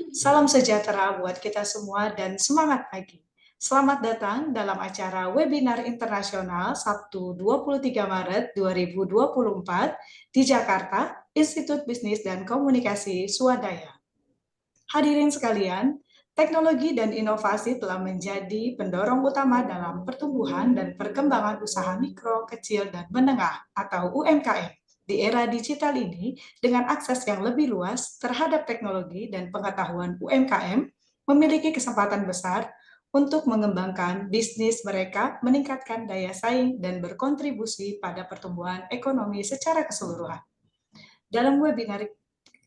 Salam sejahtera buat kita semua dan semangat pagi. Selamat datang dalam acara webinar internasional Sabtu 23 Maret 2024 di Jakarta, Institut Bisnis dan Komunikasi Swadaya. Hadirin sekalian, teknologi dan inovasi telah menjadi pendorong utama dalam pertumbuhan dan perkembangan usaha mikro, kecil, dan menengah atau UMKM. Di era digital ini, dengan akses yang lebih luas terhadap teknologi dan pengetahuan, UMKM memiliki kesempatan besar untuk mengembangkan bisnis mereka, meningkatkan daya saing, dan berkontribusi pada pertumbuhan ekonomi secara keseluruhan. Dalam webinar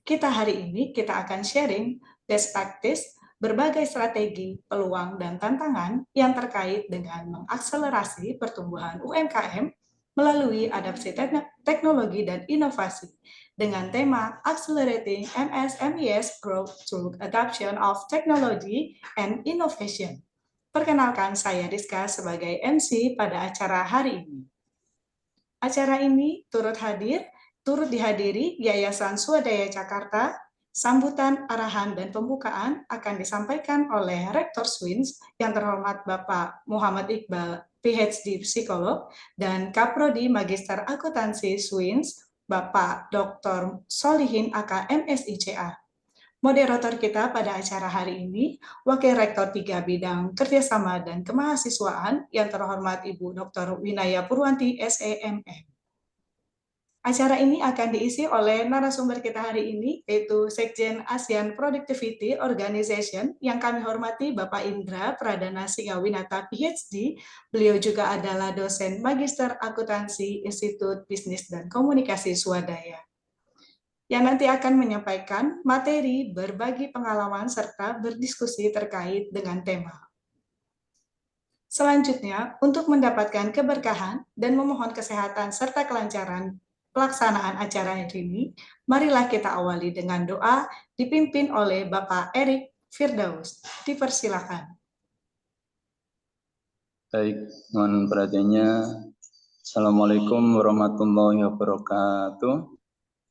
kita hari ini, kita akan sharing best practice, berbagai strategi, peluang, dan tantangan yang terkait dengan mengakselerasi pertumbuhan UMKM melalui adaptasi teknologi dan inovasi dengan tema Accelerating MSMEs Growth Through Adoption of Technology and Innovation. Perkenalkan, saya Rizka sebagai MC pada acara hari ini. Acara ini turut dihadiri Yayasan Swadaya Jakarta. Sambutan, arahan, dan pembukaan akan disampaikan oleh Rektor SWINS yang terhormat Bapak Muhammad Iqbal, PhD Psikolog, dan Kaprodi Magister Akuntansi SWINS, Bapak Dr. Solihin AK MSICA. Moderator kita pada acara hari ini, Wakil Rektor 3 Bidang Kerjasama dan Kemahasiswaan yang terhormat Ibu Dr. Winaya Purwanti, SEMM. Acara ini akan diisi oleh narasumber kita hari ini, yaitu Sekjen ASEAN Productivity Organization, yang kami hormati Bapak Indra Pradana Singawinata, PhD. Beliau juga adalah dosen Magister Akuntansi Institut Bisnis dan Komunikasi Swadaya, yang nanti akan menyampaikan materi, berbagi pengalaman, serta berdiskusi terkait dengan tema. Selanjutnya, untuk mendapatkan keberkahan dan memohon kesehatan serta kelancaran pelaksanaan acara hari ini, marilah kita awali dengan doa dipimpin oleh Bapak Erik Firdaus. Dipersilakan. Baik, mohon perhatiannya. Assalamualaikum warahmatullahi wabarakatuh.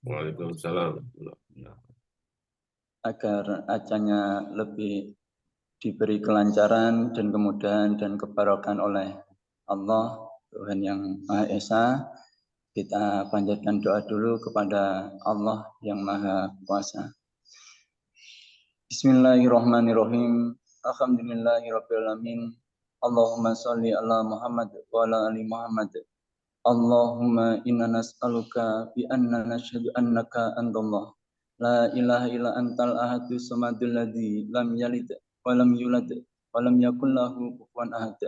Waalaikumsalam. Agar acaranya lebih diberi kelancaran dan kemudahan dan kebarokan oleh Allah, Tuhan yang Maha Esa, kita panjatkan doa dulu kepada Allah yang Maha Kuasa. Bismillahirrahmanirrahim. Alhamdulillahirabbil alamin. Allahumma sholli ala Muhammad wa ala ali Muhammad. Allahumma inna nas'aluka bi anna nashhadu annaka antallah. La ilaha illa antal ahadus samadul ladzi lam yalid wa lam yulad wa lam yakul lahu kufuwan ahad.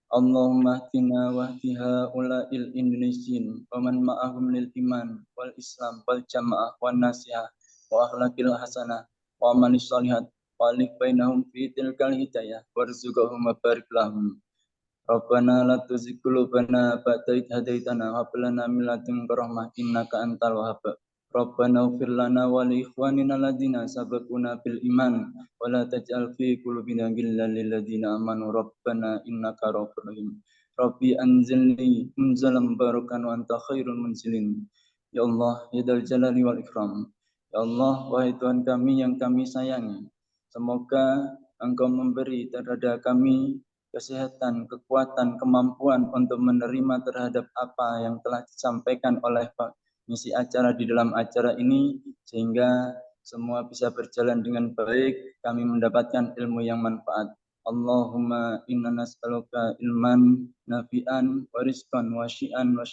Allahumma hdina wa hdiha ula'il indonesiin wa man ma'ahum lil iman wal islam wal jamaah wal nasihah wa akhlaqil hasanah wa amalis shalihat wa alif bainahum fi tilkal hidayah warzuqhum wa barik lahum. Rabbana la tuzigh qulubana ba'da idh hadaitana wa hab lana min ladunka rahmah innaka antal wahhab. Rabbana ighfir lana wa li ikhwanina alladziina sabaquna bil iman wa la taj'al fi qulubina ghillan lil ladziina amanu rabbana innaka ra'ufur rahim. Rabbi anzilni munzalan barakan wa anta khairul munzilin. Ya Allah, ya Dzal Jalali wal Ikram. Ya Allah, wahai Tuhan kami yang kami sayangi, semoga Engkau memberi terhadap kami kesehatan, kekuatan, kemampuan untuk menerima terhadap apa yang telah disampaikan oleh misi acara di dalam acara ini, sehingga semua bisa berjalan dengan baik, kami mendapatkan ilmu yang manfaat. Allahumma inna nas'aluka ilman nafi'an wa rizqan wa syi'an wa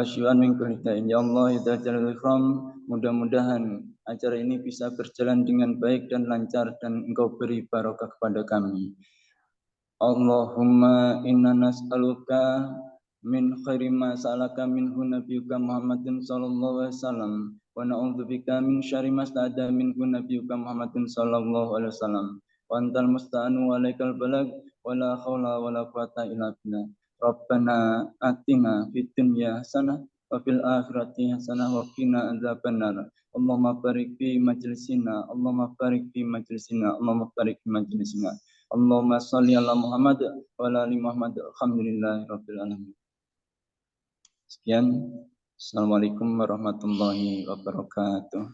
syi'an min kulli da'in. Ya Allah, ya Jalal Ikram, mudah-mudahan acara ini bisa berjalan dengan baik dan lancar dan Engkau beri barokah kepada kami. Allahumma inna nas'aluka min khairi ma sa'alaka minhu nabiyyuka Muhammadin sallallahu alaihi wasallam wa na'udzubika min syarri ma sta'adha minhu nabiyyuka Muhammadin sallallahu alaihi wasallam wa antal musta'anu wa alaikal balag wa la haula wa la quwata illa billah. Rabbana atina fid dunya hasanah wa fil akhirati hasanah wa qina adzabannar. Allahumma barik fi majlisina, Allahumma barik fi majlisina, Allahumma barik fi majlisina. Allahumma sholli ala Muhammad wa ala ali Muhammad. Alhamdulillahirabbil alamin. Sekian, Assalamualaikum warahmatullahi wabarakatuh.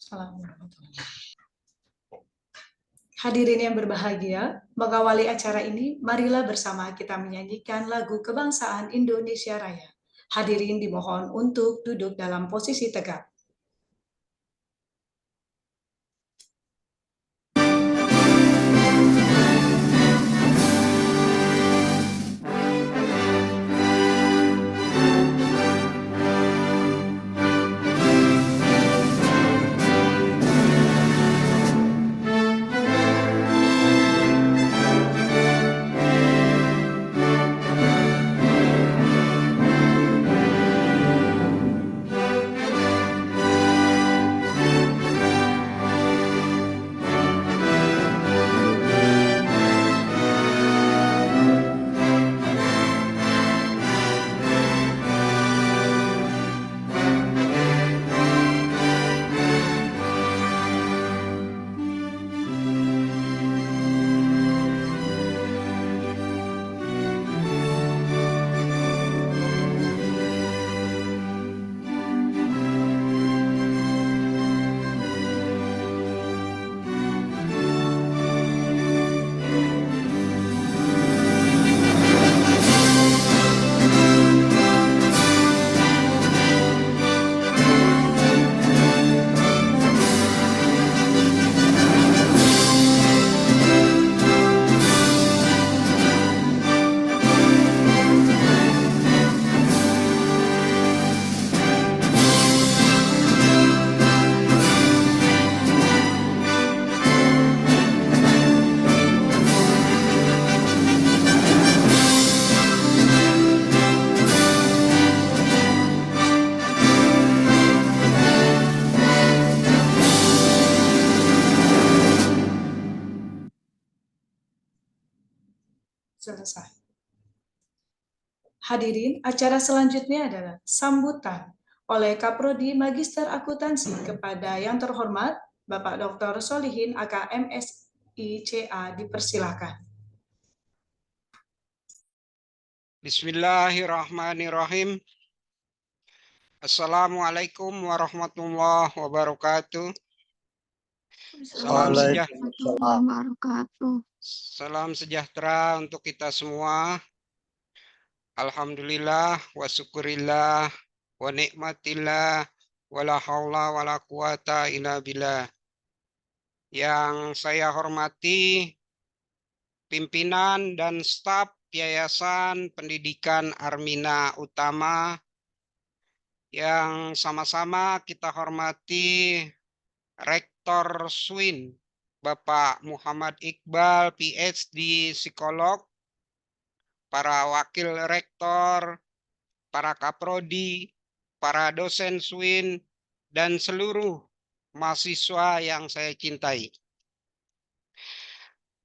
Assalamualaikum. Hadirin yang berbahagia, mengawali acara ini, marilah bersama kita menyanyikan lagu kebangsaan Indonesia Raya. Hadirin dimohon untuk duduk dalam posisi tegak. Selesai. Hadirin, acara selanjutnya adalah sambutan oleh Kaprodi Magister Akuntansi kepada yang terhormat Bapak Dr. Solihin AKMSICA, dipersilakan. Bismillahirrahmanirrahim. Assalamualaikum warahmatullahi wabarakatuh. Salam sejahtera untuk kita semua. Alhamdulillah wa syukurillah wa nikmatillah wa la haula wa la quwata illa billah. Yang saya hormati pimpinan dan staf Yayasan Pendidikan Armina Utama, yang sama-sama kita hormati Rektor SUIN, Bapak Muhammad Iqbal, PhD, psikolog, para wakil rektor, para kaprodi, para dosen SUIN, dan seluruh mahasiswa yang saya cintai.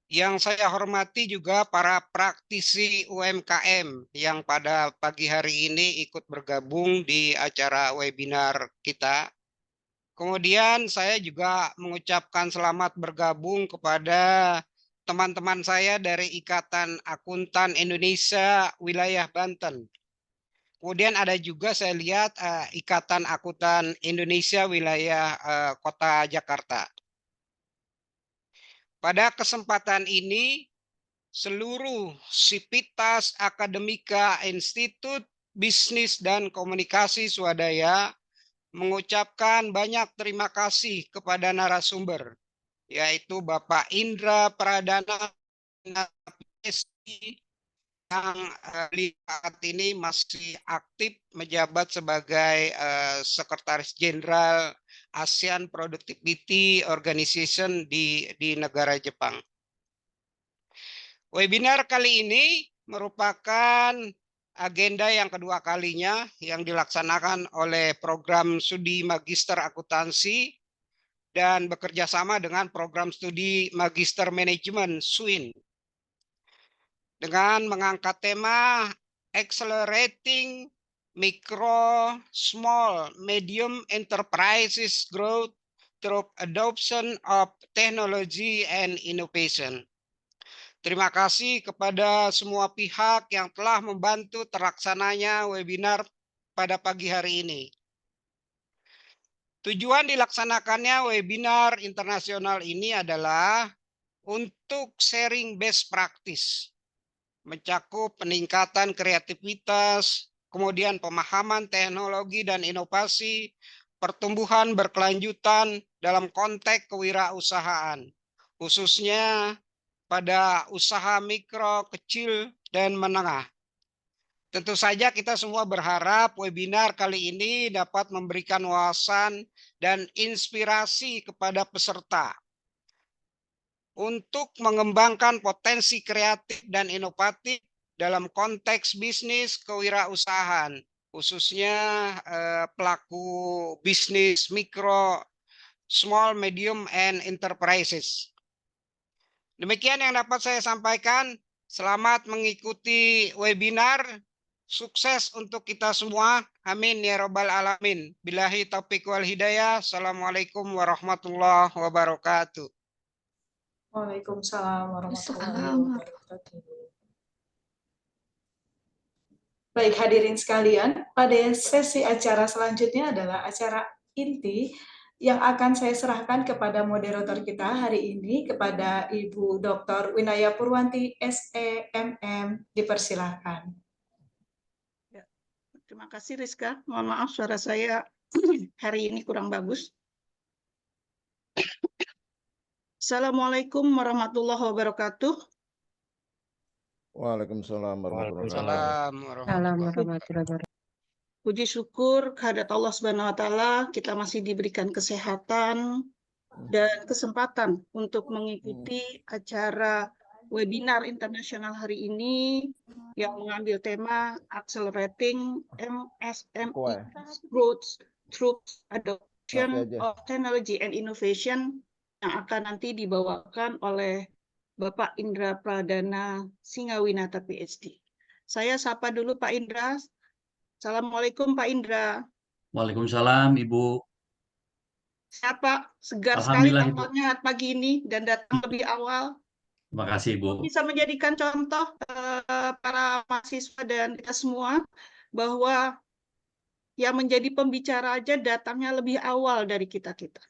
Yang saya hormati juga para praktisi UMKM yang pada pagi hari ini ikut bergabung di acara webinar kita. Kemudian saya juga mengucapkan selamat bergabung kepada teman-teman saya dari Ikatan Akuntan Indonesia Wilayah Banten. Kemudian ada juga saya lihat Ikatan Akuntan Indonesia Wilayah Kota Jakarta. Pada kesempatan ini, seluruh Sivitas Akademika Institut Bisnis dan Komunikasi Swadaya mengucapkan banyak terima kasih kepada narasumber, yaitu Bapak Indra Pradana yang saat ini masih aktif menjabat sebagai Sekretaris Jenderal ASEAN Productivity Organization di negara Jepang. Webinar kali ini merupakan agenda yang kedua kalinya yang dilaksanakan oleh program studi Magister Akuntansi dan bekerja sama dengan program studi Magister Manajemen SUIN dengan mengangkat tema Accelerating Micro, Small, Medium Enterprises Growth through Adoption of Technology and Innovation. Terima kasih kepada semua pihak yang telah membantu terlaksananya webinar pada pagi hari ini. Tujuan dilaksanakannya webinar internasional ini adalah untuk sharing best practice, mencakup peningkatan kreativitas, kemudian pemahaman teknologi dan inovasi, pertumbuhan berkelanjutan dalam konteks kewirausahaan, khususnya pada usaha mikro, kecil, dan menengah. Tentu saja kita semua berharap webinar kali ini dapat memberikan wawasan dan inspirasi kepada peserta untuk mengembangkan potensi kreatif dan inovatif dalam konteks bisnis kewirausahaan, khususnya pelaku bisnis mikro, small, medium, and enterprises. Demikian yang dapat saya sampaikan. Selamat mengikuti webinar. Sukses untuk kita semua. Amin ya rabbal alamin. Billahi taufiq wal hidayah. Assalamualaikum warahmatullahi wabarakatuh. Waalaikumsalam warahmatullahi wabarakatuh. Baik hadirin sekalian, pada sesi acara selanjutnya adalah acara inti yang akan saya serahkan kepada moderator kita hari ini, kepada Ibu Dr. Winaya Purwanti, SEMM. Dipersilahkan. Terima kasih Rizka. Mohon maaf suara saya hari ini kurang bagus. Assalamualaikum warahmatullahi wabarakatuh. Waalaikumsalam warahmatullahi wabarakatuh. Puji syukur kehadirat Allah Subhanahu wa taala, kita masih diberikan kesehatan dan kesempatan untuk mengikuti acara webinar internasional hari ini yang mengambil tema Accelerating MSME Growth Through Adoption of Technology and Innovation yang akan nanti dibawakan oleh Bapak Indra Pradana Singawinata PhD. Saya sapa dulu Pak Indra. Assalamualaikum Pak Indra. Waalaikumsalam Ibu. Siapa? Segar sekali tampaknya pagi ini dan datang lebih awal. Terima kasih Ibu. Bisa menjadikan contoh para mahasiswa dan kita semua bahwa yang menjadi pembicara aja datangnya lebih awal dari kita-kita.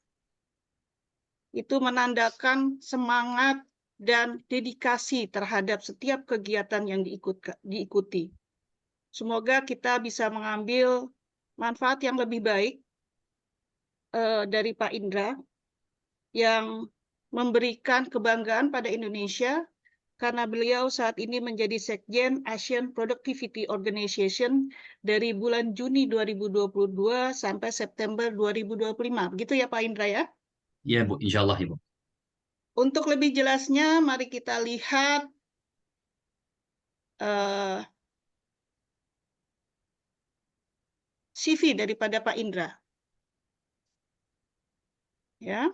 Itu menandakan semangat dan dedikasi terhadap setiap kegiatan yang diikuti. Semoga kita bisa mengambil manfaat yang lebih baik dari Pak Indra yang memberikan kebanggaan pada Indonesia karena beliau saat ini menjadi Sekjen Asian Productivity Organization dari bulan Juni 2022 sampai September 2025. Begitu ya Pak Indra ya? Iya Bu, insya Allah Ibu. Untuk lebih jelasnya, mari kita lihat CV daripada Pak Indra. Ya,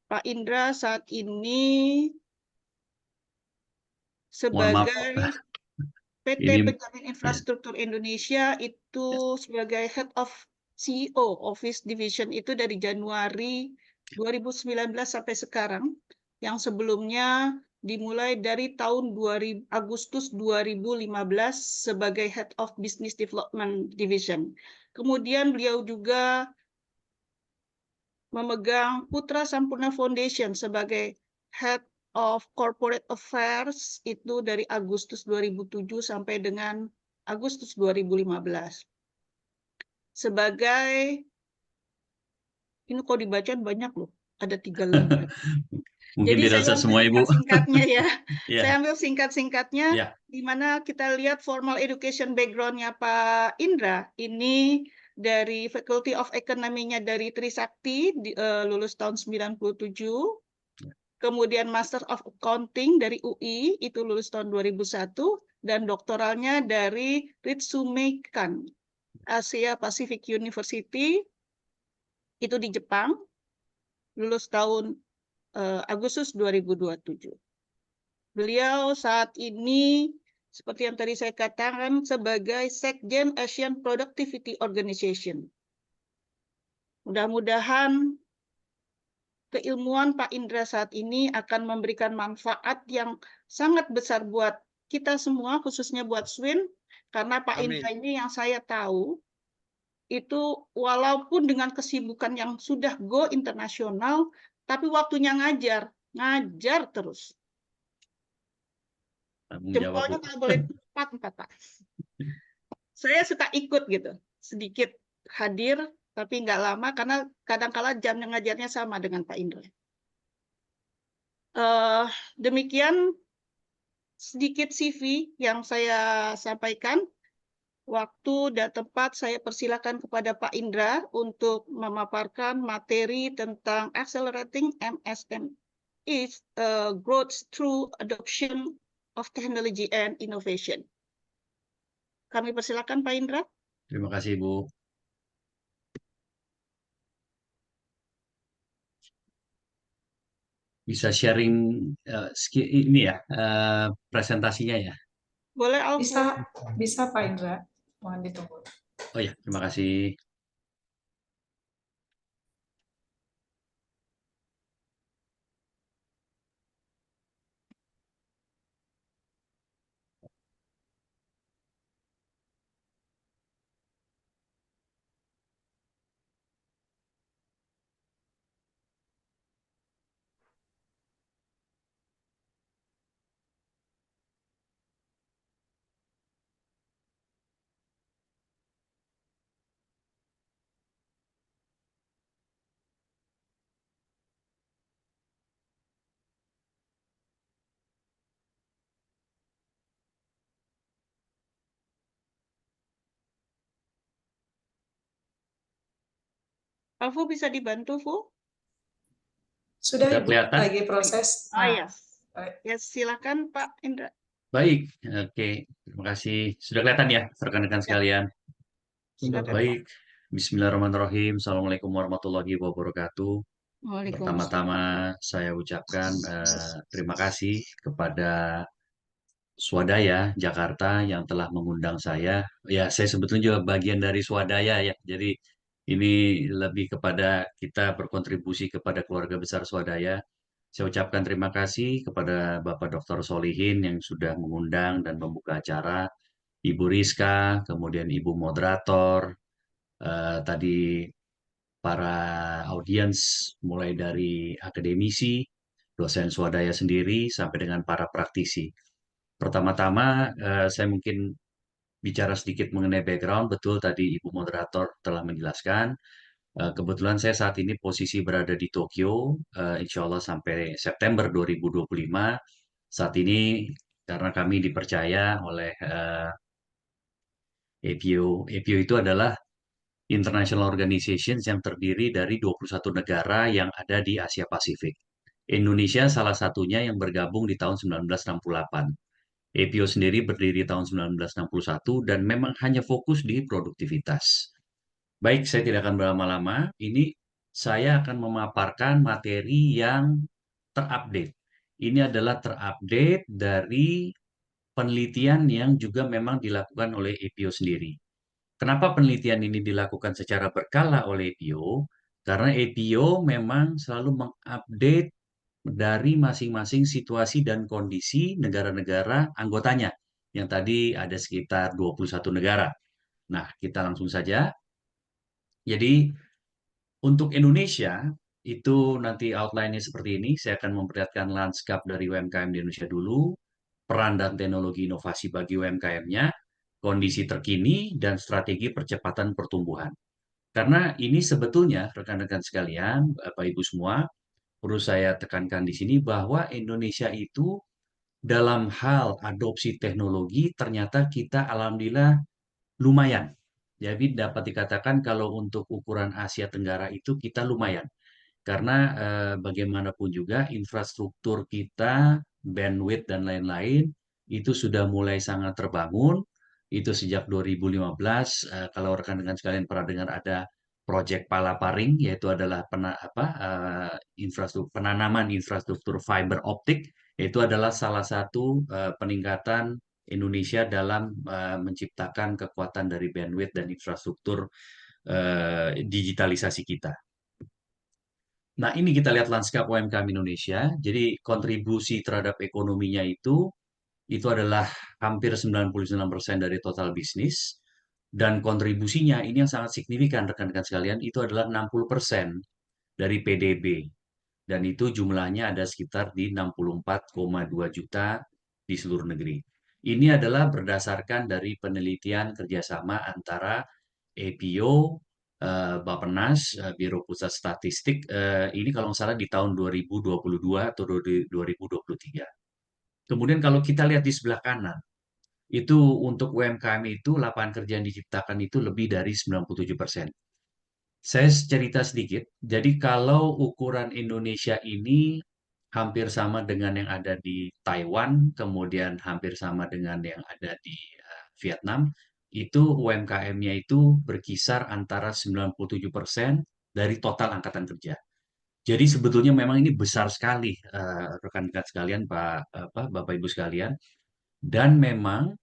Pak Indra saat ini sebagai PT Penjamin Infrastruktur Indonesia itu sebagai Head of CEO Office Division itu dari Januari 2019 sampai sekarang, yang sebelumnya dimulai dari tahun Agustus 2015 sebagai Head of Business Development Division. Kemudian beliau juga memegang Putra Sampurna Foundation sebagai Head of Corporate Affairs itu dari Agustus 2007 sampai dengan Agustus 2015. Sebagai, ini kok dibaca banyak loh, ada 3 lembar. Mungkin Jadi dirasa semua Ibu. Singkatnya ya. Yeah. Saya ambil singkat-singkatnya, di mana kita lihat formal education background-nya Pak Indra, ini dari Faculty of Economy-nya dari Trisakti, lulus tahun 97. Kemudian Master of Accounting dari UI, itu lulus tahun 2001. Dan doktoralnya dari Ritsumeikan, Asia Pacific University, itu di Jepang, lulus tahun Agustus 2027. Beliau saat ini, seperti yang tadi saya katakan, sebagai Sekjen Asian Productivity Organization. Mudah-mudahan keilmuan Pak Indra saat ini akan memberikan manfaat yang sangat besar buat kita semua, khususnya buat SWIN, karena Pak Indra ini yang saya tahu, itu walaupun dengan kesibukan yang sudah go internasional, tapi waktunya ngajar terus. Tanggung jawab, Jempolnya Bu. nggak boleh empat, Pak. Saya suka ikut gitu, sedikit hadir, tapi nggak lama karena kadang-kala jamnya ngajarnya sama dengan Pak Indra. Demikian sedikit CV yang saya sampaikan. Waktu dan tempat saya persilakan kepada Pak Indra untuk memaparkan materi tentang Accelerating MSME's Growth Through Adoption of Technology and Innovation. Kami persilakan Pak Indra. Terima kasih, Bu. Bisa sharing ini ya, presentasinya ya. Boleh, Alfu. Bisa Pak Indra. Mohon ditunggu. Oh ya, terima kasih. Alfu bisa dibantu, Fu? Sudah Sudah Ibu, kelihatan? lagi proses. Ya. baik. Ya, silakan Pak Indra. Baik, oke. Terima kasih. Sudah kelihatan ya, rekan-rekan sekalian? Silakan. Baik. Bismillahirrahmanirrahim. Assalamualaikum warahmatullahi wabarakatuh. Waalaikumsalam. Pertama-tama saya ucapkan terima kasih kepada Swadaya Jakarta yang telah mengundang saya. Ya, saya sebetulnya juga bagian dari Swadaya ya. Jadi ini lebih kepada kita berkontribusi kepada keluarga besar Swadaya. Saya ucapkan terima kasih kepada Bapak Dr. Solihin yang sudah mengundang dan membuka acara, Ibu Rizka, kemudian Ibu Moderator, tadi para audiens mulai dari akademisi, dosen swadaya sendiri, sampai dengan para praktisi. Pertama-tama, saya mungkin bicara sedikit mengenai background. Betul tadi Ibu Moderator telah menjelaskan. Kebetulan saya saat ini posisi berada di Tokyo, insya Allah sampai September 2025. Saat ini karena kami dipercaya oleh APO. APO itu adalah International Organization yang terdiri dari 21 negara yang ada di Asia Pasifik. Indonesia salah satunya yang bergabung di tahun 1968. APO sendiri berdiri tahun 1961 dan memang hanya fokus di produktivitas. Baik, saya tidak akan berlama-lama. Ini saya akan memaparkan materi yang terupdate. Ini adalah terupdate dari penelitian yang juga memang dilakukan oleh APO sendiri. Kenapa penelitian ini dilakukan secara berkala oleh APO? Karena APO memang selalu mengupdate dari masing-masing situasi dan kondisi negara-negara anggotanya, yang tadi ada sekitar 21 negara. Nah, kita langsung saja. Jadi, untuk Indonesia, itu nanti outline-nya seperti ini. Saya akan memperlihatkan lanskap dari UMKM di Indonesia dulu, peran dan teknologi inovasi bagi UMKM-nya, kondisi terkini, dan strategi percepatan pertumbuhan. Karena ini sebetulnya, rekan-rekan sekalian, Bapak Ibu semua, perlu saya tekankan di sini bahwa Indonesia itu dalam hal adopsi teknologi ternyata kita alhamdulillah lumayan. Jadi dapat dikatakan kalau untuk ukuran Asia Tenggara itu kita lumayan. Karena bagaimanapun juga infrastruktur kita, bandwidth dan lain-lain itu sudah mulai sangat terbangun. Itu sejak 2015. Kalau rekan-rekan sekalian pernah dengar ada proyek Palaparing, yaitu adalah penanaman infrastruktur fiber optik. Itu adalah salah satu peningkatan Indonesia dalam menciptakan kekuatan dari bandwidth dan infrastruktur digitalisasi kita. Nah, ini kita lihat lanskap UMKM Indonesia. Jadi kontribusi terhadap ekonominya itu adalah hampir 99% dari total bisnis. Dan kontribusinya ini yang sangat signifikan rekan-rekan sekalian, itu adalah 60% dari PDB. Dan itu jumlahnya ada sekitar di 64,2 juta di seluruh negeri. Ini adalah berdasarkan dari penelitian kerjasama antara APO, Bappenas, Biro Pusat Statistik, ini kalau nggak salah di tahun 2022 atau 2023. Kemudian kalau kita lihat di sebelah kanan, itu untuk UMKM itu lapangan kerja yang diciptakan itu lebih dari 97%. Saya cerita sedikit, jadi kalau ukuran Indonesia ini hampir sama dengan yang ada di Taiwan, kemudian hampir sama dengan yang ada di Vietnam, itu UMKM-nya itu berkisar antara 97% dari total angkatan kerja. Jadi sebetulnya memang ini besar sekali, rekan-rekan sekalian, Bapak Ibu sekalian, dan memang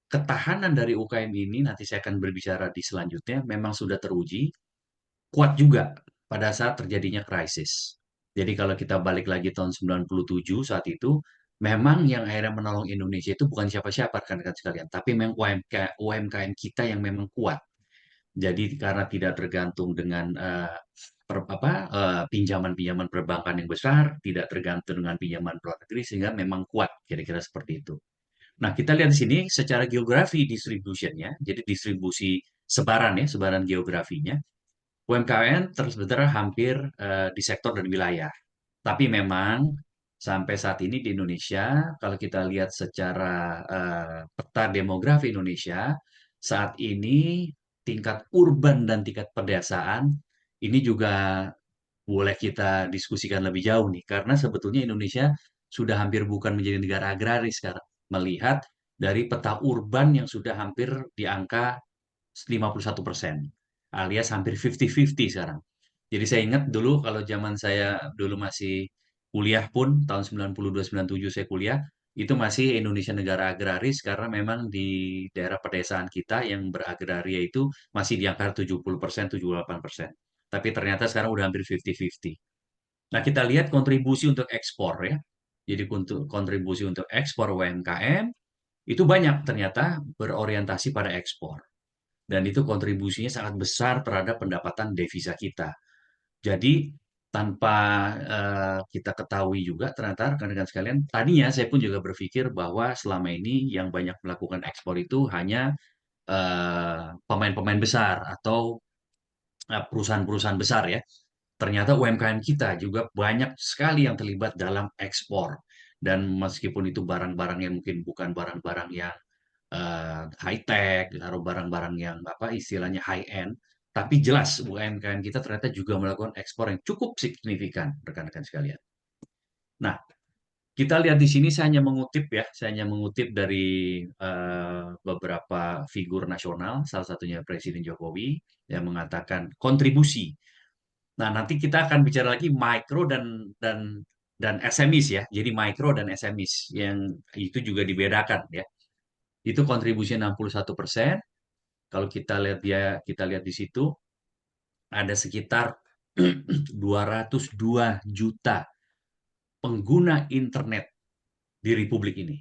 ketahanan dari UKM ini, nanti saya akan berbicara di selanjutnya, memang sudah teruji, kuat juga pada saat terjadinya krisis. Jadi kalau kita balik lagi tahun 97 saat itu, memang yang akhirnya menolong Indonesia itu bukan siapa-siapa rekan-rekan sekalian, tapi memang UMKM kita yang memang kuat. Jadi karena tidak tergantung dengan pinjaman-pinjaman perbankan yang besar, tidak tergantung dengan pinjaman luar negeri, sehingga memang kuat, kira-kira seperti itu. Nah, kita lihat di sini secara geografi distribution-nya, jadi distribusi sebaran ya, sebaran geografinya. UMKM tersebar hampir di sektor dan wilayah. Tapi memang sampai saat ini di Indonesia, kalau kita lihat secara peta demografi Indonesia, saat ini tingkat urban dan tingkat pedesaan ini juga boleh kita diskusikan lebih jauh nih, karena sebetulnya Indonesia sudah hampir bukan menjadi negara agraris sekarang, melihat dari peta urban yang sudah hampir di angka 51%, alias hampir 50-50 sekarang. Jadi saya ingat dulu kalau zaman saya dulu masih kuliah pun, tahun 92-97 saya kuliah, itu masih Indonesia negara agraris karena memang di daerah pedesaan kita yang beragraria itu masih di angka 70%, 78%. Tapi ternyata sekarang udah hampir 50-50. Nah, kita lihat kontribusi untuk ekspor ya. Jadi untuk kontribusi untuk ekspor UMKM itu banyak ternyata berorientasi pada ekspor. Dan itu kontribusinya sangat besar terhadap pendapatan devisa kita. Jadi tanpa kita ketahui juga ternyata rekan-rekan sekalian, tadinya saya pun juga berpikir bahwa selama ini yang banyak melakukan ekspor itu hanya pemain-pemain besar atau perusahaan-perusahaan besar ya. Ternyata UMKM kita juga banyak sekali yang terlibat dalam ekspor. Dan meskipun itu barang-barang yang mungkin bukan barang-barang yang high tech atau barang-barang yang apa istilahnya high end, tapi jelas UMKM kita ternyata juga melakukan ekspor yang cukup signifikan, rekan-rekan sekalian. Nah, kita lihat di sini saya hanya mengutip dari beberapa figur nasional, salah satunya Presiden Jokowi yang mengatakan kontribusi. Nah, nanti kita akan bicara lagi mikro dan SMEs ya. Jadi mikro dan SMEs yang itu juga dibedakan ya. Itu kontribusi 61%. Kalau kita lihat di situ ada sekitar 202 juta pengguna internet di Republik ini.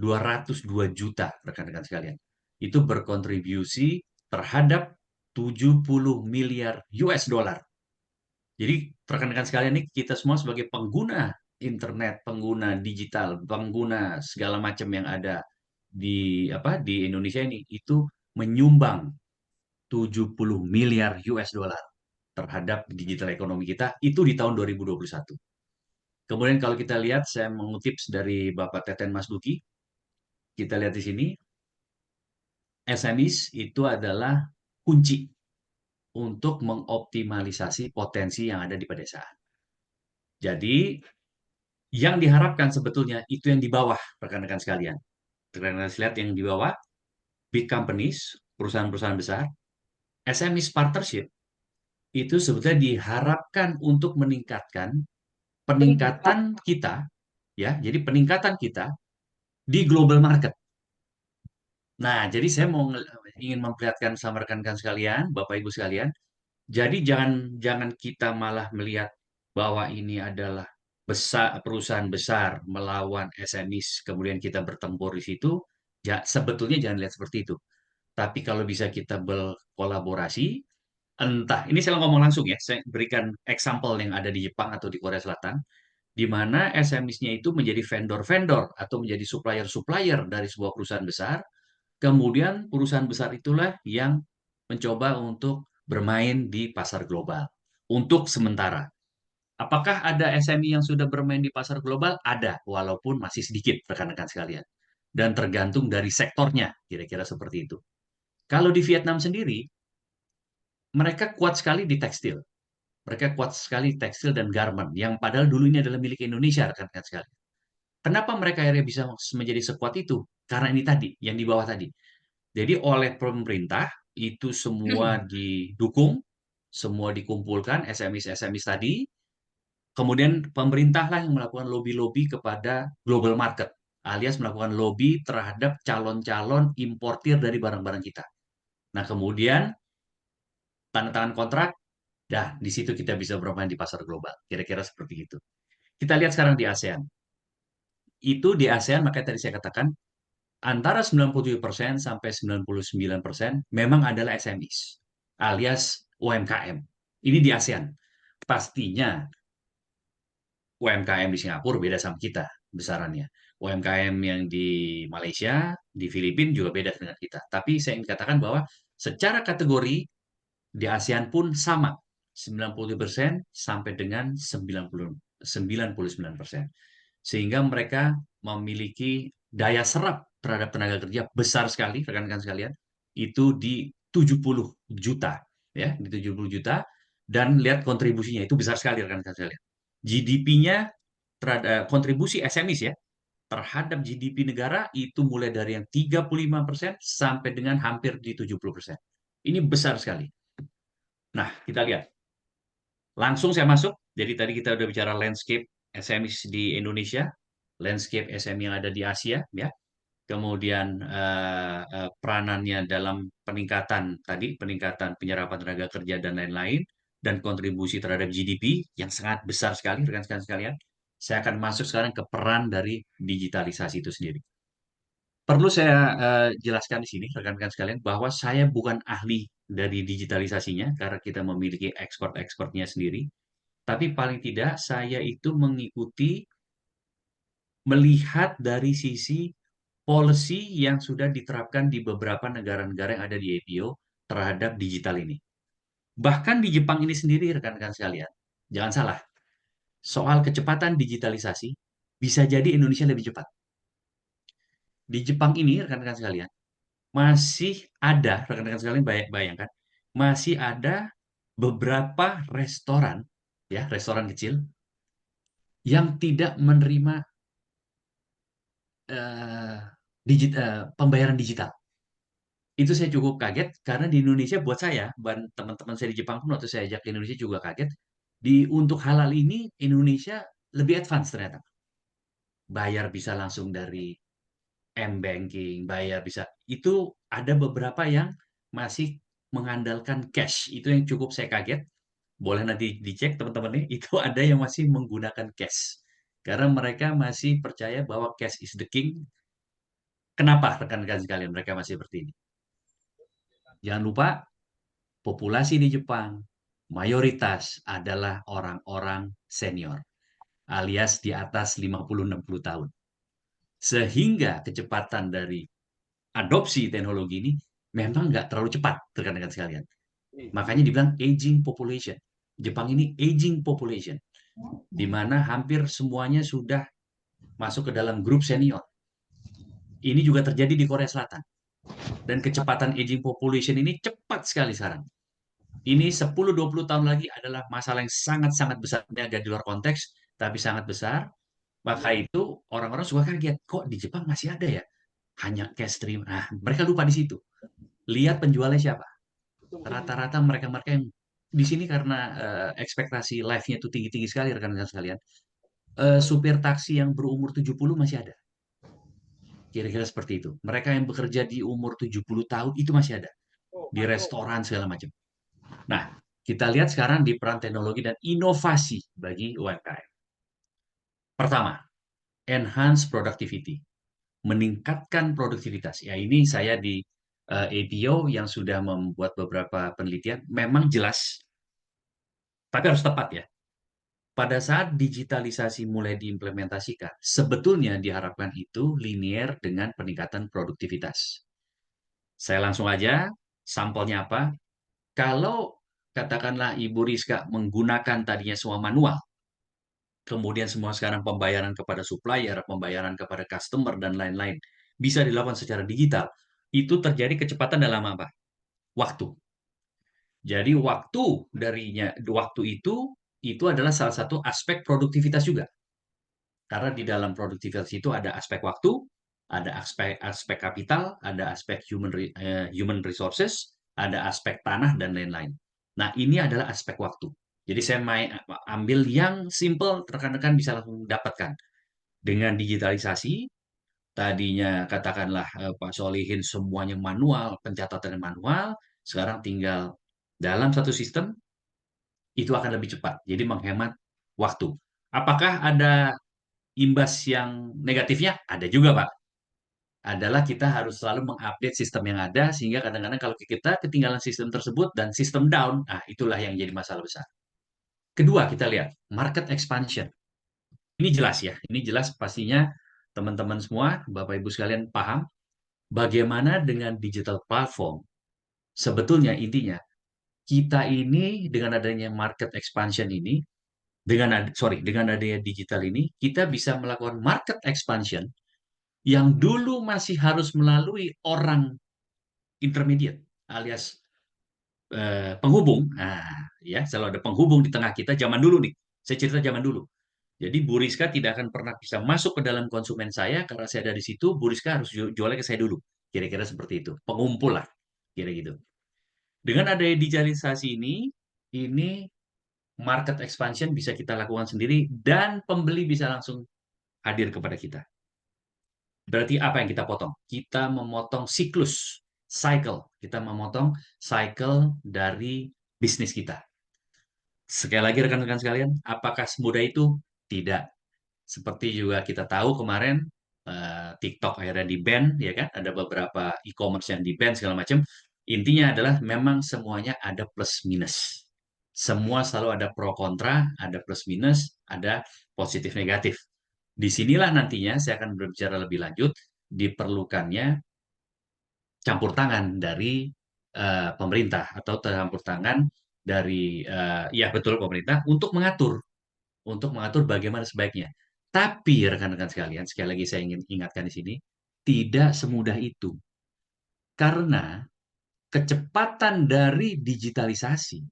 202 juta rekan-rekan sekalian. Itu berkontribusi terhadap 70 miliar US dollar. Jadi rekan-rekan sekalian ini kita semua sebagai pengguna internet, pengguna digital, pengguna segala macam yang ada di Indonesia ini itu menyumbang 70 miliar US dollar terhadap digital ekonomi kita itu di tahun 2021. Kemudian kalau kita lihat, saya mengutip dari Bapak Teten Mas Duki, kita lihat di sini, SMEs itu adalah kunci untuk mengoptimalisasi potensi yang ada di pedesaan. Jadi, yang diharapkan sebetulnya itu yang di bawah, rekan-rekan sekalian. Rekan-rekan lihat yang di bawah, big companies, perusahaan-perusahaan besar, SMEs partnership, itu sebetulnya diharapkan untuk meningkatkan peningkatan kita, ya, jadi peningkatan kita di global market. Nah, jadi saya ingin memperlihatkan sama rekan-rekan sekalian, Bapak Ibu sekalian, jadi jangan kita malah melihat bahwa ini adalah perusahaan besar melawan SMEs, kemudian kita bertempur di situ. Ya, sebetulnya jangan lihat seperti itu. Tapi kalau bisa kita berkolaborasi, entah, ini saya ngomong langsung ya, saya berikan example yang ada di Jepang atau di Korea Selatan, di mana SMEs-nya itu menjadi vendor-vendor atau menjadi supplier-supplier dari sebuah perusahaan besar, kemudian perusahaan besar itulah yang mencoba untuk bermain di pasar global untuk sementara. Apakah ada SME yang sudah bermain di pasar global? Ada, walaupun masih sedikit, rekan-rekan sekalian. Dan tergantung dari sektornya, kira-kira seperti itu. Kalau di Vietnam sendiri, mereka kuat sekali di tekstil. Mereka kuat sekali di tekstil dan garment, yang padahal dulu ini adalah milik Indonesia, rekan-rekan sekalian. Kenapa mereka akhirnya bisa menjadi sekuat itu? Karena ini tadi, yang di bawah tadi. Jadi oleh pemerintah, itu semua didukung, semua dikumpulkan, SMEs tadi, kemudian pemerintahlah yang melakukan lobby-lobby kepada global market, alias melakukan lobby terhadap calon-calon importir dari barang-barang kita. Nah, kemudian tanda tangan kontrak, dah di situ kita bisa bermain di pasar global. Kira-kira seperti itu. Kita lihat sekarang di ASEAN. Itu di ASEAN, makanya tadi saya katakan, antara 97% sampai 99% memang adalah SMEs, alias UMKM. Ini di ASEAN. Pastinya UMKM di Singapura beda sama kita besarannya. UMKM yang di Malaysia, di Filipina juga beda dengan kita. Tapi saya ingin katakan bahwa secara kategori di ASEAN pun sama, 90% sampai dengan 99%. Sehingga mereka memiliki daya serap terhadap tenaga kerja besar sekali, rekan-rekan sekalian. Itu di 70 juta, ya, di 70 juta. Dan lihat kontribusinya, itu besar sekali, rekan-rekan sekalian. GDP-nya terhadap kontribusi SMEs ya terhadap GDP negara itu mulai dari yang 35% sampai dengan hampir di 70%. Ini besar sekali. Nah, kita lihat. Langsung saya masuk. Jadi tadi kita udah bicara landscape SMEs di Indonesia, landscape SME yang ada di Asia ya. Kemudian peranannya dalam peningkatan penyerapan tenaga kerja dan lain-lain, dan kontribusi terhadap GDP yang sangat besar sekali, rekan-rekan sekalian. Saya akan masuk sekarang ke peran dari digitalisasi itu sendiri. Perlu saya jelaskan di sini, rekan-rekan sekalian, bahwa saya bukan ahli dari digitalisasinya, karena kita memiliki expert-expertnya sendiri. Tapi paling tidak, saya itu melihat dari sisi policy yang sudah diterapkan di beberapa negara-negara yang ada di APO terhadap digital ini. Bahkan di Jepang ini sendiri, rekan-rekan sekalian, jangan salah, soal kecepatan digitalisasi, bisa jadi Indonesia lebih cepat. Di Jepang ini, rekan-rekan sekalian, masih ada, rekan-rekan sekalian bayangkan, masih ada beberapa restoran, ya, restoran kecil, yang tidak menerima pembayaran digital. Itu saya cukup kaget karena di Indonesia buat saya, dan teman-teman saya di Jepang pun waktu saya ajak ke Indonesia juga kaget. Untuk halal ini Indonesia lebih advance ternyata. Bayar bisa langsung dari M-banking, bayar bisa. Itu ada beberapa yang masih mengandalkan cash. Itu yang cukup saya kaget. Boleh nanti dicek teman-teman nih, itu ada yang masih menggunakan cash. Karena mereka masih percaya bahwa cash is the king. Kenapa rekan-rekan sekalian mereka masih seperti ini? Jangan lupa, populasi di Jepang mayoritas adalah orang-orang senior, alias di atas 50-60 tahun. Sehingga kecepatan dari adopsi teknologi ini memang nggak terlalu cepat, rekan-rekan sekalian. Makanya dibilang aging population. Jepang ini aging population, di mana hampir semuanya sudah masuk ke dalam grup senior. Ini juga terjadi di Korea Selatan. Dan kecepatan aging population ini cepat sekali sekarang. Ini 10-20 tahun lagi adalah masalah yang sangat-sangat besar. Ini agak di luar konteks, tapi sangat besar. Maka itu orang-orang suka kaget, kok di Jepang masih ada ya? Hanya cash stream. Nah, mereka lupa di situ. Lihat penjualnya siapa. Rata-rata mereka-mereka yang di sini karena ekspektasi life-nya itu tinggi-tinggi sekali, rekan-rekan sekalian. Supir taksi yang berumur 70 masih ada. Kira-kira seperti itu. Mereka yang bekerja di umur 70 tahun itu masih ada. Di restoran segala macam. Nah, kita lihat sekarang di peran teknologi dan inovasi bagi UMKM. Pertama, enhance productivity. Meningkatkan produktivitas. Ya, ini saya APO yang sudah membuat beberapa penelitian, memang jelas, tapi harus tepat ya. Pada saat digitalisasi mulai diimplementasikan, sebetulnya diharapkan itu linier dengan peningkatan produktivitas. Saya langsung aja, sampelnya apa? Kalau katakanlah Ibu Rizka menggunakan tadinya semua manual, kemudian semua sekarang pembayaran kepada supplier, pembayaran kepada customer, dan lain-lain, bisa dilakukan secara digital, itu terjadi kecepatan dalam apa? Waktu. Jadi waktu itu adalah salah satu aspek produktivitas juga. Karena di dalam produktivitas itu ada aspek waktu, ada aspek kapital, ada aspek human resources, ada aspek tanah dan lain-lain. Nah, ini adalah aspek waktu. Jadi saya ambil yang simple, rekan-rekan bisa langsung dapatkan. Dengan digitalisasi, tadinya katakanlah Pak Solihin semuanya manual, pencatatan manual, sekarang tinggal dalam satu sistem, itu akan lebih cepat. Jadi menghemat waktu. Apakah ada imbas yang negatifnya? Ada juga, Pak. Adalah kita harus selalu mengupdate sistem yang ada, sehingga kadang-kadang kalau kita ketinggalan sistem tersebut dan sistem down, nah itulah yang jadi masalah besar. Kedua, kita lihat market expansion. Ini jelas ya, ini jelas pastinya teman-teman semua, Bapak Ibu sekalian paham bagaimana dengan digital platform. Sebetulnya intinya, kita ini dengan adanya market expansion ini, dengan adanya digital ini, kita bisa melakukan market expansion yang dulu masih harus melalui orang intermediate alias penghubung. Nah, ya, selalu ada penghubung di tengah kita zaman dulu nih. Saya cerita zaman dulu. Jadi Bu Rizka tidak akan pernah bisa masuk ke dalam konsumen saya karena saya dari situ. Bu Rizka harus jualnya ke saya dulu. Kira-kira seperti itu. Pengumpul lah, kira gitu. Dengan adanya digitalisasi ini market expansion bisa kita lakukan sendiri dan pembeli bisa langsung hadir kepada kita. Berarti apa yang kita potong? Kita memotong siklus, cycle. Kita memotong cycle dari bisnis kita. Sekali lagi rekan-rekan sekalian, apakah semudah itu? Tidak. Seperti juga kita tahu kemarin TikTok akhirnya di-ban, ya kan? Ada beberapa e-commerce yang di-ban segala macam. Intinya adalah memang semuanya ada plus minus. Semua selalu ada pro kontra, ada plus minus, ada positif negatif. Disinilah nantinya saya akan berbicara lebih lanjut, diperlukannya campur tangan dari pemerintah atau campur tangan dari ya betul pemerintah untuk mengatur bagaimana sebaiknya. Tapi rekan-rekan sekalian, sekali lagi saya ingin ingatkan di sini, tidak semudah itu. Karena kecepatan dari digitalisasi,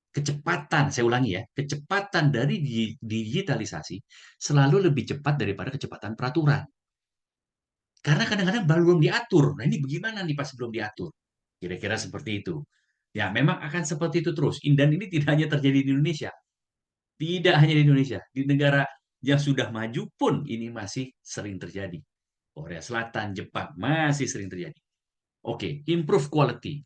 saya ulangi ya, kecepatan dari digitalisasi selalu lebih cepat daripada kecepatan peraturan. Karena kadang-kadang belum diatur. Nah, ini bagaimana nih pas belum diatur? Kira-kira seperti itu. Ya, memang akan seperti itu terus. Dan ini tidak hanya terjadi di Indonesia. Tidak hanya di Indonesia. Di negara yang sudah maju pun ini masih sering terjadi. Korea Selatan, Jepang, masih sering terjadi. Oke, improve quality.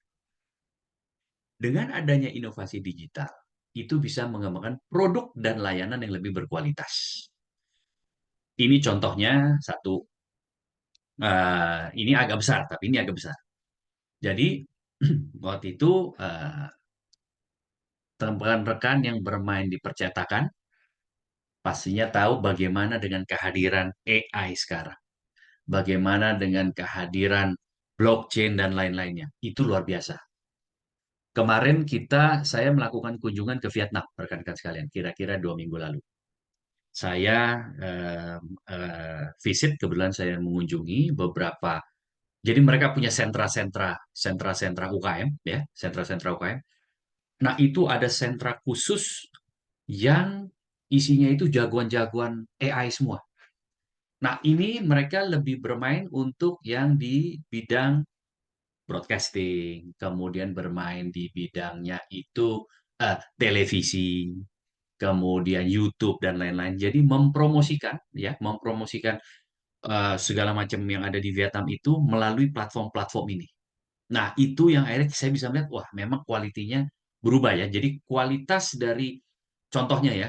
Dengan adanya inovasi digital, itu bisa mengembangkan produk dan layanan yang lebih berkualitas. Ini contohnya satu. Ini agak besar, tapi ini agak besar. Jadi, waktu itu rekan-rekan yang bermain di percetakan pastinya tahu bagaimana dengan kehadiran AI sekarang. Bagaimana dengan kehadiran blockchain dan lain-lainnya. Itu luar biasa. Kemarin saya melakukan kunjungan ke Vietnam, rekan-rekan sekalian, kira-kira 2 minggu lalu. Saya visit, kebetulan saya mengunjungi beberapa, jadi mereka punya sentra-sentra UKM, ya, sentra-sentra UKM. Nah, itu ada sentra khusus yang isinya itu jagoan-jagoan AI semua. Nah, ini mereka lebih bermain untuk yang di bidang broadcasting, kemudian bermain di bidangnya itu televisi, kemudian YouTube dan lain-lain. Jadi mempromosikan segala macam yang ada di Vietnam itu melalui platform-platform ini. Nah, itu yang akhirnya saya bisa melihat, wah, memang kualitinya berubah ya. Jadi kualitas dari, contohnya ya,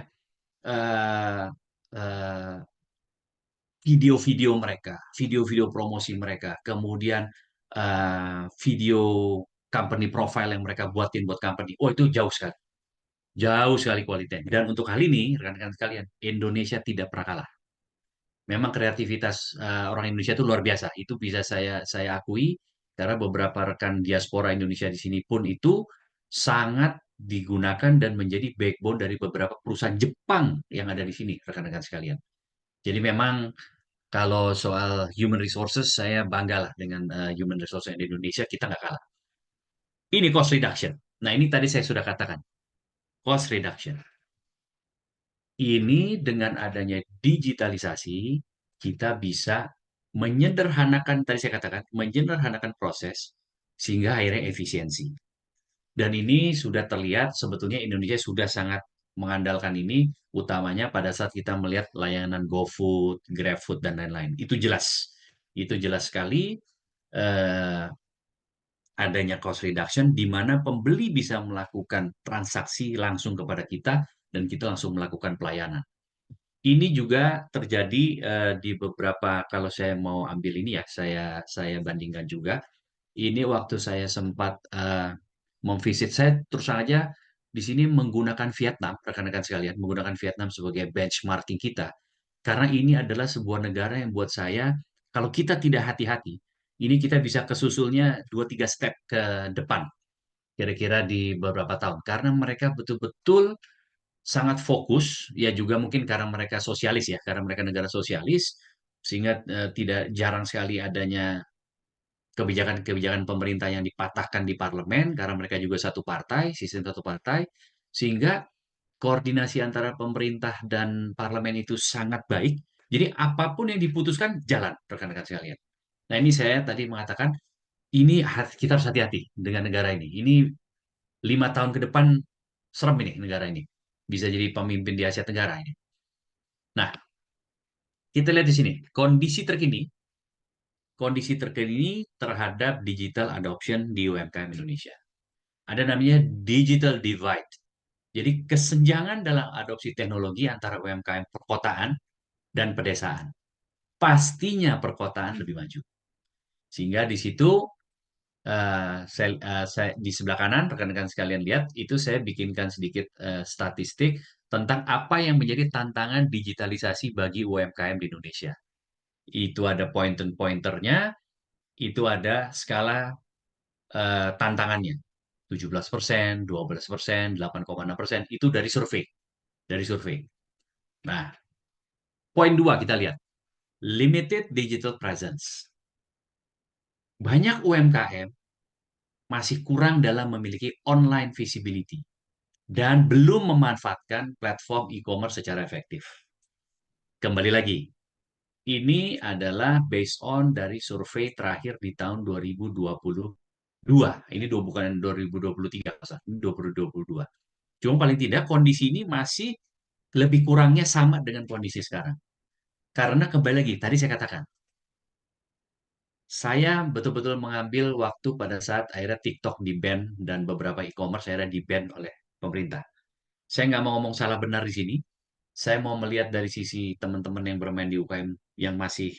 video-video mereka, video-video promosi mereka, kemudian video company profile yang mereka buatin buat company, oh itu jauh sekali kualitasnya. Dan untuk hal ini, rekan-rekan sekalian, Indonesia tidak pernah kalah. Memang kreativitas orang Indonesia itu luar biasa. Itu bisa saya akui karena beberapa rekan diaspora Indonesia di sini pun itu sangat digunakan dan menjadi backbone dari beberapa perusahaan Jepang yang ada di sini, rekan-rekan sekalian. Jadi memang kalau soal human resources, saya bangga lah dengan human resources di Indonesia, kita nggak kalah. Ini cost reduction. Nah, ini tadi saya sudah katakan, cost reduction. Ini dengan adanya digitalisasi, kita bisa menyederhanakan, tadi saya katakan, menyederhanakan proses sehingga akhirnya efisiensi. Dan ini sudah terlihat sebetulnya Indonesia sudah sangat mengandalkan ini, utamanya pada saat kita melihat layanan GoFood, GrabFood, dan lain-lain. Itu jelas. Itu jelas sekali adanya cost reduction di mana pembeli bisa melakukan transaksi langsung kepada kita dan kita langsung melakukan pelayanan. Ini juga terjadi di beberapa, kalau saya mau ambil ini ya, saya bandingkan juga. Ini waktu saya sempat memvisit, saya terus saja di sini menggunakan Vietnam, rekan-rekan sekalian, menggunakan Vietnam sebagai benchmarking kita. Karena ini adalah sebuah negara yang buat saya, kalau kita tidak hati-hati, ini kita bisa kesusulnya 2-3 step ke depan, kira-kira di beberapa tahun. Karena mereka betul-betul sangat fokus, ya juga mungkin karena mereka sosialis ya, karena mereka negara sosialis, sehingga tidak jarang sekali adanya kebijakan-kebijakan pemerintah yang dipatahkan di parlemen, karena mereka juga satu partai, sistem satu partai, sehingga koordinasi antara pemerintah dan parlemen itu sangat baik. Jadi apapun yang diputuskan jalan, rekan-rekan sekalian. Nah ini saya tadi mengatakan, ini kita harus hati-hati dengan negara ini. Ini 5 tahun ke depan serem ini negara ini. Bisa jadi pemimpin di Asia Tenggara ini. Nah, kita lihat di sini kondisi terkini terhadap digital adoption di UMKM Indonesia. Ada namanya digital divide. Jadi kesenjangan dalam adopsi teknologi antara UMKM perkotaan dan pedesaan. Pastinya perkotaan lebih maju. Sehingga di situ di sebelah kanan, rekan-rekan sekalian lihat, itu saya bikinkan sedikit statistik tentang apa yang menjadi tantangan digitalisasi bagi UMKM di Indonesia. Itu ada pointernya, itu ada skala tantangannya. 17%, 12%, 8,6%, itu dari survei. Nah, poin 2 kita lihat. Limited digital presence. Banyak UMKM masih kurang dalam memiliki online visibility dan belum memanfaatkan platform e-commerce secara efektif. Kembali lagi, ini adalah based on dari survei terakhir di tahun 2022. Ini bukan 2023, ini 2022. Cuma paling tidak kondisi ini masih lebih kurangnya sama dengan kondisi sekarang. Karena kembali lagi, tadi saya katakan, saya betul-betul mengambil waktu pada saat akhirnya TikTok di-ban dan beberapa e-commerce akhirnya di-ban oleh pemerintah. Saya nggak mau ngomong salah benar di sini. Saya mau melihat dari sisi teman-teman yang bermain di UKM yang masih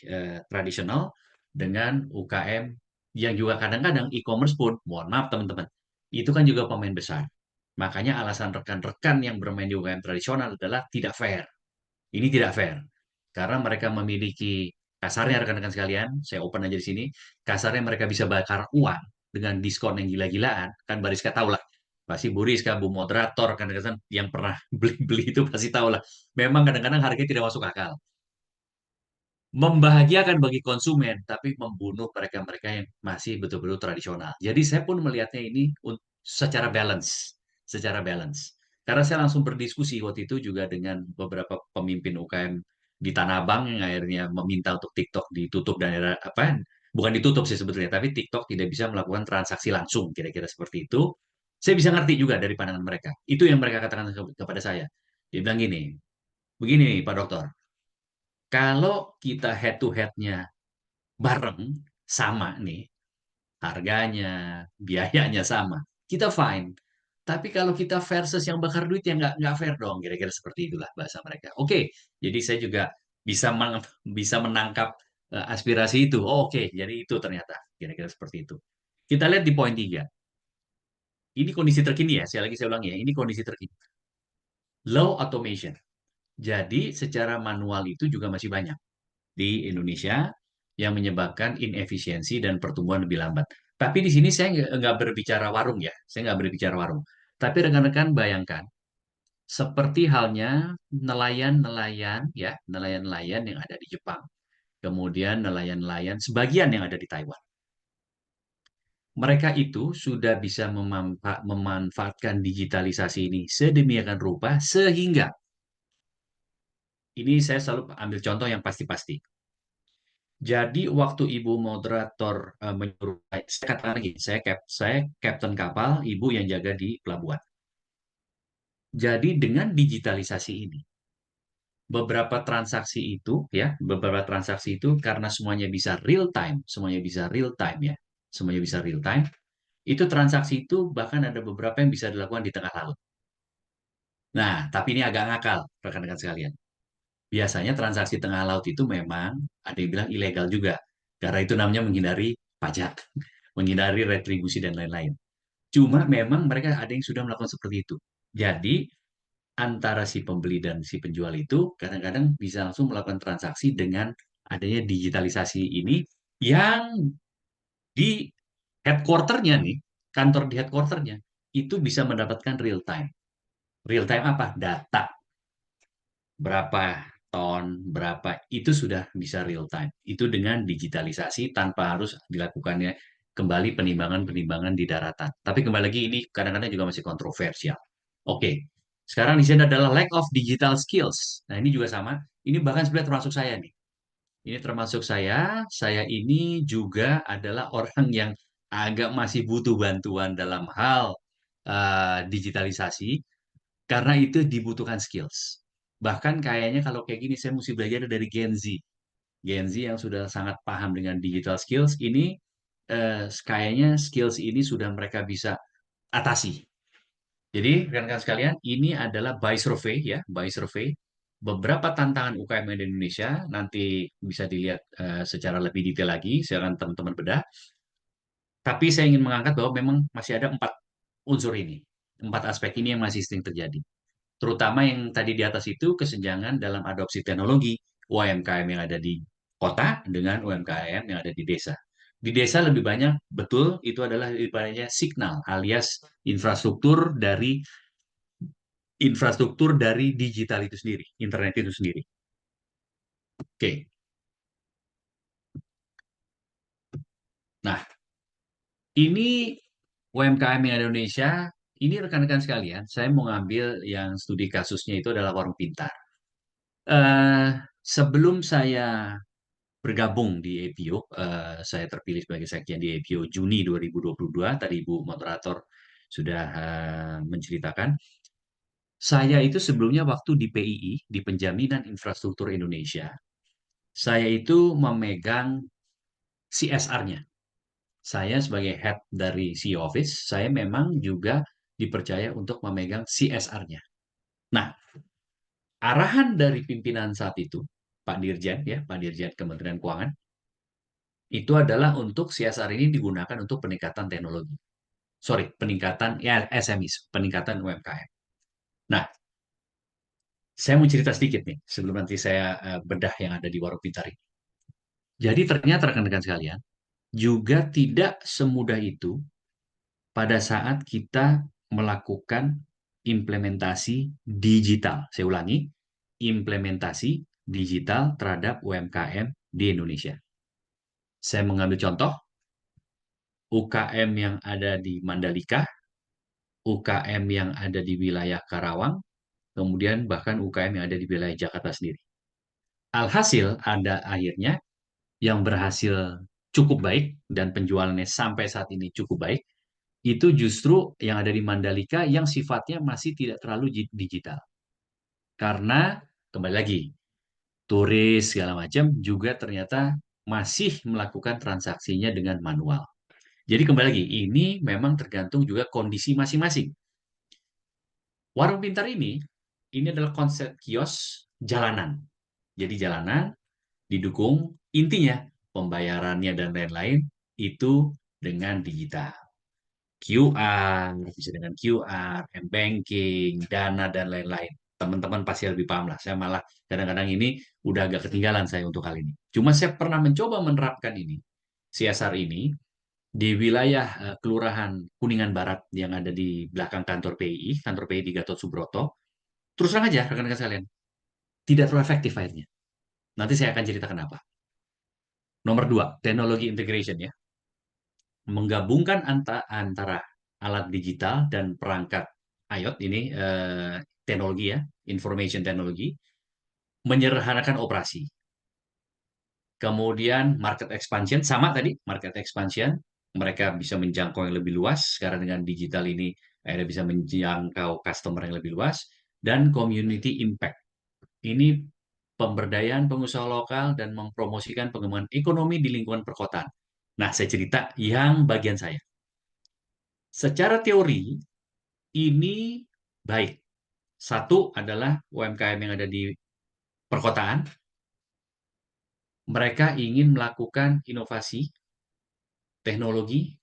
tradisional dengan UKM yang juga kadang-kadang e-commerce pun, mohon maaf teman-teman, itu kan juga pemain besar. Makanya alasan rekan-rekan yang bermain di UKM tradisional adalah tidak fair. Ini tidak fair. Karena mereka memiliki, kasarnya rekan-rekan sekalian, saya open aja di sini, kasarnya mereka bisa bakar uang dengan diskon yang gila-gilaan. Kan Bariska tahu lah, pasti Bu Rizka, Bu Moderator, kadang-kadang yang pernah beli-beli itu pasti tahu lah. Memang kadang-kadang harganya tidak masuk akal. Membahagiakan bagi konsumen, tapi membunuh mereka-mereka yang masih betul-betul tradisional. Jadi saya pun melihatnya ini secara balance. Secara balance. Karena saya langsung berdiskusi waktu itu juga dengan beberapa pemimpin UKM di Tanah Abang yang akhirnya meminta untuk TikTok ditutup dan bukan ditutup sih sebetulnya, tapi TikTok tidak bisa melakukan transaksi langsung, kira-kira seperti itu. Saya bisa ngerti juga dari pandangan mereka. Itu yang mereka katakan kepada saya. Dia bilang gini, begini Pak Dokter, kalau kita head to head-nya bareng, sama nih, harganya, biayanya sama, kita fine. Tapi kalau kita versus yang bakar duit, ya nggak fair dong, kira-kira seperti itulah bahasa mereka. Oke, jadi saya juga bisa menangkap aspirasi itu. Oh, oke, jadi itu ternyata. Kira-kira seperti itu. Kita lihat di poin 3. Ini kondisi terkini ya, saya ulangi ya, ini kondisi terkini. Low automation. Jadi secara manual itu juga masih banyak di Indonesia yang menyebabkan inefisiensi dan pertumbuhan lebih lambat. Tapi di sini saya nggak berbicara warung ya, saya nggak berbicara warung. Tapi rekan-rekan bayangkan, seperti halnya nelayan-nelayan ya, nelayan-nelayan yang ada di Jepang, kemudian nelayan-nelayan sebagian yang ada di Taiwan. Mereka itu sudah bisa memanfaatkan digitalisasi ini sedemikian rupa sehingga ini saya selalu ambil contoh yang pasti-pasti. Jadi waktu ibu moderator menyuruh, saya katakan lagi, saya kapten kapal, ibu yang jaga di pelabuhan. Jadi dengan digitalisasi ini, beberapa transaksi itu karena semuanya bisa real time ya, semuanya bisa real time. Itu transaksi itu bahkan ada beberapa yang bisa dilakukan di tengah laut. Nah, tapi ini agak ngakal, rekan-rekan sekalian. Biasanya transaksi tengah laut itu memang ada yang bilang ilegal juga. Karena itu namanya menghindari pajak, menghindari retribusi dan lain-lain. Cuma memang mereka ada yang sudah melakukan seperti itu. Jadi, antara si pembeli dan si penjual itu kadang-kadang bisa langsung melakukan transaksi dengan adanya digitalisasi ini yang di headquarter-nya nih, kantor di headquarter-nya, itu bisa mendapatkan real time. Real time apa? Data. Berapa ton, berapa, itu sudah bisa real time. Itu dengan digitalisasi tanpa harus dilakukannya kembali penimbangan-penimbangan di daratan. Tapi kembali lagi ini kadang-kadang juga masih kontroversial. Oke, sekarang di sini adalah lack of digital skills. Nah ini juga sama, ini bahkan sebenarnya termasuk saya nih. Ini termasuk saya ini juga adalah orang yang agak masih butuh bantuan dalam hal digitalisasi, karena itu dibutuhkan skills. Bahkan kayaknya kalau kayak gini saya mesti belajar dari Gen Z. Gen Z yang sudah sangat paham dengan digital skills ini, kayaknya skills ini sudah mereka bisa atasi. Jadi rekan-rekan sekalian, ini adalah by survey ya, by survey. Beberapa tantangan UKM di Indonesia nanti bisa dilihat secara lebih detail lagi, silakan teman-teman bedah. Tapi saya ingin mengangkat bahwa memang masih ada 4 unsur ini, 4 aspek ini yang masih sering terjadi. Terutama yang tadi di atas itu kesenjangan dalam adopsi teknologi UMKM yang ada di kota dengan UMKM yang ada di desa. Di desa lebih banyak, betul, itu adalah ibaratnya signal alias infrastruktur dari digital itu sendiri, internet itu sendiri. Oke. Nah, ini UMKM yang ada di Indonesia, ini rekan-rekan sekalian, saya mau ngambil yang studi kasusnya itu adalah Warung Pintar. Sebelum saya bergabung di APO, saya terpilih sebagai sekjen di APO Juni 2022, tadi Ibu Moderator sudah menceritakan. Saya itu sebelumnya waktu di PII, di Penjaminan Infrastruktur Indonesia, saya itu memegang CSR-nya. Saya sebagai head dari CEO Office, saya memang juga dipercaya untuk memegang CSR-nya. Nah, arahan dari pimpinan saat itu, Pak Dirjen Kementerian Keuangan, itu adalah untuk CSR ini digunakan untuk peningkatan teknologi. Peningkatan ya SMEs, peningkatan UMKM. Nah, saya mau cerita sedikit nih sebelum nanti saya bedah yang ada di Warung Pintar ini. Jadi ternyata rekan-rekan sekalian, juga tidak semudah itu pada saat kita melakukan implementasi digital. Saya ulangi, implementasi digital terhadap UMKM di Indonesia. Saya mengambil contoh, UKM yang ada di Mandalika, UKM yang ada di wilayah Karawang, kemudian bahkan UKM yang ada di wilayah Jakarta sendiri. Alhasil, ada akhirnya yang berhasil cukup baik dan penjualannya sampai saat ini cukup baik, itu justru yang ada di Mandalika yang sifatnya masih tidak terlalu digital. Karena, kembali lagi, turis segala macam juga ternyata masih melakukan transaksinya dengan manual. Jadi kembali lagi, ini memang tergantung juga kondisi masing-masing. Warung Pintar ini adalah konsep kios jalanan. Jadi jalanan didukung intinya pembayarannya dan lain-lain itu dengan digital. QR, bisa dengan QR, M-banking, Dana, dan lain-lain. Teman-teman pasti lebih paham lah. Saya malah kadang-kadang ini udah agak ketinggalan saya untuk hal ini. Cuma saya pernah mencoba menerapkan ini, CSR ini, di wilayah Kelurahan Kuningan Barat yang ada di belakang kantor PI di Gatot Subroto. Terus terang aja, rekan-rekan sekalian, tidak terlalu efektif akhirnya. Nanti saya akan cerita kenapa. Nomor 2, teknologi integration ya. Menggabungkan antara alat digital dan perangkat IoT ini teknologi ya, information technology, menyederhanakan operasi. Kemudian market expansion, sama tadi, market expansion, mereka bisa menjangkau yang lebih luas, karena dengan digital ini akhirnya bisa menjangkau customer yang lebih luas, dan community impact. Ini pemberdayaan pengusaha lokal dan mempromosikan pengembangan ekonomi di lingkungan perkotaan. Nah, saya cerita yang bagian saya. Secara teori, ini baik. Satu adalah UMKM yang ada di perkotaan, mereka ingin melakukan inovasi, teknologi,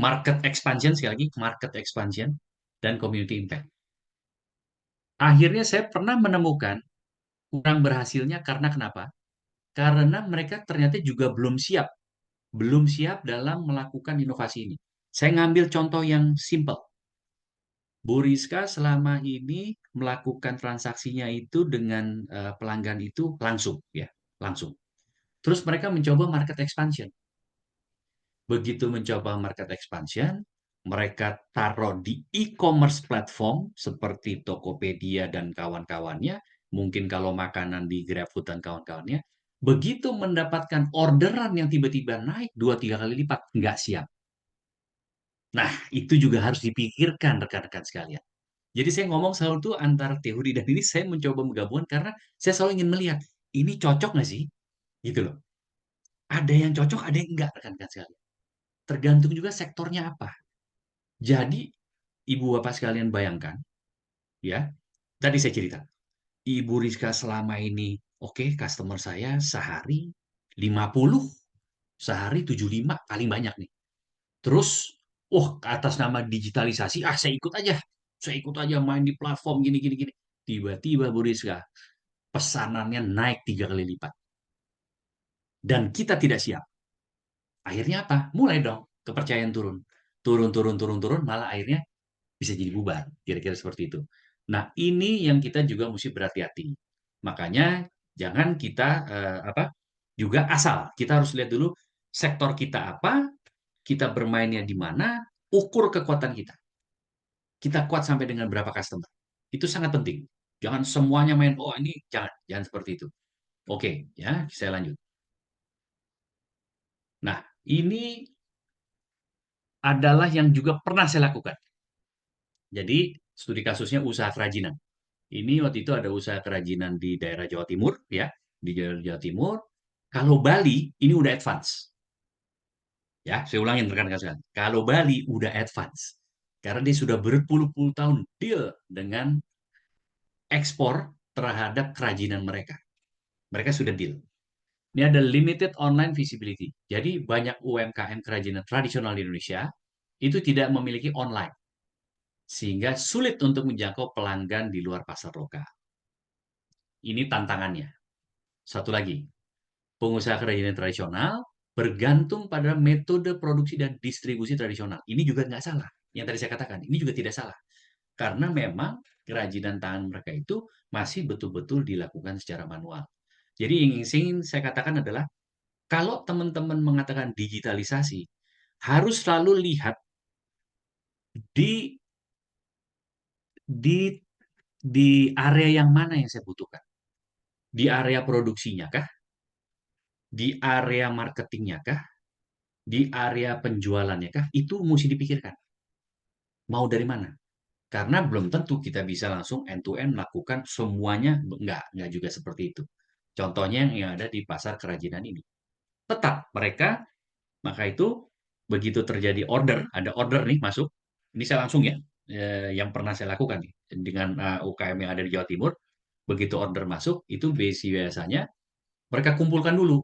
market expansion, sekali lagi, market expansion, dan community impact. Akhirnya saya pernah menemukan kurang berhasilnya karena kenapa? Karena mereka ternyata juga belum siap dalam melakukan inovasi ini. Saya ngambil contoh yang simple. Bu Rizka selama ini melakukan transaksinya itu dengan pelanggan itu langsung, ya, langsung. Terus mereka mencoba market expansion. Begitu mencoba market expansion, mereka taruh di e-commerce platform seperti Tokopedia dan kawan-kawannya, mungkin kalau makanan di GrabFood dan kawan-kawannya, begitu mendapatkan orderan yang tiba-tiba naik 2-3 kali lipat, nggak siap. Nah, itu juga harus dipikirkan rekan-rekan sekalian. Jadi saya ngomong selalu tuh antara teori dan ini saya mencoba menggabungkan karena saya selalu ingin melihat, ini cocok nggak sih? Gitu loh. Ada yang cocok, ada yang enggak rekan-rekan sekalian. Tergantung juga sektornya apa. Jadi, Ibu Bapak sekalian bayangkan, ya, tadi saya cerita, Ibu Rizka selama ini, oke, customer saya sehari 50, sehari 75, paling banyak nih. Terus, ke atas nama digitalisasi, saya ikut aja main di platform gini, gini, gini. Tiba-tiba Bu Rizka, pesanannya naik 3 kali lipat. Dan kita tidak siap. Akhirnya apa? Mulai dong, kepercayaan turun. Turun, malah akhirnya bisa jadi bubar, kira-kira seperti itu. Nah, ini yang kita juga mesti berhati-hati. Makanya jangan kita juga asal. Kita harus lihat dulu sektor kita apa, kita bermainnya di mana, ukur kekuatan kita. Kita kuat sampai dengan berapa customer. Itu sangat penting. Jangan semuanya main, ini jangan seperti itu. Oke, ya, saya lanjut. Nah, ini adalah yang juga pernah saya lakukan. Jadi, studi kasusnya usaha kerajinan. Ini waktu itu ada usaha kerajinan di daerah Jawa Timur, ya, di daerah Jawa Timur. Kalau Bali, ini udah advance. Ya, saya ulangin rekan-rekan sekalian. Kalau Bali udah advance. Karena dia sudah berpuluh-puluh tahun deal dengan ekspor terhadap kerajinan mereka. Mereka sudah deal. Ini ada limited online visibility. Jadi banyak UMKM kerajinan tradisional di Indonesia itu tidak memiliki online. Sehingga sulit untuk menjangkau pelanggan di luar pasar lokal. Ini tantangannya. Satu lagi, pengusaha kerajinan tradisional bergantung pada metode produksi dan distribusi tradisional. Ini juga nggak salah. Yang tadi saya katakan, ini juga tidak salah. Karena memang kerajinan tangan mereka itu masih betul-betul dilakukan secara manual. Jadi yang ingin saya katakan adalah, kalau teman-teman mengatakan digitalisasi, harus selalu lihat di di di area yang mana yang saya butuhkan. Di area produksinya kah? Di area marketingnya kah? Di area penjualannya kah? Itu mesti dipikirkan. Mau dari mana? Karena belum tentu kita bisa langsung end-to-end melakukan semuanya. Enggak juga seperti itu. Contohnya yang ada di pasar kerajinan ini. Tetap mereka, maka itu begitu terjadi order, ada order nih masuk, ini saya langsung ya, yang pernah saya lakukan nih, dengan UKM yang ada di Jawa Timur, begitu order masuk, itu biasanya mereka kumpulkan dulu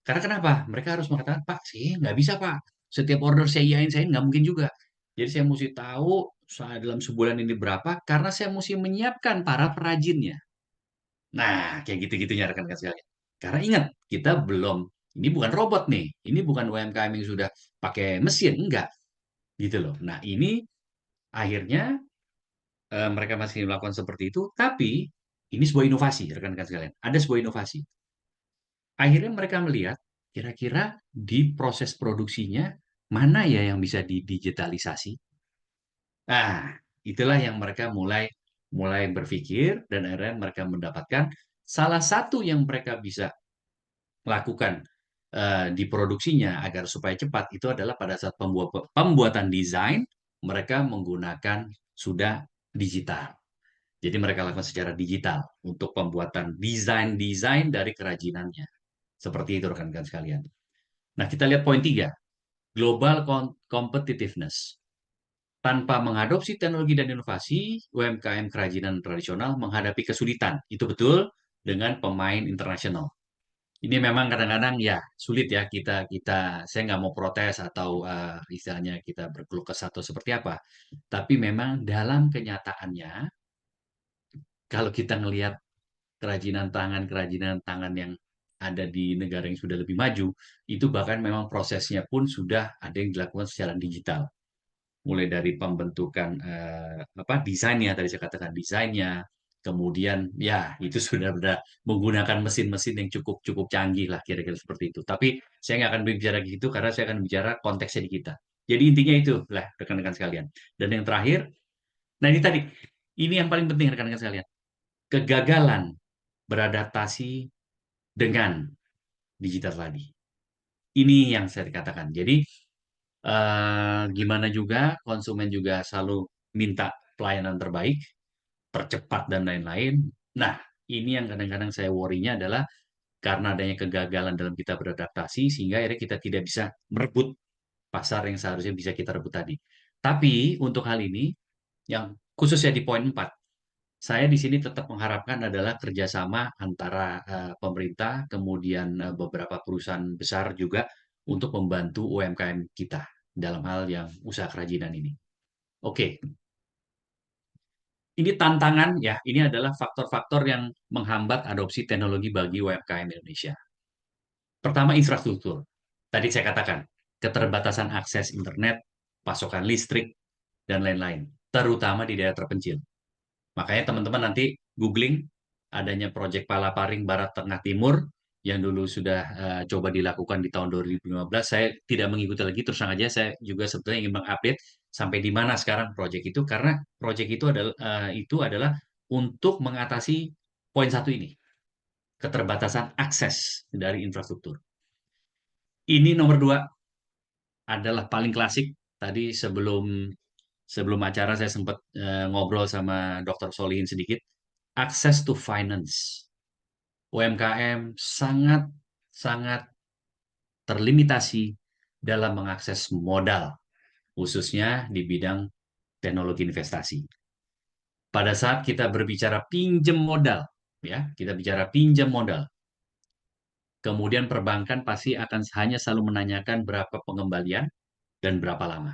Karena kenapa? Mereka harus mengatakan, Pak, sih nggak bisa Pak. Setiap order saya iyain, saya nggak mungkin juga. Jadi saya mesti tahu dalam sebulan ini berapa, karena saya mesti menyiapkan para perajinnya. Nah, kayak gitu-gitunya rekan-rekan sekalian. Karena ingat, kita belum, ini bukan robot nih, ini bukan UMKM yang sudah pakai mesin, enggak. Gitu loh. Nah, ini akhirnya mereka masih melakukan seperti itu, tapi ini sebuah inovasi, rekan-rekan sekalian. Ada sebuah inovasi. Akhirnya mereka melihat, kira-kira di proses produksinya, mana ya yang bisa didigitalisasi? Nah, itulah yang mereka mulai mulai berpikir, dan akhirnya mereka mendapatkan salah satu yang mereka bisa lakukan di produksinya agar supaya cepat, itu adalah pada saat pembuatan desain, mereka menggunakan sudah digital. Jadi mereka lakukan secara digital untuk pembuatan desain-desain dari kerajinannya. Seperti itu rekan-rekan sekalian. Nah, kita lihat poin 3, global competitiveness. Tanpa mengadopsi teknologi dan inovasi, UMKM kerajinan tradisional menghadapi kesulitan. Itu betul dengan pemain internasional. Ini memang kadang-kadang ya sulit ya saya nggak mau protes atau istilahnya kita berkeluh kesah atau seperti apa. Tapi memang dalam kenyataannya, kalau kita ngelihat kerajinan tangan yang ada di negara yang sudah lebih maju, itu bahkan memang prosesnya pun sudah ada yang dilakukan secara digital. Mulai dari pembentukan desainnya, tadi saya katakan desainnya, kemudian ya itu sudah menggunakan mesin-mesin yang cukup cukup canggih lah kira-kira seperti itu. Tapi saya nggak akan berbicara gitu karena saya akan bicara konteksnya di kita. Jadi intinya itu lah rekan-rekan sekalian. Dan yang terakhir, nah ini tadi, ini yang paling penting rekan-rekan sekalian. Kegagalan beradaptasi dengan digital tadi. Ini yang saya katakan. Jadi gimana juga konsumen juga selalu minta pelayanan terbaik, tercepat dan lain-lain. Nah, ini yang kadang-kadang saya worry-nya adalah karena adanya kegagalan dalam kita beradaptasi sehingga akhirnya kita tidak bisa merebut pasar yang seharusnya bisa kita rebut tadi. Tapi untuk hal ini yang khususnya di poin 4, saya di sini tetap mengharapkan adalah kerjasama antara pemerintah, kemudian beberapa perusahaan besar juga untuk membantu UMKM kita dalam hal yang usaha kerajinan ini. Oke, ini tantangan ya, ini adalah faktor-faktor yang menghambat adopsi teknologi bagi UMKM Indonesia. Pertama, infrastruktur. Tadi saya katakan, keterbatasan akses internet, pasokan listrik, dan lain-lain, terutama di daerah terpencil. Makanya teman-teman nanti googling adanya proyek Palaparing Barat Tengah Timur yang dulu sudah coba dilakukan di tahun 2015. Saya tidak mengikuti lagi, terus terang aja saya juga sebetulnya ingin mengupdate sampai di mana sekarang proyek itu, karena proyek itu adalah untuk mengatasi poin 1 ini, keterbatasan akses dari infrastruktur. Ini nomor 2 adalah paling klasik. Tadi sebelum acara saya sempat ngobrol sama Dr. Solihin sedikit. Access to finance. UMKM sangat terlimitasi dalam mengakses modal, khususnya di bidang teknologi investasi. Pada saat kita berbicara pinjam modal, ya, kita bicara pinjam modal, kemudian perbankan pasti akan hanya selalu menanyakan berapa pengembalian dan berapa lama.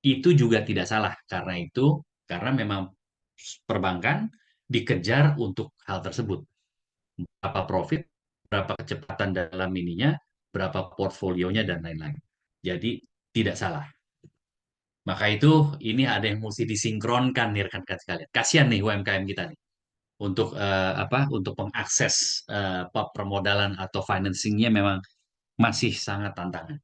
Itu juga tidak salah, karena memang perbankan dikejar untuk hal tersebut. Berapa profit, berapa kecepatan dalam ininya, berapa portfolionya, dan lain-lain. Jadi tidak salah. Maka itu ini ada yang mesti disinkronkan nih rekan-rekan sekalian. Kasihan nih UMKM kita nih untuk mengakses permodalan atau financingnya memang masih sangat tantangan.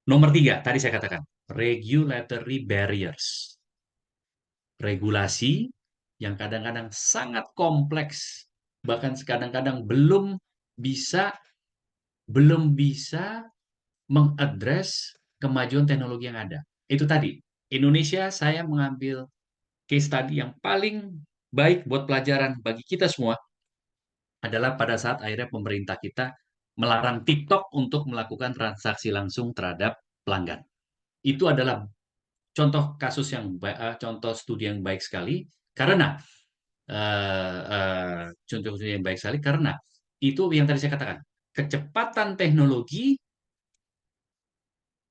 Nomor 3, tadi saya katakan, regulatory barriers. Regulasi yang kadang-kadang sangat kompleks, bahkan kadang-kadang bisa mengadres kemajuan teknologi yang ada. Itu tadi, Indonesia saya mengambil case study yang paling baik buat pelajaran bagi kita semua adalah pada saat akhirnya pemerintah kita melarang TikTok untuk melakukan transaksi langsung terhadap pelanggan. Itu adalah contoh contoh studi yang baik sekali karena contoh studi yang baik sekali karena itu yang tadi saya katakan, kecepatan teknologi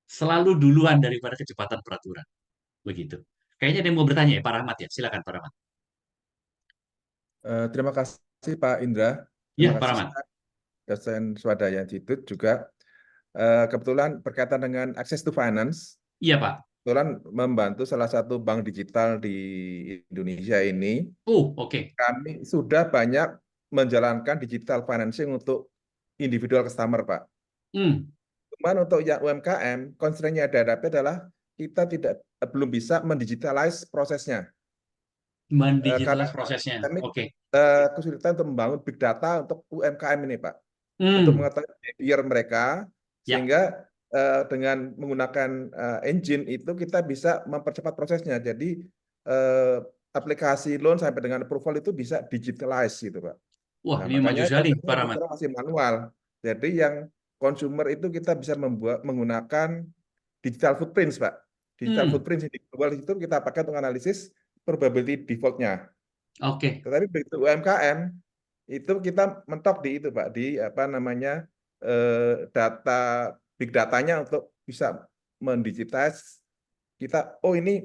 selalu duluan daripada kecepatan peraturan. Begitu. Kayaknya ada yang mau bertanya ya, Pak Rahmat ya. Silakan Pak Rahmat. Terima kasih Pak Indra, Ya, terima Pak kasih Rahmat. dosen Swadaya Institute juga. Kebetulan berkaitan dengan access to finance, Iya, Pak. kebetulan membantu salah satu bank digital di Indonesia ini. Oke. Kami sudah banyak menjalankan digital financing untuk individual customer, Pak. Cuman untuk yang UMKM, constraint-nya dihadapi adalah kita belum bisa mendigitalize prosesnya. Karena prosesnya. kami Oke. kesulitan untuk membangun big data untuk UMKM ini, Pak. Untuk mengetahui behavior mereka, sehingga dengan menggunakan engine itu kita bisa mempercepat prosesnya. Jadi aplikasi loan sampai dengan approval itu bisa digitalize gitu, Pak. Wah, Nah, ini maju makanya sekali, Pak prosesnya Rahmat. masih manual. Jadi yang consumer itu kita bisa menggunakan digital footprints, Pak. Digital footprints di global itu kita pakai untuk analisis probability default-nya. Oke. Tetapi begitu UMKM itu kita mentok di itu, Pak, di apa namanya data big datanya untuk bisa mendigitize kita. Oh ini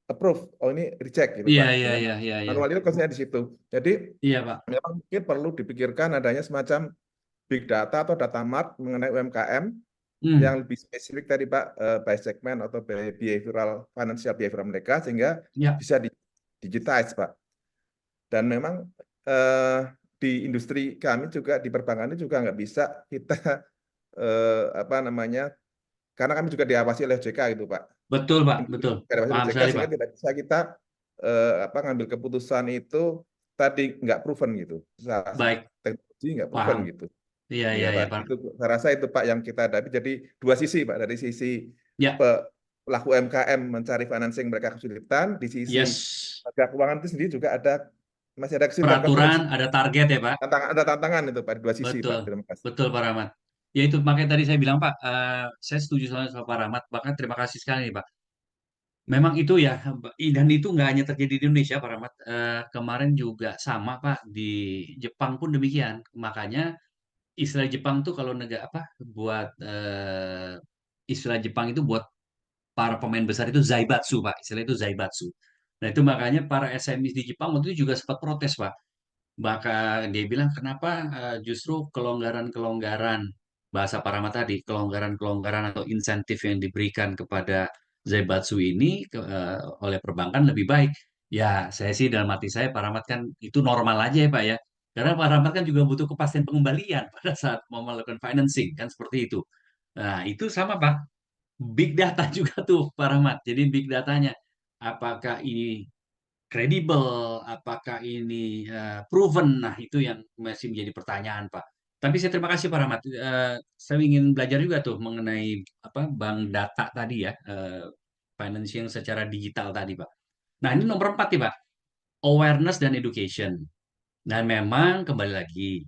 approve, oh ini reject gitu, Pak. Iya. Manual itu konsepnya di situ. Jadi Iya, Pak. memang mungkin perlu dipikirkan adanya semacam big data atau data mart mengenai UMKM yang lebih spesifik tadi, Pak, by segment atau by behavioral, financial behavioral mereka, sehingga bisa digitize, Pak. Dan memang di industri kami juga, di perbankan ini juga nggak bisa kita apa namanya, karena kami juga diawasi oleh OJK gitu, Pak. Betul, Pak. Betul. Paham sekali, sehingga Pak. tidak bisa kita ngambil keputusan itu tadi nggak proven gitu. Baik. Teknologi nggak proven Paham. gitu. Iya, Pak. Pak. Itu saya rasa itu, Pak, yang kita hadapi. Jadi dua sisi, Pak, dari sisi Ya. pelaku UMKM mencari financing mereka kesulitan, di sisi lembaga keuangan itu sendiri juga masih ada kesulitan. Peraturan, ada target ya, Pak. Ada tantangan itu, Pak, di dua sisi, Betul. Pak. Terima kasih. Betul, Pak Rahmat. Ya itu makanya tadi saya bilang, Pak, saya setuju sama Pak Rahmat. Bahkan terima kasih sekali nih, Pak. Memang itu ya, dan itu nggak hanya terjadi di Indonesia, Pak Rahmat. Kemarin juga sama, Pak, di Jepang pun demikian. Makanya istilah Jepang tuh kalau negara apa buat istilah Jepang itu buat para pemain besar itu zaibatsu, Pak. Istilah itu zaibatsu. Nah, itu makanya para SME di Jepang waktu itu juga sempat protes, Pak. Maka dia bilang kenapa justru kelonggaran-kelonggaran bahasa Parama tadi, kelonggaran-kelonggaran atau insentif yang diberikan kepada Zaibatsu ini oleh perbankan lebih baik. Ya, saya sih dalam hati saya Paramat kan itu normal aja ya Pak ya. Karena Paramat kan juga butuh kepastian pengembalian pada saat mau melakukan financing kan seperti itu. Nah, itu sama Pak. Big data juga tuh Paramat. Jadi big datanya apakah ini kredibel, apakah ini proven? Nah, itu yang masih menjadi pertanyaan, Pak. Tapi saya terima kasih Pak Rahmat. Saya ingin belajar juga tuh mengenai apa bank data tadi ya, financing secara digital tadi, Pak. Nah, ini nomor 4 nih, Pak. Awareness dan education. Dan memang kembali lagi,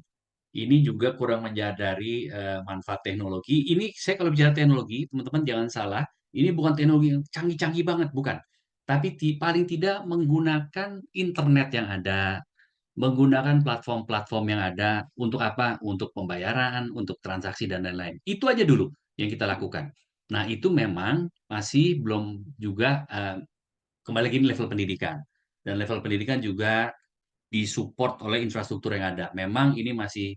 ini juga kurang menyadari manfaat teknologi. Ini saya kalau bicara teknologi, teman-teman jangan salah, ini bukan teknologi yang canggih-canggih banget, bukan. Tapi paling tidak menggunakan internet yang ada, menggunakan platform-platform yang ada untuk apa? Untuk pembayaran, untuk transaksi dan lain-lain. Itu aja dulu yang kita lakukan. Nah, itu memang masih belum juga kembali lagi ini level pendidikan. Dan level pendidikan juga disupport oleh infrastruktur yang ada. Memang ini masih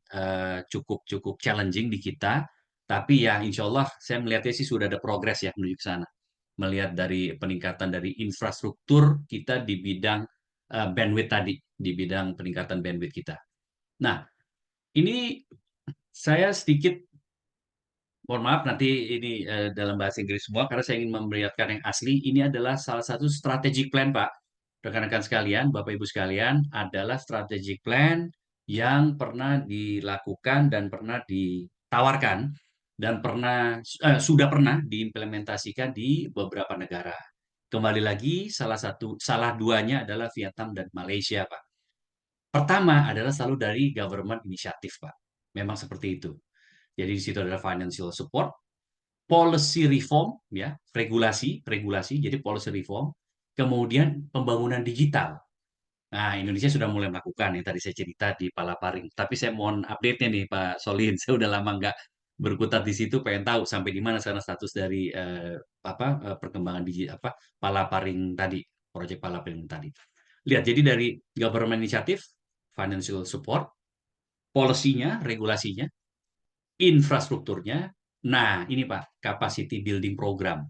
cukup challenging di kita, tapi ya insya Allah saya melihatnya sih sudah ada progres ya menuju ke sana. Melihat dari peningkatan dari infrastruktur kita di bidang bandwidth tadi, di bidang peningkatan bandwidth kita. Nah, ini saya sedikit, mohon maaf nanti ini dalam bahasa Inggris semua, karena saya ingin memperlihatkan yang asli. Ini adalah salah satu strategic plan, Pak. Rekan-rekan sekalian, Bapak Ibu sekalian, adalah strategic plan yang pernah dilakukan dan pernah ditawarkan dan sudah pernah diimplementasikan di beberapa negara. Kembali lagi, salah duanya adalah Vietnam dan Malaysia, Pak. Pertama adalah selalu dari government inisiatif, Pak. Memang seperti itu. Jadi di situ adalah financial support, policy reform, ya, regulasi, jadi policy reform, kemudian pembangunan digital. Nah, Indonesia sudah mulai melakukan yang tadi saya cerita di Palaparing. Tapi saya mohon update-nya nih Pak Solihin. Saya udah lama nggak berkutat di situ, pengen tahu sampai di mana sekarang status dari perkembangan Palaparing tadi, proyek Palaparing tadi. Lihat, jadi dari government initiative, financial support, policy-nya, regulasinya, infrastrukturnya. Nah, ini Pak, capacity building program.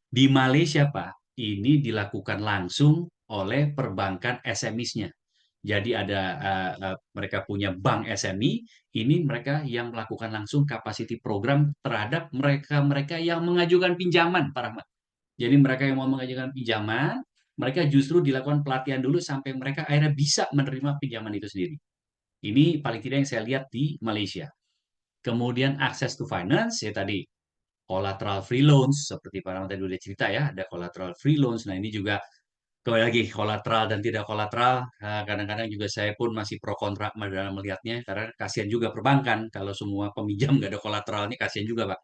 Di Malaysia, Pak, ini dilakukan langsung oleh perbankan SMEs-nya. Jadi ada mereka punya bank SME, ini mereka yang melakukan langsung capacity program terhadap mereka-mereka yang mengajukan pinjaman, Pak Rahmat. Jadi mereka yang mau mengajukan pinjaman, mereka justru dilakukan pelatihan dulu sampai mereka akhirnya bisa menerima pinjaman itu sendiri. Ini paling tidak yang saya lihat di Malaysia. Kemudian access to finance, ya tadi collateral free loans, seperti Pak Rahmat tadi udah cerita ya, ada collateral free loans. Nah ini juga kembali lagi kolateral dan tidak kolateral, kadang-kadang juga saya pun masih pro kontra dalam melihatnya, karena kasihan juga perbankan kalau semua peminjam nggak ada kolateralnya, kasihan juga Pak.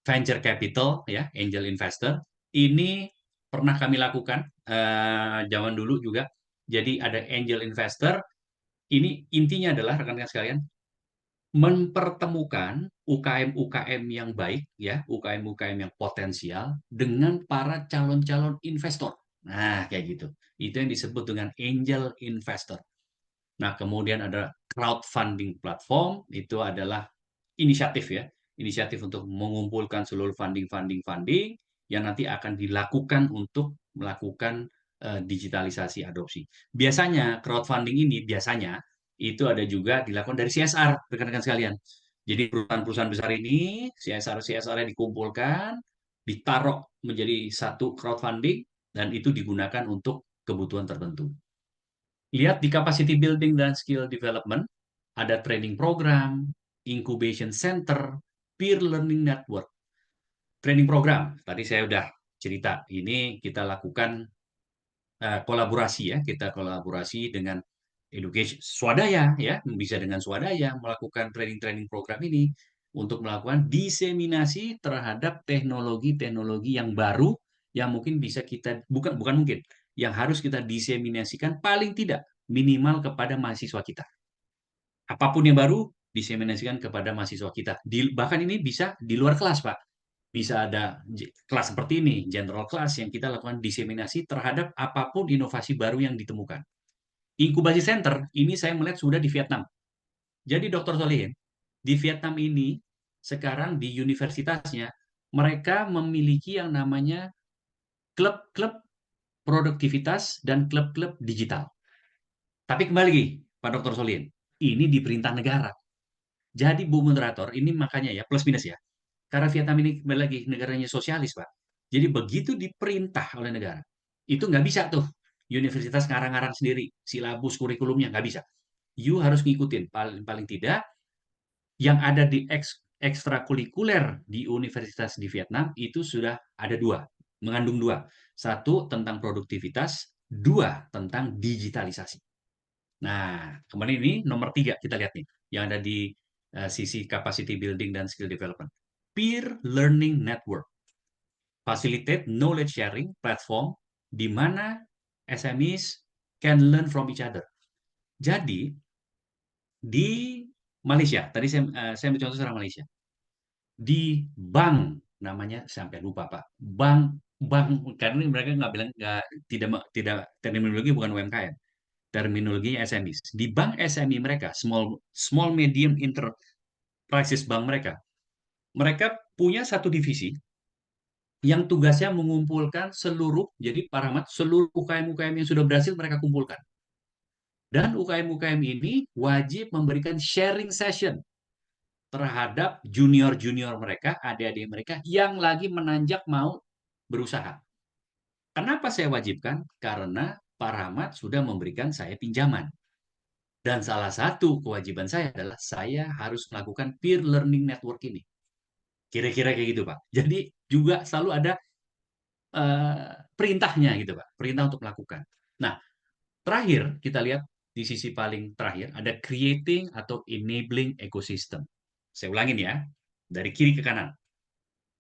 Venture capital ya, angel investor, ini pernah kami lakukan zaman dulu juga. Jadi ada angel investor, ini intinya adalah rekan-rekan sekalian, mempertemukan UKM-UKM yang baik ya, UKM-UKM yang potensial dengan para calon-calon investor. Nah, kayak gitu. Itu yang disebut dengan angel investor. Nah, kemudian ada crowdfunding platform, itu adalah inisiatif ya, inisiatif untuk mengumpulkan seluruh funding yang nanti akan dilakukan untuk melakukan digitalisasi adopsi. Biasanya crowdfunding ini itu ada juga dilakukan dari CSR, rekan-rekan sekalian. Jadi perusahaan-perusahaan besar ini CSR-nya dikumpulkan, ditaruh menjadi satu crowdfunding dan itu digunakan untuk kebutuhan tertentu. Lihat di capacity building dan skill development, ada training program, incubation center, peer learning network. Training program, tadi saya udah cerita, ini kita lakukan kolaborasi ya, kita kolaborasi dengan education swadaya ya, bisa dengan swadaya melakukan training-training program ini untuk melakukan diseminasi terhadap teknologi-teknologi yang baru yang mungkin bisa kita bukan mungkin, yang harus kita diseminasikan paling tidak minimal kepada mahasiswa kita. Apapun yang baru diseminasikan kepada mahasiswa kita. Bahkan ini bisa di luar kelas, Pak. Bisa ada kelas seperti ini, general class, yang kita lakukan diseminasi terhadap apapun inovasi baru yang ditemukan. Inkubasi center, ini saya melihat sudah di Vietnam. Jadi Dr. Solihin, di Vietnam ini, sekarang di universitasnya, mereka memiliki yang namanya klub-klub produktivitas dan klub-klub digital. Tapi kembali lagi, Pak Dr. Solihin, ini di perintah negara. Jadi Bu Moderator, ini makanya ya, plus minus ya. Karena Vietnam ini kembali lagi negaranya sosialis, Pak. Jadi begitu diperintah oleh negara, itu nggak bisa tuh universitas ngarang-ngarang sendiri, silabus kurikulumnya nggak bisa. You harus ngikutin, paling tidak yang ada di ekstrakurikuler di universitas di Vietnam itu sudah ada dua, mengandung dua. Satu tentang produktivitas, dua tentang digitalisasi. Nah, kemudian ini nomor 3 kita lihat nih, yang ada di sisi capacity building dan skill development. Peer learning network. Facilitate knowledge sharing platform di mana SMEs can learn from each other. Jadi, di Malaysia, tadi saya mencontoh sekarang Malaysia. Di bank, namanya sampai lupa Pak, bank, karena mereka tidak terminologi bukan UMKM. Terminologi SMEs. Di bank SME mereka, small medium enterprises bank mereka punya satu divisi yang tugasnya mengumpulkan jadi Pak Rahmat, seluruh UKM-UKM yang sudah berhasil mereka kumpulkan. Dan UKM-UKM ini wajib memberikan sharing session terhadap junior-junior mereka, adik-adik mereka yang lagi menanjak mau berusaha. Kenapa saya wajibkan? Karena Pak Rahmat sudah memberikan saya pinjaman. Dan salah satu kewajiban saya adalah saya harus melakukan peer learning network ini. Kira-kira kayak gitu, Pak. Jadi juga selalu ada perintahnya gitu, Pak. Perintah untuk melakukan. Nah, terakhir kita lihat di sisi paling terakhir ada creating atau enabling ecosystem. Saya ulangin ya, dari kiri ke kanan.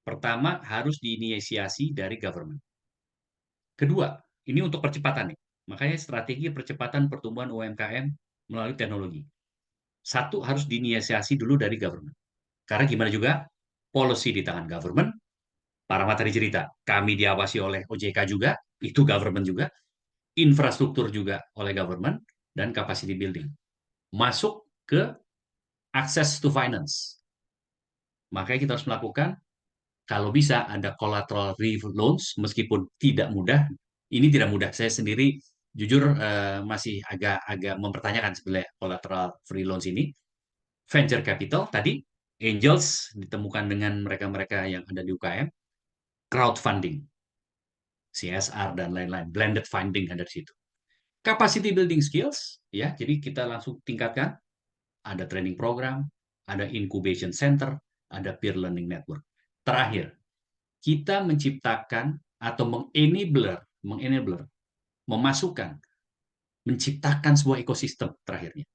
Pertama, harus diinisiasi dari government. Kedua, ini untuk percepatan nih. Makanya strategi percepatan pertumbuhan UMKM melalui teknologi. Satu, harus diinisiasi dulu dari government. Karena gimana juga, policy di tangan government, para materi cerita, kami diawasi oleh OJK juga, itu government juga, infrastruktur juga oleh government, dan capacity building. Masuk ke access to finance. Makanya kita harus melakukan, kalau bisa ada collateral loans, meskipun tidak mudah. Ini tidak mudah. Saya sendiri jujur masih agak mempertanyakan sebenarnya collateral free loans ini. Venture capital tadi, angels ditemukan dengan mereka-mereka yang ada di UKM, crowdfunding, CSR dan lain-lain, blended funding ada di situ. Capacity building skills, ya, jadi kita langsung tingkatkan. Ada training program, ada incubation center, ada peer learning network. Terakhir, kita menciptakan atau mengenabler, memasukkan, menciptakan sebuah ekosistem terakhirnya.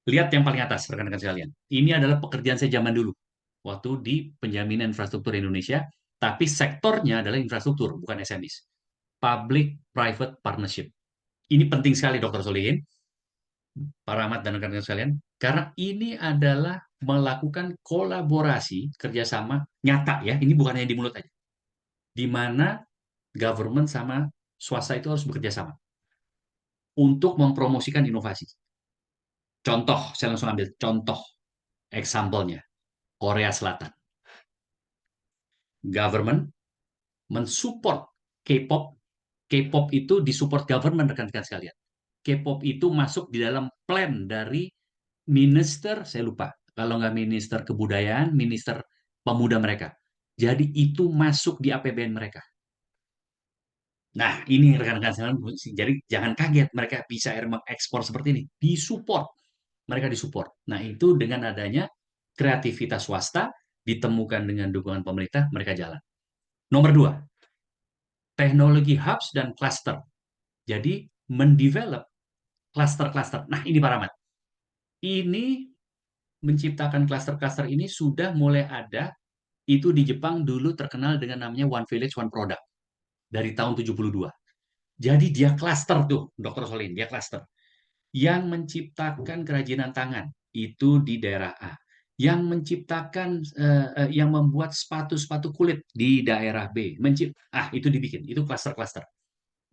Lihat yang paling atas, rekan-rekan sekalian. Ini adalah pekerjaan saya zaman dulu, waktu di penjaminan infrastruktur Indonesia, tapi sektornya adalah infrastruktur, bukan SMEs. Public-Private Partnership. Ini penting sekali, Dr. Solihin, para Ahmad dan rekan-rekan sekalian, karena ini adalah melakukan kolaborasi, kerjasama nyata ya, ini bukan hanya di mulut aja. Di mana government sama swasta itu harus bekerja sama untuk mempromosikan inovasi. Contoh, saya langsung ambil contoh, example-nya, Korea Selatan. Government mensupport K-pop, K-pop itu disupport government, rekan-rekan sekalian. K-pop itu masuk di dalam plan dari minister, saya lupa, kalau nggak minister kebudayaan, minister pemuda mereka. Jadi itu masuk di APBN mereka. Nah, ini rekan-rekan sekalian, jadi jangan kaget mereka bisa mengekspor seperti ini. Disupport. Mereka disupport. Nah, itu dengan adanya kreativitas swasta, ditemukan dengan dukungan pemerintah, mereka jalan. Nomor 2, teknologi hubs dan cluster. Jadi, mendevelop cluster-cluster. Nah, ini Pak Rahmat. Ini menciptakan cluster-cluster ini sudah mulai ada, itu di Jepang dulu terkenal dengan namanya One Village, One Product. Dari tahun 72. Jadi dia cluster tuh, Dr. Solin, dia cluster. Yang menciptakan kerajinan tangan, itu di daerah A. Yang menciptakan, yang membuat sepatu-sepatu kulit di daerah B. Itu dibikin, itu cluster-cluster.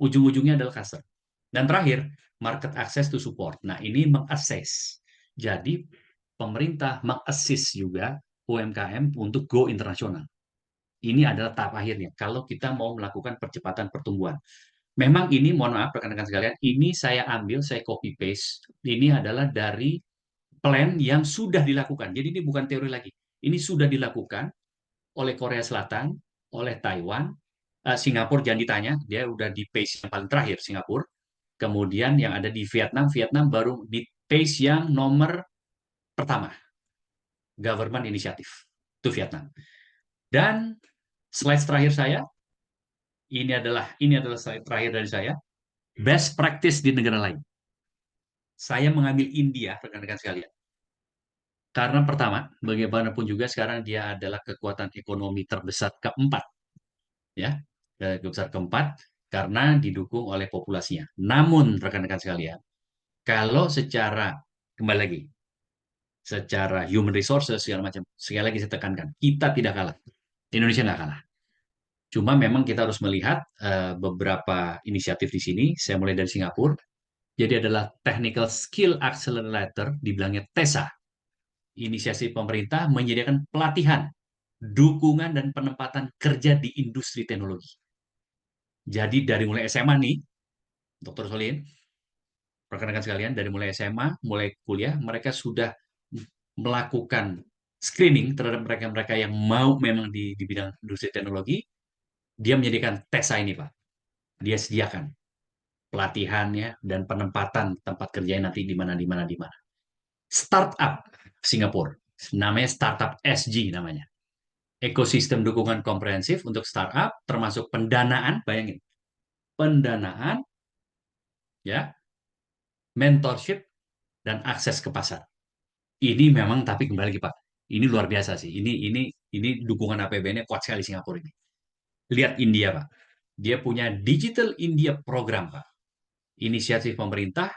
Ujung-ujungnya adalah cluster. Dan terakhir, market access to support. Nah, ini meng-assess. Jadi, pemerintah meng-assist juga UMKM untuk go internasional. Ini adalah tahap akhirnya, kalau kita mau melakukan percepatan pertumbuhan. Memang ini, mohon maaf rekan-rekan sekalian, ini saya ambil, saya copy paste. Ini adalah dari plan yang sudah dilakukan. Jadi ini bukan teori lagi. Ini sudah dilakukan oleh Korea Selatan, oleh Taiwan, Singapura jangan ditanya, dia udah di pace yang paling terakhir, Singapura. Kemudian yang ada di Vietnam, Vietnam baru di pace yang nomor pertama. Government Initiative. Itu Vietnam. Dan slide terakhir saya, ini adalah slide terakhir dari saya. Best practice di negara lain. Saya mengambil India, rekan-rekan sekalian. Karena pertama, bagaimanapun juga sekarang dia adalah kekuatan ekonomi terbesar keempat. Ya, terbesar keempat karena didukung oleh populasinya. Namun, rekan-rekan sekalian, kalau secara, kembali lagi, secara human resources, segala macam, sekali lagi saya tekankan, kita tidak kalah. Indonesia nggak kalah. Cuma memang kita harus melihat beberapa inisiatif di sini. Saya mulai dari Singapura. Jadi adalah Technical Skill Accelerator, dibilangnya TESA. Inisiasi pemerintah menyediakan pelatihan, dukungan, dan penempatan kerja di industri teknologi. Jadi dari mulai SMA nih, Dr. Solin, rekan-rekan sekalian, dari mulai SMA, mulai kuliah, mereka sudah melakukan screening terhadap mereka-mereka yang mau memang di bidang industri teknologi. Dia menyediakan TESA ini, Pak. Dia sediakan pelatihannya dan penempatan tempat kerjanya nanti di mana. Startup Singapura, namanya Startup SG namanya. Ekosistem dukungan komprehensif untuk startup, termasuk pendanaan, bayangin, pendanaan, ya, mentorship, dan akses ke pasar. Ini memang, tapi kembali lagi Pak, ini luar biasa sih. Ini dukungan APBN-nya kuat sekali Singapura ini. Lihat India Pak, dia punya Digital India program Pak. inisiatif pemerintah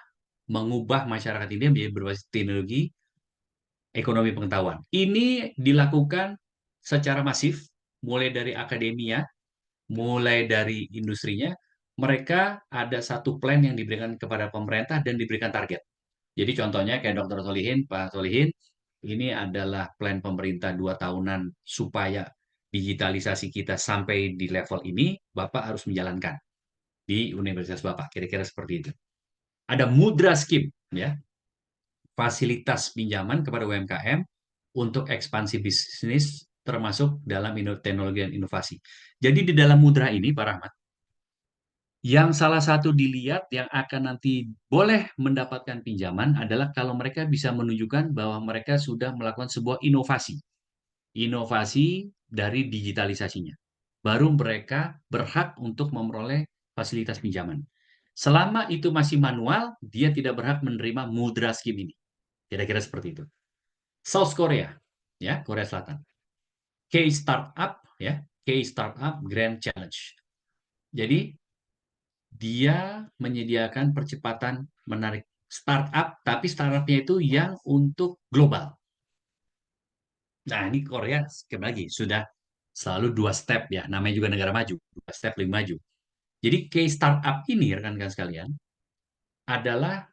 mengubah masyarakat India menjadi berbasis teknologi ekonomi pengetahuan. Ini dilakukan secara masif, mulai dari akademia, mulai dari industrinya. Mereka ada satu plan yang diberikan kepada pemerintah dan diberikan target. Jadi contohnya kayak Dr. Solihin, Pak Solihin, ini adalah plan pemerintah 2 tahunan supaya digitalisasi kita sampai di level ini, Bapak harus menjalankan di universitas Bapak. Kira-kira seperti itu. Ada Mudra Scheme, ya, fasilitas pinjaman kepada UMKM untuk ekspansi bisnis termasuk dalam teknologi dan inovasi. Jadi di dalam Mudra ini, Pak Rahmat, yang salah satu dilihat yang akan nanti boleh mendapatkan pinjaman adalah kalau mereka bisa menunjukkan bahwa mereka sudah melakukan sebuah inovasi. Inovasi dari digitalisasinya. Baru mereka berhak untuk memperoleh fasilitas pinjaman. Selama itu masih manual, dia tidak berhak menerima Mudra Scheme ini. Kira-kira seperti itu. South Korea, ya, Korea Selatan. K-Startup, ya, K-Startup Grand Challenge. Jadi dia menyediakan percepatan menarik startup, tapi startupnya itu yang untuk global. Nah, ini Korea sekali lagi sudah selalu 2 step ya, namanya juga negara maju, 2 step lebih maju. Jadi case startup ini rekan-rekan sekalian adalah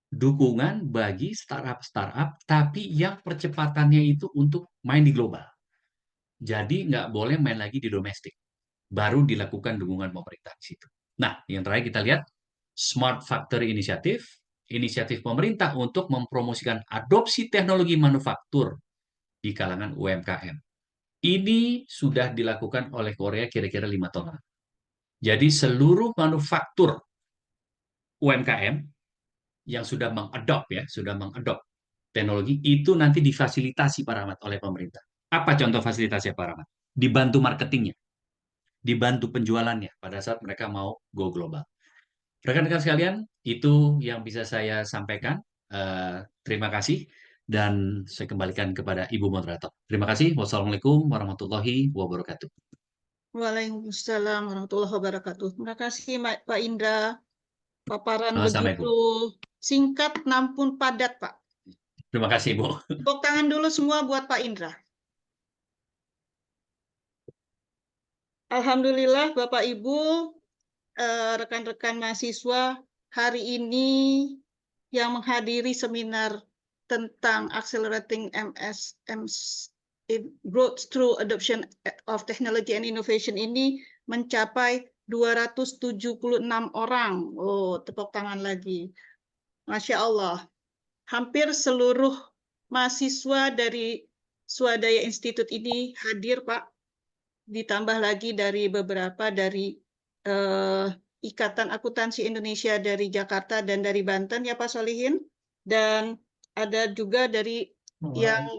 dukungan bagi startup-startup, tapi yang percepatannya itu untuk main di global. Jadi nggak boleh main lagi di domestik. Baru dilakukan dukungan pemerintah di situ. Nah, yang terakhir kita lihat Smart Factory Initiative, inisiatif pemerintah untuk mempromosikan adopsi teknologi manufaktur di kalangan UMKM. Ini sudah dilakukan oleh Korea kira-kira 5 tahun lalu. Jadi seluruh manufaktur UMKM yang sudah mengadop teknologi itu nanti difasilitasi Pak Rahmat oleh pemerintah. Apa contoh fasilitasnya Pak Rahmat? Dibantu marketingnya, dibantu penjualannya pada saat mereka mau go global. Rekan-rekan sekalian, itu yang bisa saya sampaikan. Terima kasih. Dan saya kembalikan kepada Ibu Moderator. Terima kasih. Wassalamualaikum warahmatullahi wabarakatuh. Waalaikumsalam warahmatullahi wabarakatuh. Terima kasih Pak Indra. Paparan Sama-sama, begitu singkat namun padat, Pak. Terima kasih, Bu. Tepuk tangan dulu semua buat Pak Indra. Alhamdulillah, Bapak Ibu, rekan-rekan mahasiswa, hari ini yang menghadiri seminar tentang Accelerating Growth Through Adoption of Technology and Innovation ini mencapai 276 orang. Oh, tepuk tangan lagi. Masya Allah. Hampir seluruh mahasiswa dari Swadaya Institute ini hadir, Pak. Ditambah lagi dari beberapa dari Ikatan Akuntansi Indonesia dari Jakarta dan dari Banten, ya Pak Solihin. Dan ada juga dari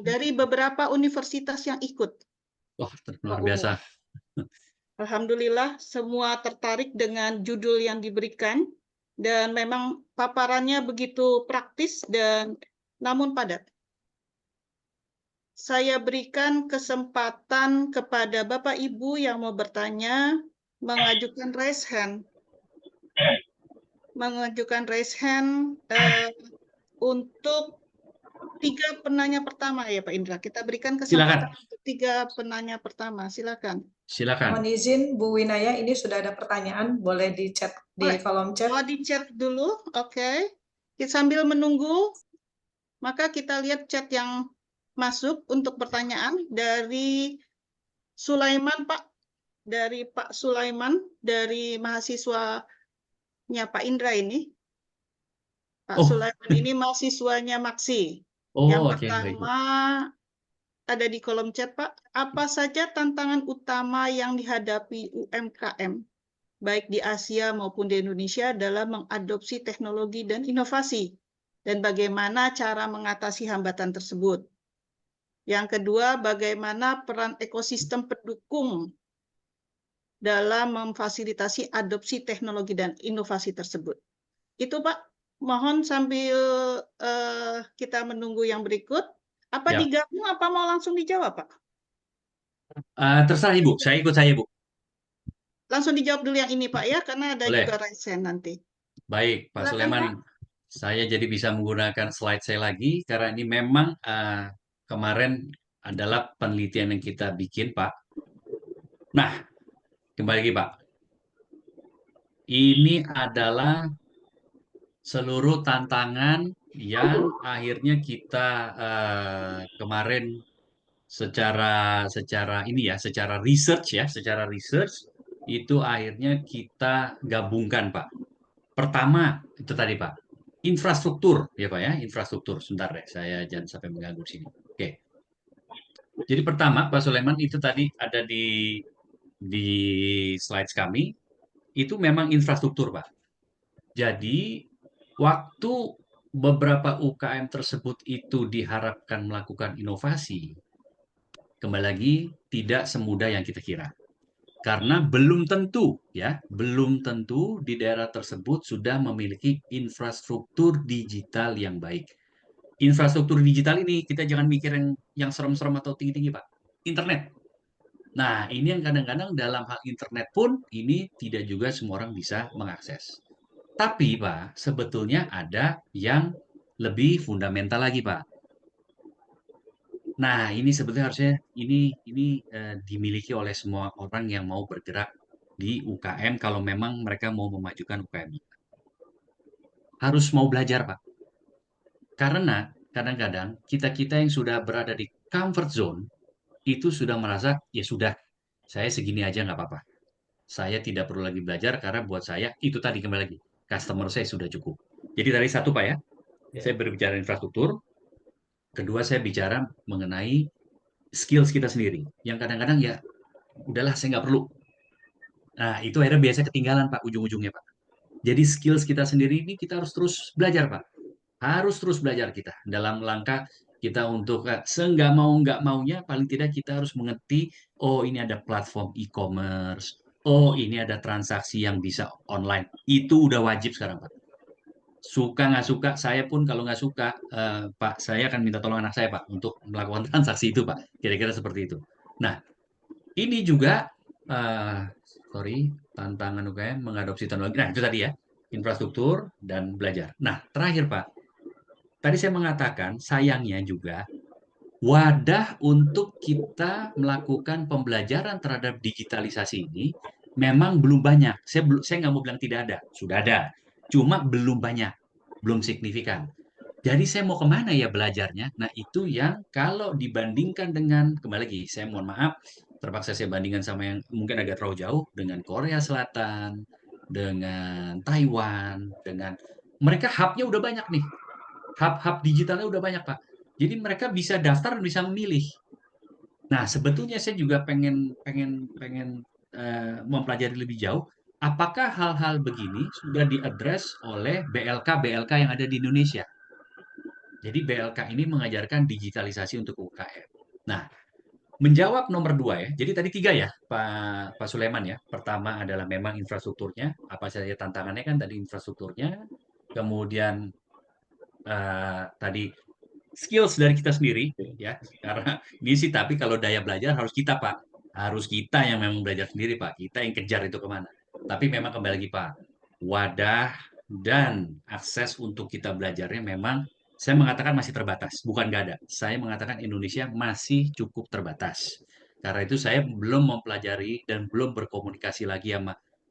dari beberapa universitas yang ikut. Wah, luar biasa. Alhamdulillah, semua tertarik dengan judul yang diberikan. Dan memang paparannya begitu praktis dan namun padat. Saya berikan kesempatan kepada Bapak Ibu yang mau bertanya, mengajukan raise hand. Mengajukan raise hand untuk 3 penanya pertama ya Pak Indra. Kita berikan kesempatan untuk 3 penanya pertama. Silakan. Silakan. Mohon izin Bu Winaya, ini sudah ada pertanyaan, boleh di chat di kolom chat. Oh, di chat dulu. Oke. Sambil menunggu, maka kita lihat chat yang masuk untuk pertanyaan dari Sulaiman, Pak. Dari Pak Sulaiman, dari mahasiswanya Pak Indra ini. Pak Sulaiman ini mahasiswanya Maksi. Yang pertama ada di kolom chat, Pak. Apa saja tantangan utama yang dihadapi UMKM, baik di Asia maupun di Indonesia, dalam mengadopsi teknologi dan inovasi? Dan bagaimana cara mengatasi hambatan tersebut? Yang kedua, bagaimana peran ekosistem pendukung dalam memfasilitasi adopsi teknologi dan inovasi tersebut? Itu Pak, mohon sambil kita menunggu yang berikut. Apa digabung, apa mau langsung dijawab Pak? Terserah Ibu, saya ikut saya Ibu. Langsung dijawab dulu yang ini Pak ya, karena ada juga raise hand nanti. Baik, Pak Silakan, Sulaiman, Pak. saya jadi bisa menggunakan slide saya lagi karena ini memang kemarin adalah penelitian yang kita bikin, Pak. Nah, kembali lagi, Pak. Ini adalah seluruh tantangan yang akhirnya kita kemarin secara ini ya, secara research itu akhirnya kita gabungkan, Pak. Pertama itu tadi, Pak, infrastruktur ya, Pak ya, infrastruktur. Sebentar deh, saya jangan sampai mengganggu sini. Oke. Jadi pertama, Pak Sulaiman, itu tadi ada di slides kami, itu memang infrastruktur, Pak. Jadi waktu beberapa UKM tersebut itu diharapkan melakukan inovasi, kembali lagi tidak semudah yang kita kira. Karena belum tentu di daerah tersebut sudah memiliki infrastruktur digital yang baik. Infrastruktur digital ini kita jangan mikir yang serem-serem atau tinggi-tinggi, Pak. Internet. Nah, ini yang kadang-kadang dalam hal internet pun ini tidak juga semua orang bisa mengakses. Tapi, Pak, sebetulnya ada yang lebih fundamental lagi, Pak. Nah, ini sebetulnya harusnya ini dimiliki oleh semua orang yang mau bergerak di UKM kalau memang mereka mau memajukan UKM. Harus mau belajar, Pak. Karena kadang-kadang kita-kita yang sudah berada di comfort zone itu sudah merasa, ya sudah, saya segini aja nggak apa-apa. Saya tidak perlu lagi belajar karena buat saya itu tadi kembali lagi, customer saya sudah cukup. Jadi dari satu, Pak ya, saya berbicara infrastruktur. Kedua, saya bicara mengenai skills kita sendiri. Yang kadang-kadang ya, udahlah saya nggak perlu. Nah, itu akhirnya biasa ketinggalan, Pak, ujung-ujungnya, Pak. Jadi skills kita sendiri ini kita harus terus belajar, Pak. Harus terus belajar kita. Dalam langkah kita untuk seenggak mau nggak maunya, paling tidak kita harus mengerti, oh ini ada platform e-commerce, oh ini ada transaksi yang bisa online. Itu udah wajib sekarang, Pak. Suka nggak suka, saya pun kalau nggak suka, Pak, saya akan minta tolong anak saya, Pak, untuk melakukan transaksi itu, Pak. Kira-kira seperti itu. Nah, ini juga, tantangan UKM mengadopsi teknologi. Nah, itu tadi ya, infrastruktur dan belajar. Nah, terakhir, Pak, tadi saya mengatakan sayangnya juga wadah untuk kita melakukan pembelajaran terhadap digitalisasi ini memang belum banyak. Saya nggak mau bilang tidak ada, sudah ada, cuma belum banyak, belum signifikan. Jadi saya mau kemana ya belajarnya? Nah, itu yang kalau dibandingkan dengan, kembali lagi, saya mohon maaf, terpaksa saya bandingkan sama yang mungkin agak terlalu jauh, dengan Korea Selatan, dengan Taiwan, dengan mereka hub-nya udah banyak nih. Hub-hub digitalnya udah banyak, Pak. Jadi mereka bisa daftar dan bisa memilih. Nah, sebetulnya saya juga pengen mempelajari lebih jauh, apakah hal-hal begini sudah diadres oleh BLK-BLK yang ada di Indonesia. Jadi BLK ini mengajarkan digitalisasi untuk UKM. Nah, menjawab nomor 2 ya. Jadi tadi 3 ya, Pak Sulaiman ya. Pertama adalah memang infrastrukturnya. Apa saja tantangannya kan tadi infrastrukturnya. Kemudian tadi skills dari kita sendiri ya. Karena ini sih tapi kalau daya belajar harus kita, Pak. Harus kita yang memang belajar sendiri, Pak. Kita yang kejar itu kemana. Tapi memang kembali lagi, Pak. Wadah dan akses untuk kita belajarnya memang saya mengatakan masih terbatas, bukan nggak ada. Saya mengatakan Indonesia masih cukup terbatas. Karena itu saya belum mempelajari dan belum berkomunikasi lagi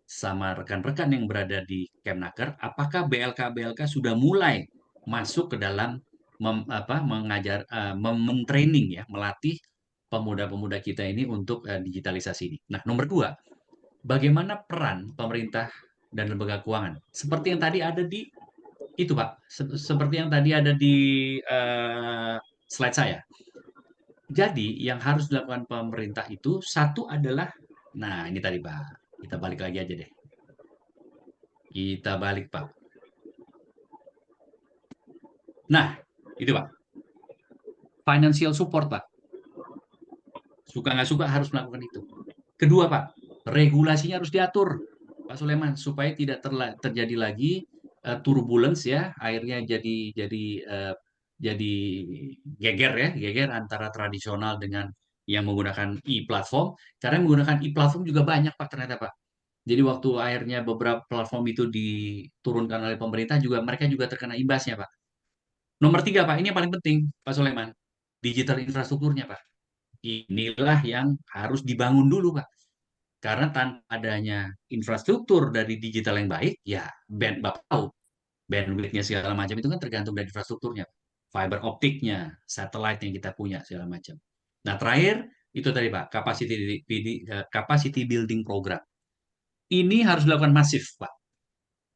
sama rekan-rekan yang berada di Kemnaker, apakah BLK-BLK sudah mulai masuk ke dalam mengajar, mentraining ya, melatih pemuda-pemuda kita ini untuk digitalisasi ini. Nah, nomor 2, bagaimana peran pemerintah dan lembaga keuangan? Seperti yang tadi ada di itu, Pak. Seperti yang tadi ada di slide saya. Jadi, yang harus dilakukan pemerintah itu satu adalah, nah ini tadi, Pak. Kita balik lagi aja deh. Kita balik, Pak. Nah, itu, Pak. Financial support, Pak. Suka nggak suka harus melakukan itu. Kedua, Pak, regulasinya harus diatur, Pak Sulaiman, supaya tidak terjadi lagi turbulence ya, akhirnya jadi geger antara tradisional dengan yang menggunakan e-platform. Karena menggunakan e-platform juga banyak, Pak, ternyata, Pak. Jadi waktu akhirnya beberapa platform itu diturunkan oleh pemerintah juga mereka juga terkena imbasnya, Pak. Nomor 3, Pak, ini yang paling penting, Pak Sulaiman. Digital infrastrukturnya, Pak. Inilah yang harus dibangun dulu, Pak. Karena tanpa adanya infrastruktur dari digital yang baik, ya Bapak tahu, bandwidth-nya segala macam itu kan tergantung dari infrastrukturnya. Fiber optiknya, satelit yang kita punya, segala macam. Nah, terakhir, itu tadi, Pak, capacity building program. Ini harus dilakukan masif, Pak.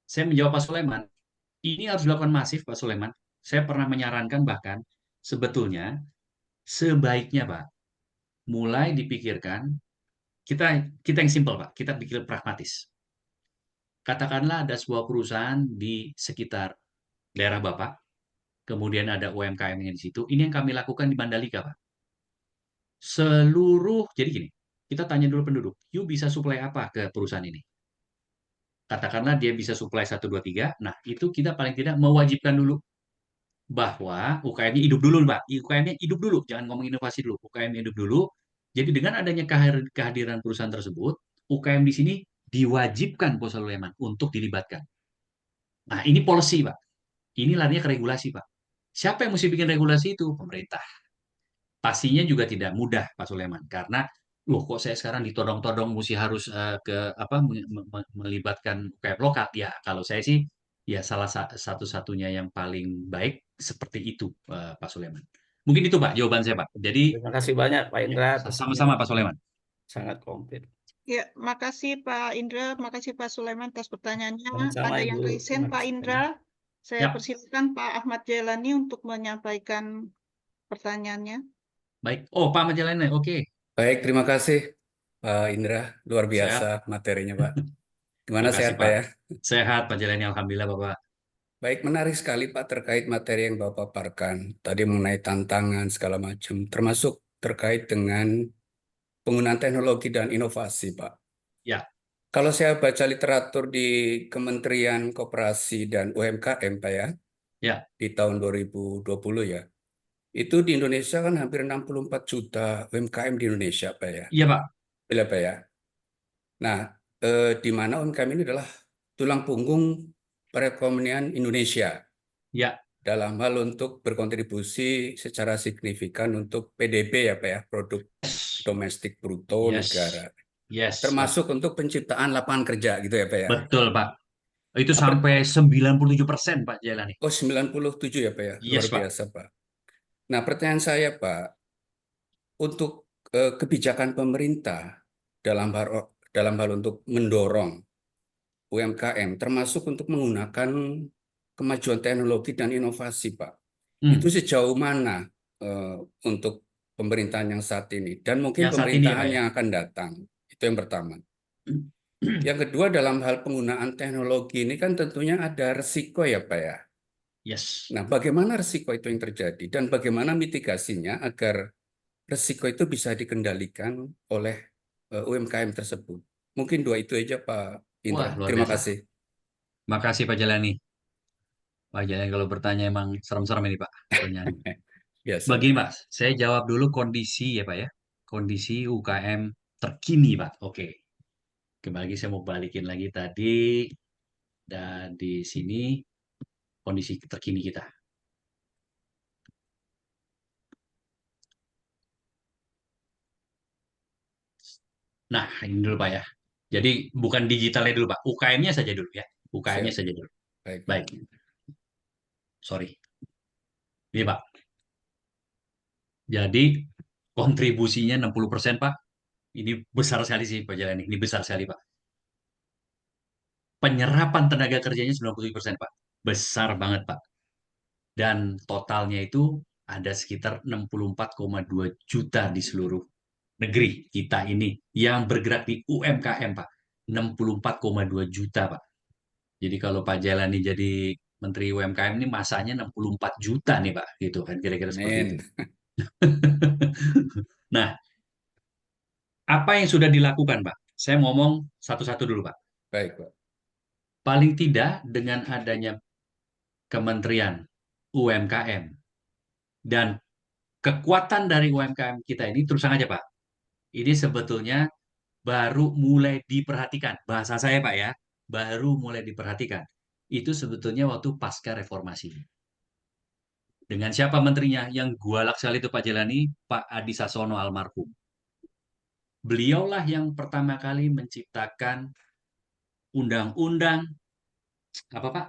Saya menjawab Pak Sulaiman, ini harus dilakukan masif, Pak Sulaiman. Saya pernah menyarankan bahkan, sebetulnya, sebaiknya, Pak, mulai dipikirkan, kita yang simpel, Pak, kita pikir pragmatis. Katakanlah ada sebuah perusahaan di sekitar daerah Bapak, kemudian ada UMKM-nya di situ. Ini yang kami lakukan di Mandalika, Pak. Jadi gini, kita tanya dulu penduduk, you bisa supply apa ke perusahaan ini? Katakanlah dia bisa supply 1, 2, 3, nah itu kita paling tidak mewajibkan dulu bahwa UKM-nya hidup dulu, Pak. UKM-nya hidup dulu, jangan ngomong inovasi dulu. UKM-nya hidup dulu. Jadi dengan adanya kehadiran perusahaan tersebut, UKM di sini diwajibkan, Pak Sulaiman, untuk dilibatkan. Nah, ini policy, Pak. Ini larinya ke regulasi, Pak. Siapa yang mesti bikin regulasi itu? Pemerintah. Pastinya juga tidak mudah, Pak Sulaiman, karena loh kok saya sekarang ditodong-todong mesti harus ke apa melibatkan UKM lokal. Ya, kalau saya sih ya salah satu-satunya yang paling baik seperti itu, Pak Sulaiman. Mungkin itu, Pak, jawaban saya, Pak. Jadi Terima kasih banyak Pak Indra. sama-sama, Pak Sulaiman. Sangat komplit. Ya, makasih Pak Indra, makasih Pak Sulaiman atas pertanyaannya. Sama-sama, Ada yang Ibu. resen Terima Pak kasih Indra. Saya Ya. persilakan Pak Ahmad Jailani untuk menyampaikan pertanyaannya. Baik. Oh, Pak Majalane, oke. Baik, terima kasih Pak Indra. Luar Sehat. biasa materinya, Pak. Gimana Makasih, sehat, Pak Pak. ya? Sehat, Pak Jalani, alhamdulillah, Bapak. Baik, menarik sekali Pak terkait materi yang Bapak paparkan. Tadi mengenai tantangan segala macam, termasuk terkait dengan penggunaan teknologi dan inovasi, Pak. Ya. Kalau saya baca literatur di Kementerian Koperasi dan UMKM, Pak ya, Ya. di tahun 2020 ya, itu di Indonesia kan hampir 64 juta UMKM di Indonesia, Pak ya. Iya, Pak. Iya, Pak ya. Nah, di mana UMKM ini adalah tulang punggung perekonomian Indonesia Ya. dalam hal untuk berkontribusi secara signifikan untuk PDB ya Pak ya, produk domestik bruto Yes. negara. Yes, Termasuk untuk penciptaan lapangan kerja gitu ya Pak ya. betul, Pak. Itu Apa- sampai 97%, Pak Jalani. Oh 97 ya Pak ya, luar Yes, Pak. biasa Pak. Nah pertanyaan saya Pak, untuk kebijakan pemerintah dalam hal untuk mendorong UMKM, termasuk untuk menggunakan kemajuan teknologi dan inovasi, Pak. Itu sejauh mana untuk pemerintahan yang saat ini dan mungkin Yang saat ini ya, pemerintahan Pak, ya? yang akan datang. Itu yang pertama. Yang kedua, dalam hal penggunaan teknologi ini kan tentunya ada resiko ya, Pak ya. Yes. Nah, bagaimana resiko itu yang terjadi dan bagaimana mitigasinya agar resiko itu bisa dikendalikan oleh UMKM tersebut. Mungkin dua itu aja, Pak Indra. Wah, luar Terima biasa. kasih. Makasih, Pak Jalani. Pak Jalani kalau bertanya emang serem-serem ini, Pak. Pertanyaan. Biasa. Begini, Pak. Saya jawab dulu kondisi ya, Pak ya. Kondisi UKM terkini, Pak. Oke. Kembali lagi saya mau balikin lagi tadi. Dan di sini kondisi terkini kita. Nah, ini dulu Pak ya. Jadi bukan digitalnya dulu Pak, UKM-nya saja dulu ya. UKM-nya Siap. saja dulu. Baik. Baik. Sorry. Ini Pak. Jadi kontribusinya 60% Pak. Ini besar sekali sih Pak Jalani. Ini besar sekali Pak. Penyerapan tenaga kerjanya 97% Pak. Besar banget Pak. Dan totalnya itu ada sekitar 64,2 juta di seluruh negeri kita ini yang bergerak di UMKM Pak. 64,2 juta Pak. Jadi kalau Pak Jalani jadi Menteri UMKM ini masanya 64 juta nih Pak, gitu kan kira-kira seperti itu. Amin. Nah, apa yang sudah dilakukan Pak? Saya ngomong satu-satu dulu Pak. Baik, Pak. Paling tidak dengan adanya Kementerian UMKM dan kekuatan dari UMKM kita ini terus terang aja Pak. Ini sebetulnya baru mulai diperhatikan. Bahasa saya Pak ya, baru mulai diperhatikan. Itu sebetulnya waktu pasca reformasi. Dengan siapa menterinya? Yang gualak sekali itu Pak Jelani, Pak Adi Sasono almarhum. Beliaulah yang pertama kali menciptakan undang-undang apa Pak?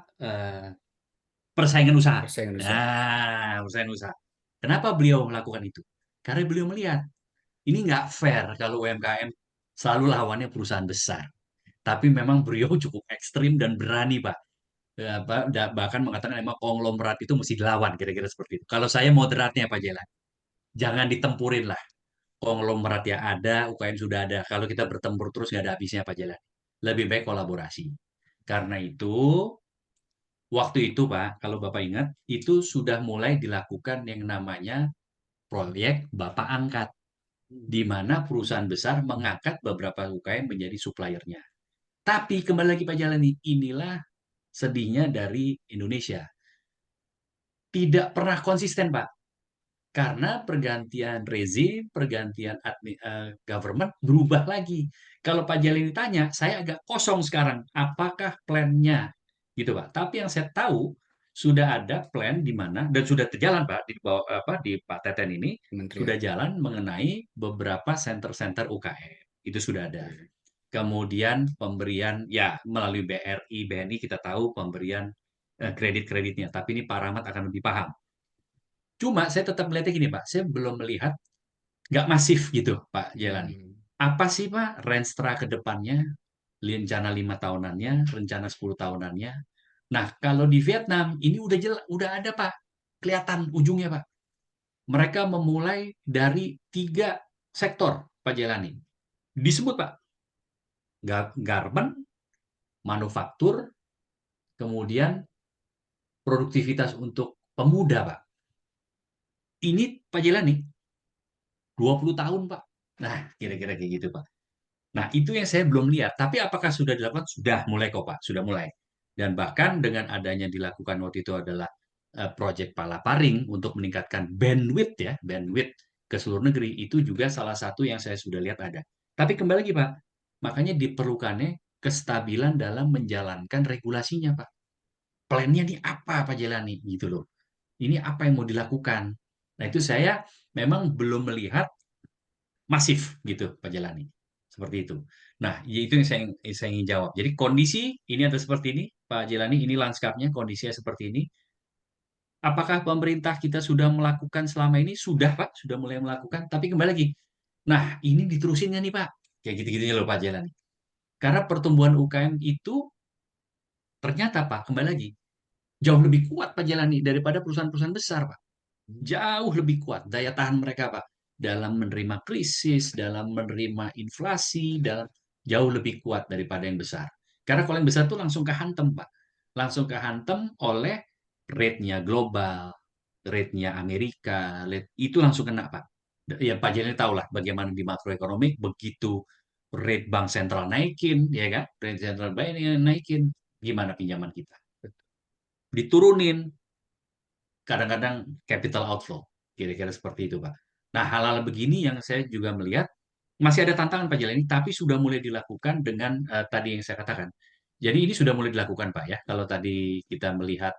Persaingan usaha. Persaingan usaha. Nah, persaingan usaha. Kenapa beliau melakukan itu? Karena beliau melihat ini nggak fair kalau UMKM selalu lawannya perusahaan besar. Tapi memang beliau cukup ekstrim dan berani, Pak. Bahkan mengatakan emang konglomerat itu mesti dilawan, kira-kira seperti itu. Kalau saya moderatnya, Pak Jelan, jangan ditempurin lah. Konglomerat ya ada, UKM sudah ada. Kalau kita bertempur terus nggak ada habisnya, Pak Jelan. Lebih baik kolaborasi. Karena itu, waktu itu, Pak, kalau Bapak ingat, itu sudah mulai dilakukan yang namanya proyek Bapak Angkat, di mana perusahaan besar mengangkat beberapa UKM menjadi suppliernya. Tapi kembali lagi Pak Jalani, inilah sedihnya dari Indonesia. Tidak pernah konsisten, Pak. Karena pergantian rezim, pergantian government berubah lagi. Kalau Pak Jalani tanya, saya agak kosong sekarang. Apakah plannya? Gitu, Pak. Tapi yang saya tahu, sudah ada plan di mana, dan sudah terjalan, Pak, di bawah, di Pak Teten ini, sudah jalan mengenai beberapa center-center UKM. Itu sudah ada. Kemudian pemberian, ya melalui BRI, BNI kita tahu pemberian kredit-kreditnya. Tapi ini Pak Rahmat akan lebih paham. Cuma saya tetap melihatnya gini Pak, saya belum melihat nggak masif gitu Pak Jelani. Apa sih Pak Renstra ke depannya, rencana 5 tahunannya, rencana 10 tahunannya. Nah kalau di Vietnam ini udah ada Pak, kelihatan ujungnya Pak. Mereka memulai dari 3 sektor Pak Jelani. Disebut Pak, garment, manufaktur, kemudian produktivitas untuk pemuda Pak. Ini Pak Jelani 20 tahun, Pak. Nah, kira-kira kayak gitu, Pak. Nah, itu yang saya belum lihat. Tapi apakah sudah dilakukan? Sudah mulai kok, Pak. Sudah mulai. Dan bahkan dengan adanya dilakukan waktu itu adalah Project Palaparing untuk meningkatkan bandwidth ya, bandwidth ke seluruh negeri, itu juga salah satu yang saya sudah lihat ada. Tapi kembali lagi, Pak. Makanya diperlukannya kestabilan dalam menjalankan regulasinya, Pak. Plannya ini apa, Pak Jelani? Gitu loh. Ini apa yang mau dilakukan? Nah, itu saya memang belum melihat masif gitu Pak Jalani. Seperti itu. Nah, itu yang saya ingin jawab. Jadi kondisi ini ada seperti ini, Pak Jalani, ini lanskapnya, kondisinya seperti ini. Apakah pemerintah kita sudah melakukan selama ini? Sudah, Pak, sudah mulai melakukan. Tapi kembali lagi, nah ini diterusinnya nih, Pak. Kayak gitu-gitunya loh, Pak Jalani. Karena pertumbuhan UKM itu ternyata, Pak, kembali lagi, jauh lebih kuat, Pak Jalani, daripada perusahaan-perusahaan besar, Pak. Jauh lebih kuat daya tahan mereka, Pak, dalam menerima krisis, dalam menerima inflasi, dalam jauh lebih kuat daripada yang besar. Karena kalau yang besar itu langsung kehantem, Pak. Langsung kehantem oleh rate-nya global, rate-nya Amerika, itu langsung kena, Pak. Ya Pak Jelani tahu lah bagaimana di makroekonomi, begitu rate bank sentral naikin, ya kan? Rate sentral bank naikin, gimana pinjaman kita? Diturunin, kadang-kadang capital outflow, kira-kira seperti itu, Pak. Nah, hal-hal begini yang saya juga melihat masih ada tantangan Pak Jalani, tapi sudah mulai dilakukan dengan tadi yang saya katakan. Jadi ini sudah mulai dilakukan, Pak ya. Kalau tadi kita melihat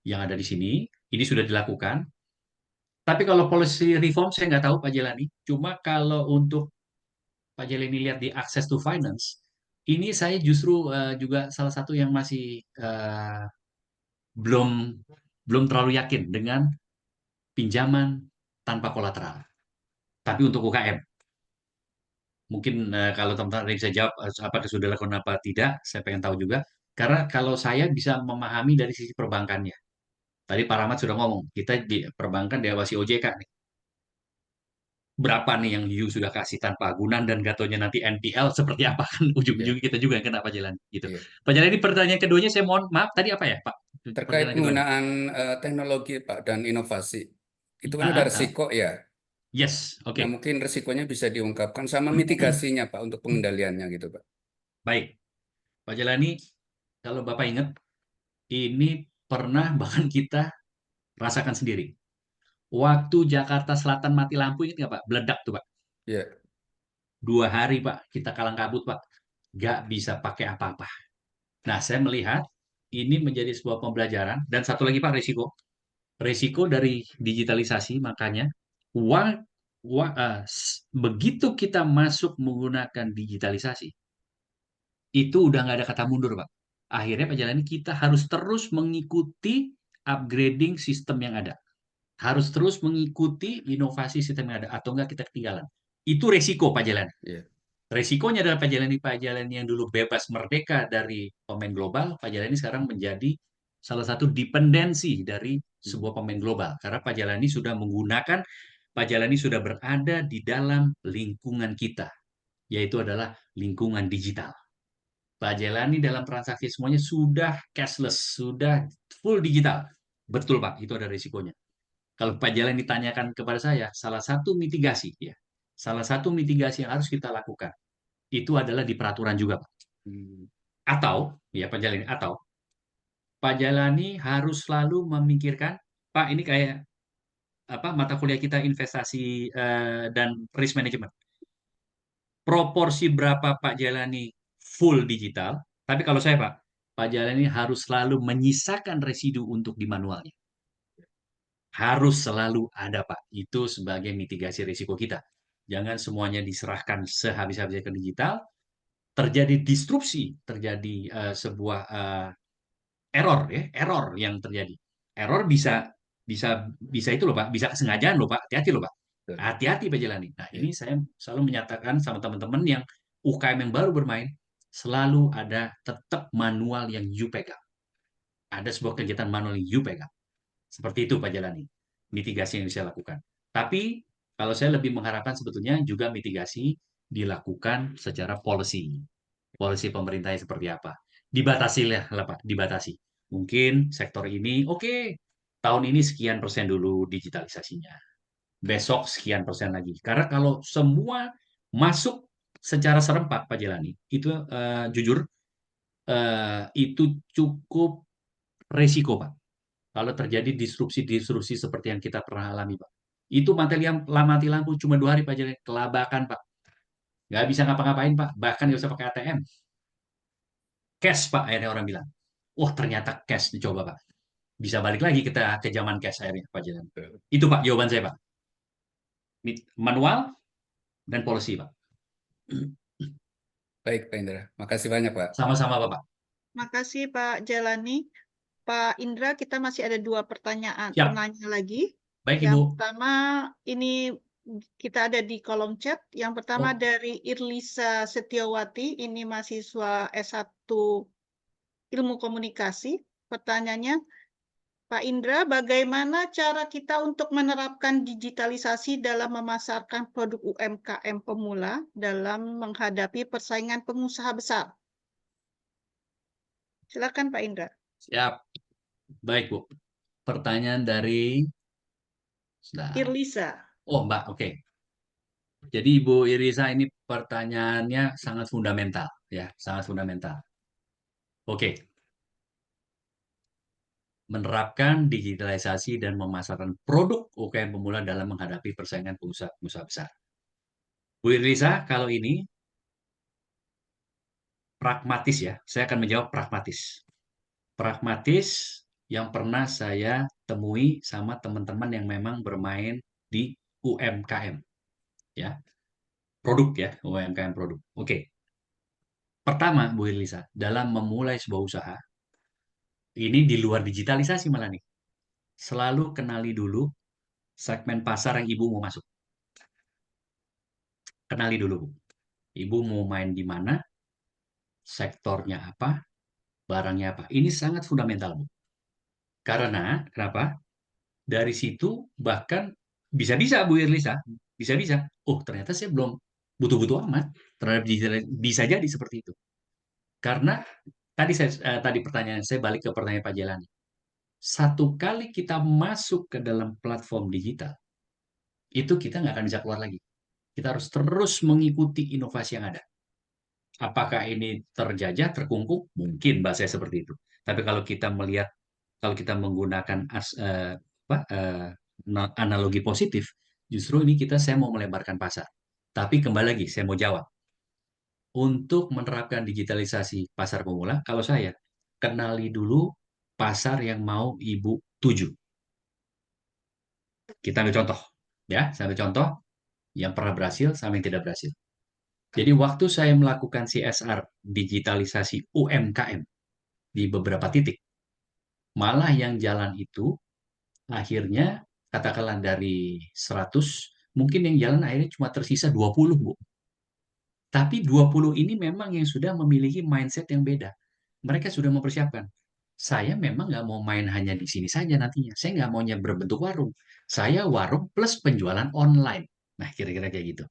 yang ada di sini, ini sudah dilakukan. Tapi kalau policy reform saya nggak tahu Pak Jalani. Cuma kalau untuk Pak Jalani lihat di access to finance, ini saya justru juga salah satu yang masih belum terlalu yakin dengan pinjaman tanpa kolateral. Tapi untuk UKM, mungkin kalau teman-teman bisa jawab apakah sudah dilakukan apa tidak, saya pengen tahu juga. Karena kalau saya bisa memahami dari sisi perbankannya. Tadi Pak Rahmat sudah ngomong, kita di perbankan diawasi OJK nih. Berapa nih yang you sudah kasih tanpa agunan dan gatonya nanti NPL seperti apa kan ujung-ujungnya kita juga yang kena Pak Jalan gitu. Pak Jalan, ini pertanyaan keduanya saya mohon maaf tadi apa ya Pak? Terkait penggunaan teknologi Pak dan inovasi. Itu kan ada resiko ya. Yes, oke. Nah, mungkin resikonya bisa diungkapkan sama mitigasinya Pak untuk pengendaliannya gitu Pak. Baik, Pak Jalani, kalau Bapak ingat, ini pernah bahkan kita rasakan sendiri. Waktu Jakarta Selatan mati lampu, ingat nggak Pak? Beledak tuh Pak. Ya. 2 hari, Pak, kita kalang kabut, Pak. Nggak bisa pakai apa-apa. Nah, saya melihat ini menjadi sebuah pembelajaran. Dan satu lagi, Pak, risiko. Risiko dari digitalisasi, makanya begitu kita masuk menggunakan digitalisasi, itu udah nggak ada kata mundur, Pak. Akhirnya Pak Jalani kita harus terus mengikuti upgrading sistem yang ada. Harus terus mengikuti inovasi sistem yang ada, atau enggak kita ketinggalan. Itu resiko Pak Jalani. Ya. Resikonya adalah Pak Jalani yang dulu bebas merdeka dari pemain global, Pak Jalani sekarang menjadi salah satu dependensi dari sebuah pemain global. Karena Pak Jalani sudah menggunakan, Pak Jalani sudah berada di dalam lingkungan kita, yaitu adalah lingkungan digital. Pak Jelani dalam transaksi semuanya sudah cashless, sudah full digital. Betul Pak, itu ada risikonya. Kalau Pak Jelani ditanyakan kepada saya, salah satu mitigasi ya, salah satu mitigasi yang harus kita lakukan itu adalah di peraturan juga Pak. Atau ya Pak Jelani, atau Pak Jelani harus selalu memikirkan, Pak ini kayak apa mata kuliah kita investasi dan risk management. Proporsi berapa Pak Jalani full digital, tapi kalau saya Pak Jalani harus selalu menyisakan residu untuk di manualnya. Harus selalu ada Pak, itu sebagai mitigasi risiko kita. Jangan semuanya diserahkan sehabis-habisnya ke digital, terjadi disrupsi, terjadi sebuah error yang terjadi. Error bisa itu loh Pak, bisa kesengajaan loh Pak, hati-hati loh Pak. Hati-hati Pak Jelani. Nah, ini saya selalu menyatakan sama teman-teman yang UKM yang baru bermain, selalu ada tetap manual yang you pegang. Ada sebuah kegiatan manual yang you pegang. Seperti itu Pak Jelani, mitigasi yang bisa lakukan. Tapi, kalau saya lebih mengharapkan sebetulnya juga mitigasi dilakukan secara policy. Policy pemerintahnya seperti apa. Dibatasi lah Pak, dibatasi. Mungkin sektor ini, oke, tahun ini sekian persen dulu digitalisasinya. Besok sekian persen lagi. Karena kalau semua masuk secara serempak Pak Jelani, itu jujur itu cukup resiko Pak. Kalau terjadi disrupsi seperti yang kita pernah alami Pak. Itu mati lampu cuma 2 hari Pak Jelani, kelabakan Pak. Nggak bisa ngapa-ngapain Pak, bahkan nggak usah pakai ATM. Cash Pak, akhirnya orang bilang. Wah ternyata cash dicoba Pak. Bisa balik lagi kita ke zaman cash akhirnya Pak Jelani. Itu Pak jawaban saya Pak. Manual dan policy Pak. Baik Pak Indra, makasih banyak Pak. Sama-sama Bapak. Makasih Pak Jalani. Pak Indra, kita masih ada 2 pertanyaan Siap. penanya lagi. Baik Yang Ibu. pertama ini kita ada di kolom chat. Yang pertama dari Irlisa Setiawati, ini mahasiswa S1 Ilmu Komunikasi. Pertanyaannya, Pak Indra, bagaimana cara kita untuk menerapkan digitalisasi dalam memasarkan produk UMKM pemula dalam menghadapi persaingan pengusaha besar? Silakan Pak Indra. Siap. Baik Bu. Pertanyaan dari Irlisa. Oh Mbak, oke. Jadi Ibu Irisa ini pertanyaannya sangat fundamental ya, sangat fundamental. Oke. Menerapkan digitalisasi dan memasarkan produk UKM pemula dalam menghadapi persaingan pengusaha besar. Bu Irisa, kalau ini pragmatis ya, saya akan menjawab pragmatis. Pragmatis yang pernah saya temui sama teman-teman yang memang bermain di UMKM. Ya. Produk ya, UMKM produk. Oke. Pertama, Bu Irisa, dalam memulai sebuah usaha, ini di luar digitalisasi malah nih. Selalu kenali dulu segmen pasar yang Ibu mau masuk. Kenali dulu, Bu. Ibu mau main di mana, sektornya apa, barangnya apa. Ini sangat fundamental, Bu. Karena, kenapa? Dari situ bahkan bisa-bisa, Bu Irlisa, bisa-bisa. Oh, ternyata saya belum butuh-butuh amat terhadap digital. Bisa jadi seperti itu. Karena, tadi pertanyaan saya balik ke pertanyaan Pak Jelani. Satu kali kita masuk ke dalam platform digital, itu kita nggak akan bisa keluar lagi. Kita harus terus mengikuti inovasi yang ada. Apakah ini terjajah, terkungkung? Mungkin bahasa seperti itu. Tapi kalau kita melihat, kalau kita menggunakan analogi positif, justru ini saya mau melebarkan pasar. Tapi kembali lagi, saya mau jawab. Untuk menerapkan digitalisasi pasar pemula, kalau saya, kenali dulu pasar yang mau Ibu tuju. Kita ambil contoh, ya, saya ambil contoh yang pernah berhasil sama yang tidak berhasil. Jadi waktu saya melakukan CSR digitalisasi UMKM di beberapa titik, malah yang jalan itu akhirnya katakanlah dari 100, mungkin yang jalan akhirnya cuma tersisa 20, Bu. Tapi 20 ini memang yang sudah memiliki mindset yang beda. Mereka sudah mempersiapkan. Saya memang nggak mau main hanya di sini saja nantinya. Saya nggak maunya berbentuk warung. Saya warung plus penjualan online. Nah, kira-kira kayak gitu.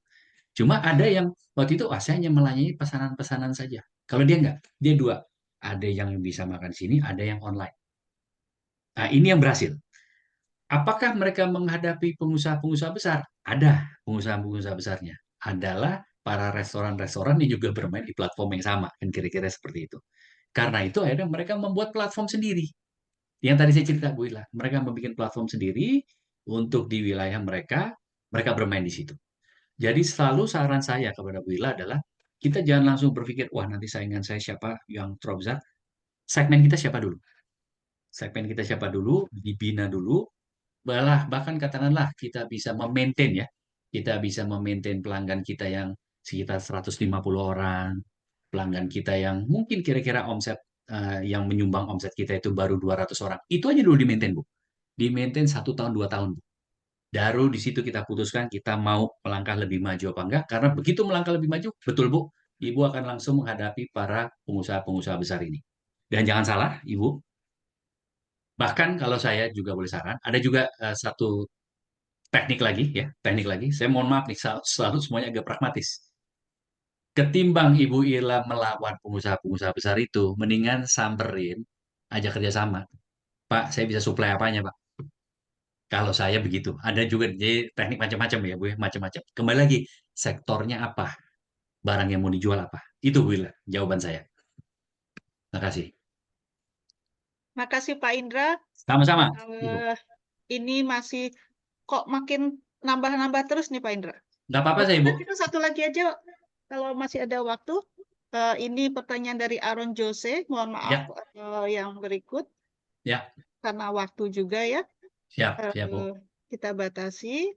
Cuma ada yang waktu itu, saya hanya melayani pesanan-pesanan saja. Kalau dia nggak, dia dua. Ada yang bisa makan di sini, ada yang online. Nah, ini yang berhasil. Apakah mereka menghadapi pengusaha-pengusaha besar? Ada pengusaha-pengusaha besarnya. Adalah para restoran-restoran yang juga bermain di platform yang sama. Kan kira-kira seperti itu. Karena itu akhirnya mereka membuat platform sendiri. Yang tadi saya cerita, Bu Ila. Mereka membuat platform sendiri untuk di wilayah mereka, mereka bermain di situ. Jadi selalu saran saya kepada Bu Ila adalah, kita jangan langsung berpikir, wah nanti saingan saya siapa yang terbesar. Segmen kita siapa dulu? Segmen kita siapa dulu, dibina dulu, bahkan katakanlah kita bisa memaintain ya, kita bisa memaintain pelanggan kita yang sekitar 150 orang, pelanggan kita yang mungkin kira-kira omset yang menyumbang omset kita itu baru 200 orang. Itu aja dulu di-maintain, Bu. Di-maintain 1 tahun, 2 tahun, Bu. Baru di situ kita putuskan kita mau melangkah lebih maju apa enggak, karena begitu melangkah lebih maju, betul Bu, Ibu akan langsung menghadapi para pengusaha-pengusaha besar ini. Dan jangan salah, Ibu, bahkan kalau saya juga boleh saran, ada juga satu teknik lagi ya, teknik lagi. Saya mohon maaf nih, selalu semuanya agak pragmatis. Ketimbang Ibu Ila melawan pengusaha-pengusaha besar itu, mendingan samperin, ajak kerjasama. Pak, saya bisa suplai apanya, Pak? Kalau saya begitu. Ada juga jadi teknik macam-macam ya, Bu, ya, macam-macam. Kembali lagi, sektornya apa? Barang yang mau dijual apa? Itu, Bu Ila, jawaban saya. Terima kasih. Makasih Pak Indra. Sama-sama, Ibu. Ini masih kok makin nambah-nambah terus nih Pak Indra. Nggak apa-apa saya, Ibu. Kita satu lagi aja kalau masih ada waktu. Ini pertanyaan dari Aaron Jose. Mohon maaf yang berikut. Ya. Karena waktu juga ya. Siap, Bu. Kita batasi.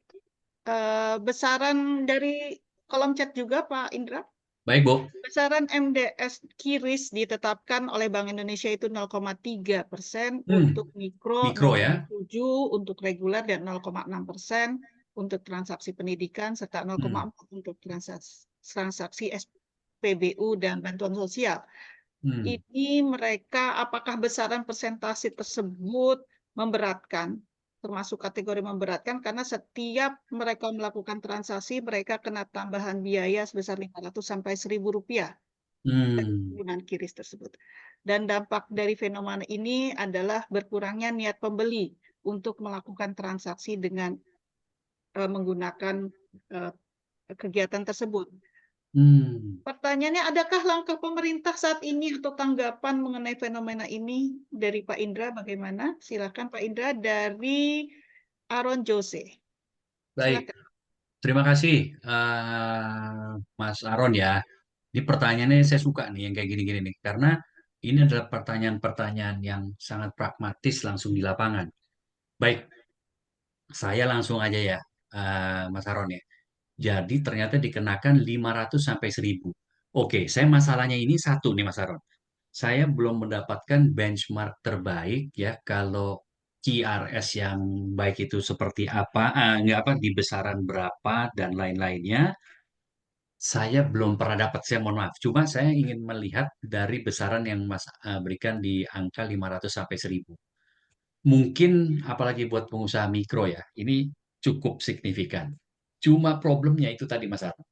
Besaran dari kolom chat juga Pak Indra. Baik, Bu. Besaran MDS QRIS ditetapkan oleh Bank Indonesia itu 0,3% untuk mikro, 0,7% untuk reguler, dan 0,6% untuk transaksi pendidikan, serta 0,4% untuk transaksi SPBU dan bantuan sosial. Ini mereka, apakah besaran persentase tersebut memberatkan? Termasuk kategori memberatkan karena setiap mereka melakukan transaksi mereka kena tambahan biaya sebesar 500 sampai 1.000 rupiah penggunaan QRIS tersebut. Dan dampak dari fenomena ini adalah berkurangnya niat pembeli untuk melakukan transaksi dengan menggunakan kegiatan tersebut. Pertanyaannya, adakah langkah pemerintah saat ini atau tanggapan mengenai fenomena ini dari Pak Indra bagaimana? Silakan Pak Indra dari Aaron Jose. Baik, terima kasih Mas Aaron ya. Ini pertanyaannya saya suka nih yang kayak gini-gini nih, karena ini adalah pertanyaan-pertanyaan yang sangat pragmatis langsung di lapangan. Baik, saya langsung aja ya Mas Aaron ya. Jadi ternyata dikenakan 500 sampai 1.000. Oke, saya masalahnya ini satu nih Mas Aaron. Saya belum mendapatkan benchmark terbaik ya kalau QRS yang baik itu seperti apa, di besaran berapa dan lain-lainnya. Saya belum pernah dapat, saya mohon maaf. Cuma saya ingin melihat dari besaran yang Mas berikan di angka 500 sampai 1.000. Mungkin apalagi buat pengusaha mikro ya, ini cukup signifikan. Cuma problemnya itu tadi Mas Arno.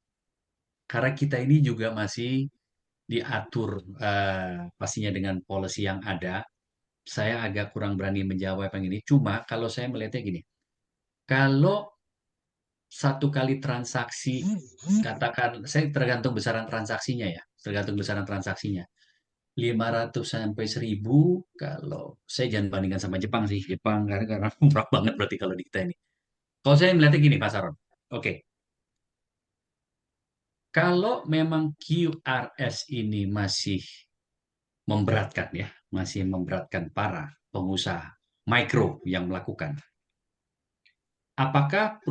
Karena kita ini juga masih diatur pastinya dengan policy yang ada. Saya agak kurang berani menjawab yang ini. Cuma kalau saya melihatnya gini, kalau satu kali transaksi, katakan saya tergantung besaran transaksinya ya, tergantung besaran transaksinya. 500 sampai 1.000, kalau saya jangan bandingkan sama Jepang sih, Jepang karena murah banget berarti kalau di kita ini. Kalau saya melihatnya gini Pak Saron, oke. Kalau memang QRS ini masih memberatkan ya, masih memberatkan para pengusaha mikro yang melakukan. Apakah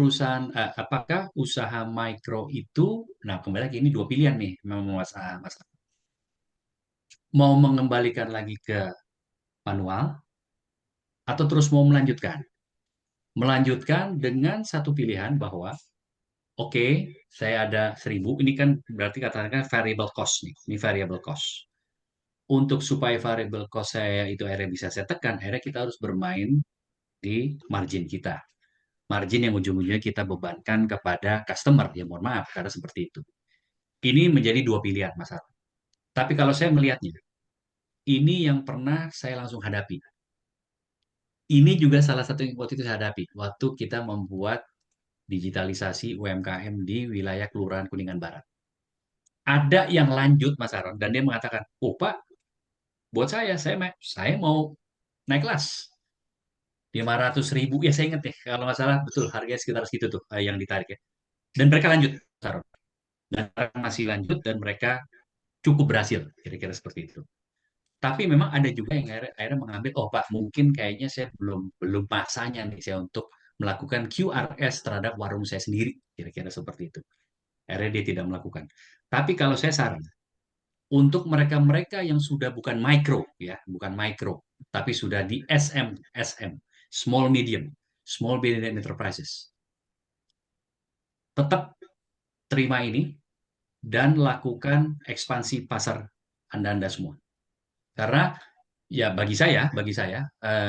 apakah usaha mikro itu, nah kembali lagi ini dua pilihan nih, memang Mas. Mau mengembalikan lagi ke manual atau terus mau melanjutkan? Melanjutkan dengan satu pilihan bahwa oke, saya ada 1.000, ini kan berarti katakan variable cost nih, ini variable cost. Untuk supaya variable cost saya itu akhirnya bisa saya tekan, akhirnya kita harus bermain di margin kita. Margin yang ujung-ujungnya kita bebankan kepada customer, ya mohon maaf, karena seperti itu. Ini menjadi dua pilihan, Mas Har. Tapi kalau saya melihatnya, ini yang pernah saya langsung hadapi. Ini juga salah satu yang waktu itu saya hadapi, waktu kita membuat digitalisasi UMKM di wilayah Kelurahan Kuningan Barat. Ada yang lanjut, Mas Aron, dan dia mengatakan, oh Pak, buat saya mau naik kelas. 500.000, ya saya ingat deh, kalau nggak salah, betul, harganya sekitar segitu tuh yang ditarik ya. Dan mereka lanjut, Mas Aron. Dan mereka masih lanjut, dan mereka cukup berhasil, kira-kira seperti itu. Tapi memang ada juga yang akhirnya mengambil, oh Pak, mungkin kayaknya saya belum masanya nih saya untuk melakukan QRS terhadap warung saya sendiri, kira-kira seperti itu. Akhirnya dia tidak melakukan. Tapi kalau saya saran, untuk mereka-mereka yang sudah bukan mikro, ya, bukan mikro, tapi sudah di SM, small medium enterprises, tetap terima ini dan lakukan ekspansi pasar Anda semua. Karena ya bagi saya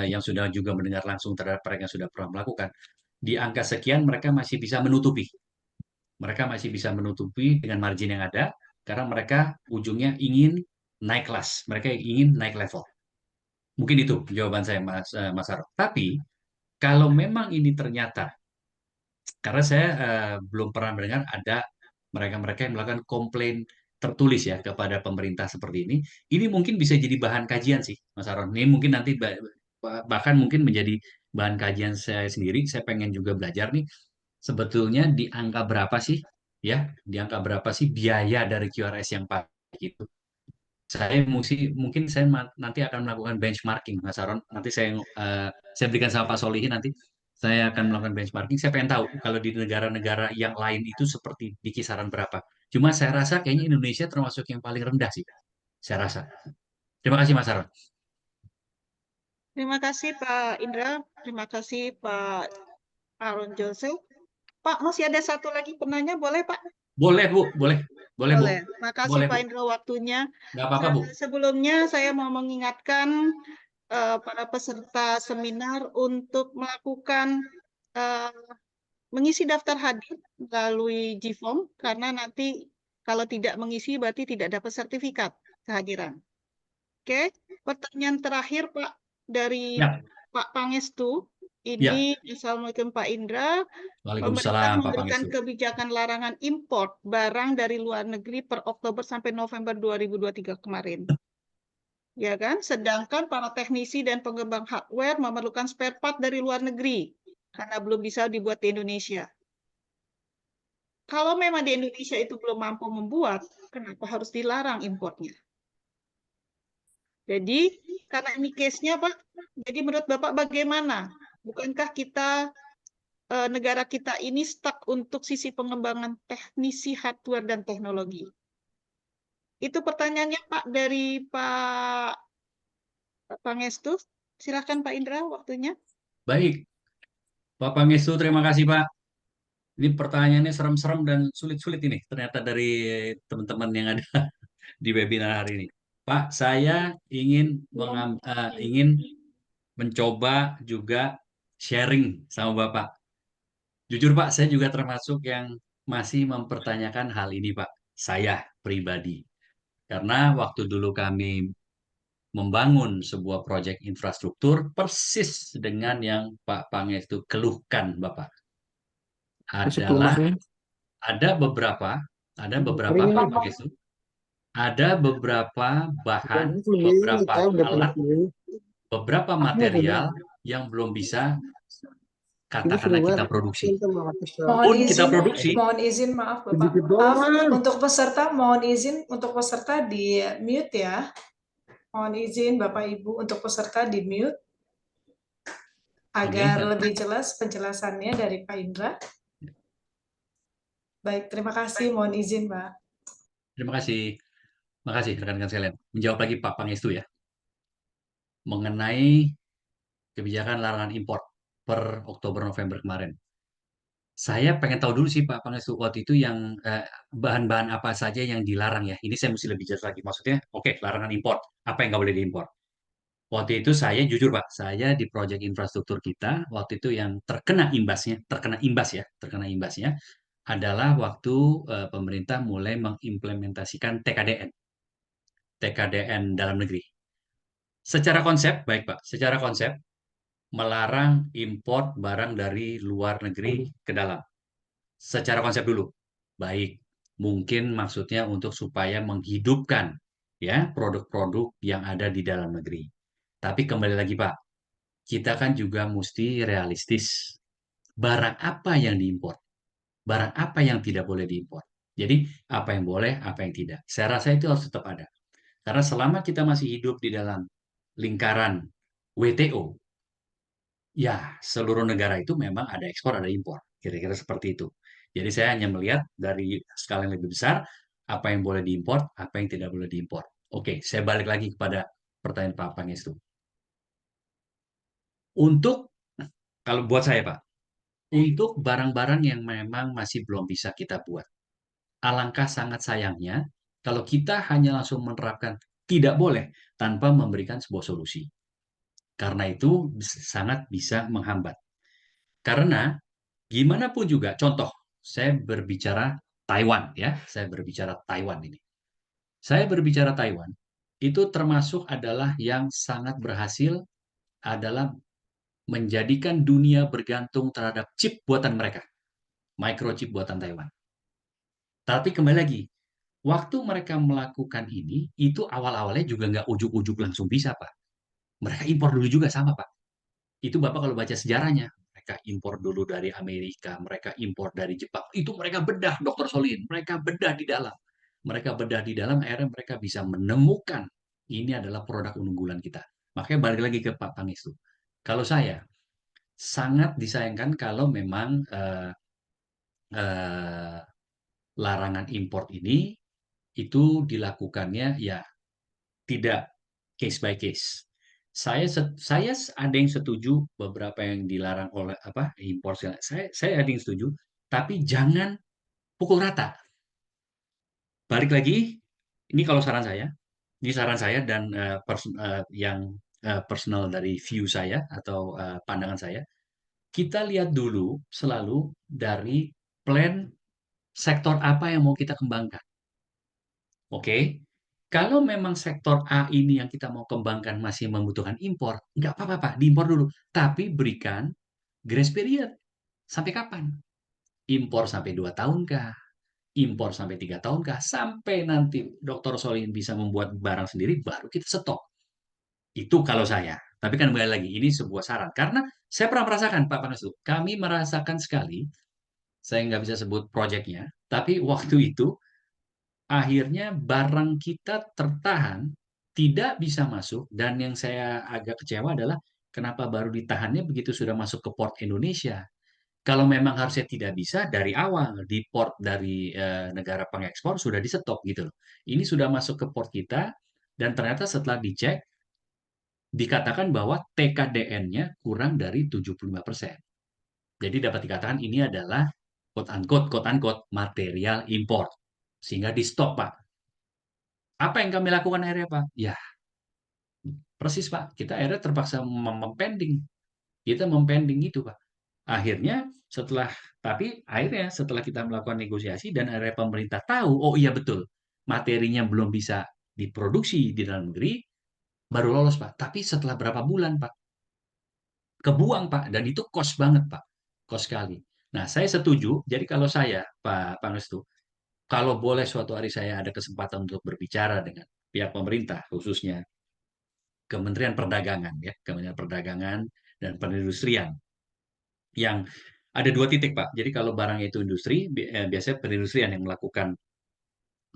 yang sudah juga mendengar langsung terhadap mereka yang sudah pernah melakukan, di angka sekian mereka masih bisa menutupi. Mereka masih bisa menutupi dengan margin yang ada, karena mereka ujungnya ingin naik kelas, mereka ingin naik level. Mungkin itu jawaban saya, Mas Aro. Tapi kalau memang ini ternyata, karena saya belum pernah mendengar ada mereka-mereka yang melakukan komplain tertulis ya kepada pemerintah seperti ini mungkin bisa jadi bahan kajian sih, Mas Aron. Ini mungkin nanti bahkan mungkin menjadi bahan kajian saya sendiri. Saya pengen juga belajar nih, sebetulnya di angka berapa sih, ya, di angka berapa sih biaya dari QRS yang pakai itu. Mungkin saya nanti akan melakukan benchmarking, Mas Aron. Nanti saya berikan sama Pak Solihin nanti. Saya akan melakukan benchmarking. Saya pengen tahu kalau di negara-negara yang lain itu seperti di kisaran berapa. Cuma saya rasa kayaknya Indonesia termasuk yang paling rendah sih. Saya rasa. Terima kasih Mas Aron. Terima kasih Pak Indra, terima kasih Pak Aaron Joseph. Pak, masih ada satu lagi penanya, boleh Pak? Boleh Bu, boleh. Boleh Bu. Terima kasih Boleh, Pak Bu. Indra waktunya. Nggak apa-apa Bu. Sebelumnya saya mau mengingatkan para peserta seminar untuk melakukan mengisi daftar hadir melalui GForm, karena nanti kalau tidak mengisi berarti tidak dapat sertifikat kehadiran. Oke, pertanyaan terakhir Pak dari Ya. Pak Pangestu. Ini Assalamualaikum Pak Indra. Waalaikumsalam Pak memberikan Pangestu. kebijakan larangan impor barang dari luar negeri per Oktober sampai November 2023 kemarin. Ya kan? Sedangkan para teknisi dan pengembang hardware memerlukan spare part dari luar negeri karena belum bisa dibuat di Indonesia. Kalau memang di Indonesia itu belum mampu membuat, kenapa harus dilarang impornya? Jadi, karena ini case-nya, Pak, jadi menurut Bapak bagaimana? Bukankah negara kita ini stuck untuk sisi pengembangan teknisi hardware dan teknologi? Itu pertanyaannya, Pak, dari Pak Pangestu. Silakan Pak Indra, waktunya. Baik. Pak Pangestu, terima kasih Pak. Ini pertanyaannya serem-serem dan sulit-sulit ini ternyata dari teman-teman yang ada di webinar hari ini. Pak, saya ingin mencoba juga sharing sama Bapak. Jujur Pak, saya juga termasuk yang masih mempertanyakan hal ini Pak. Saya pribadi. Karena waktu dulu kami membangun sebuah proyek infrastruktur persis dengan yang Pak Pangestu keluhkan Bapak. Adalah ada beberapa Pak Pangestu, ada beberapa bahan, beberapa alat, beberapa material yang belum bisa katakanlah kita produksi. Mohon izin maaf Bapak. Untuk peserta mohon izin untuk peserta di mute ya. Mohon izin Bapak Ibu untuk peserta di mute agar lebih jelas penjelasannya dari Pak Indra. Baik, terima kasih. Mohon izin, Pak. Terima kasih. Makasih rekan-rekan sekalian. Menjawab lagi Pak Pangestu ya. Mengenai kebijakan larangan impor per Oktober-November kemarin. Saya pengen tahu dulu sih Pak Pangestu, waktu itu yang bahan-bahan apa saja yang dilarang ya. Ini saya mesti lebih jelas lagi. Maksudnya, oke, larangan impor. Apa yang nggak boleh diimpor? Waktu itu saya jujur Pak, saya di proyek infrastruktur kita, waktu itu yang terkena imbasnya adalah waktu pemerintah mulai mengimplementasikan TKDN dalam negeri. Secara konsep, baik Pak, secara konsep melarang impor barang dari luar negeri ke dalam. Secara konsep dulu, baik. Mungkin maksudnya untuk supaya menghidupkan ya produk-produk yang ada di dalam negeri. Tapi kembali lagi Pak, kita kan juga mesti realistis. Barang apa yang diimpor? Barang apa yang tidak boleh diimpor? Jadi apa yang boleh, apa yang tidak. Saya rasa itu harus tetap ada. Karena selama kita masih hidup di dalam lingkaran WTO, ya seluruh negara itu memang ada ekspor, ada impor. Kira-kira seperti itu. Jadi saya hanya melihat dari skala yang lebih besar, apa yang boleh diimpor, apa yang tidak boleh diimpor. Oke, saya balik lagi kepada pertanyaan Pak Pangestu. Untuk, kalau buat saya Pak, untuk barang-barang yang memang masih belum bisa kita buat, alangkah sangat sayangnya kalau kita hanya langsung menerapkan tidak boleh tanpa memberikan sebuah solusi. Karena itu sangat bisa menghambat. Karena gimana pun juga, contoh, saya berbicara Taiwan ya, saya berbicara Taiwan ini. Saya berbicara Taiwan, itu termasuk adalah yang sangat berhasil adalah menjadikan dunia bergantung terhadap chip buatan mereka. Microchip buatan Taiwan. Tapi kembali lagi, waktu mereka melakukan ini, itu awal-awalnya juga nggak ujuk-ujuk langsung bisa, Pak. Mereka impor dulu juga sama, Pak. Itu Bapak kalau baca sejarahnya, mereka impor dulu dari Amerika, mereka impor dari Jepang. Itu mereka bedah, Dr. Solin. Mereka bedah di dalam. Mereka bedah di dalam, akhirnya mereka bisa menemukan ini adalah produk unggulan kita. Makanya balik lagi ke Pak Pangestu. Kalau saya, sangat disayangkan kalau memang larangan impor ini itu dilakukannya ya tidak case by case. Saya ada yang setuju beberapa yang dilarang oleh impor. Saya ada yang setuju, tapi jangan pukul rata. Balik lagi, ini kalau saran saya, ini saran saya dan yang personal dari view saya atau pandangan saya. Kita lihat dulu selalu dari plan sektor apa yang mau kita kembangkan. Oke, kalau memang sektor A ini yang kita mau kembangkan masih membutuhkan impor, nggak apa-apa Pak, diimpor dulu. Tapi berikan grace period. Sampai kapan? Impor sampai 2 tahun kah? Impor sampai 3 tahun kah? Sampai nanti Dr. Solin bisa membuat barang sendiri, baru kita stop. Itu kalau saya. Tapi kan kembali lagi, ini sebuah saran. Karena saya pernah merasakan, Pak Pangestu, kami merasakan sekali, saya nggak bisa sebut proyeknya, tapi waktu itu, akhirnya barang kita tertahan, tidak bisa masuk, dan yang saya agak kecewa adalah, kenapa baru ditahannya begitu sudah masuk ke port Indonesia. Kalau memang harusnya tidak bisa, dari awal, di port dari negara pengekspor, sudah di stop gitu loh. Ini sudah masuk ke port kita, dan ternyata setelah dicek, dikatakan bahwa TKDN-nya kurang dari 75%. Jadi dapat dikatakan ini adalah quote-unquote material import. Sehingga di stop, Pak. Apa yang kami lakukan akhirnya, Pak? Ya, persis, Pak. Kita akhirnya terpaksa mempending. Kita mempending itu, Pak. Akhirnya akhirnya setelah kita melakukan negosiasi dan akhirnya pemerintah tahu, oh iya betul, materinya belum bisa diproduksi di dalam negeri, baru lolos, Pak. Tapi setelah berapa bulan, Pak? Kebuang, Pak. Dan itu cost banget, Pak. Cost sekali. Nah, saya setuju. Jadi kalau saya, Pak Pangestu, kalau boleh suatu hari saya ada kesempatan untuk berbicara dengan pihak pemerintah, khususnya Kementerian Perdagangan, ya, Kementerian Perdagangan dan Perindustrian. yang ada 2 titik, Pak. Jadi kalau barangnya itu industri, biasanya perindustrian yang melakukan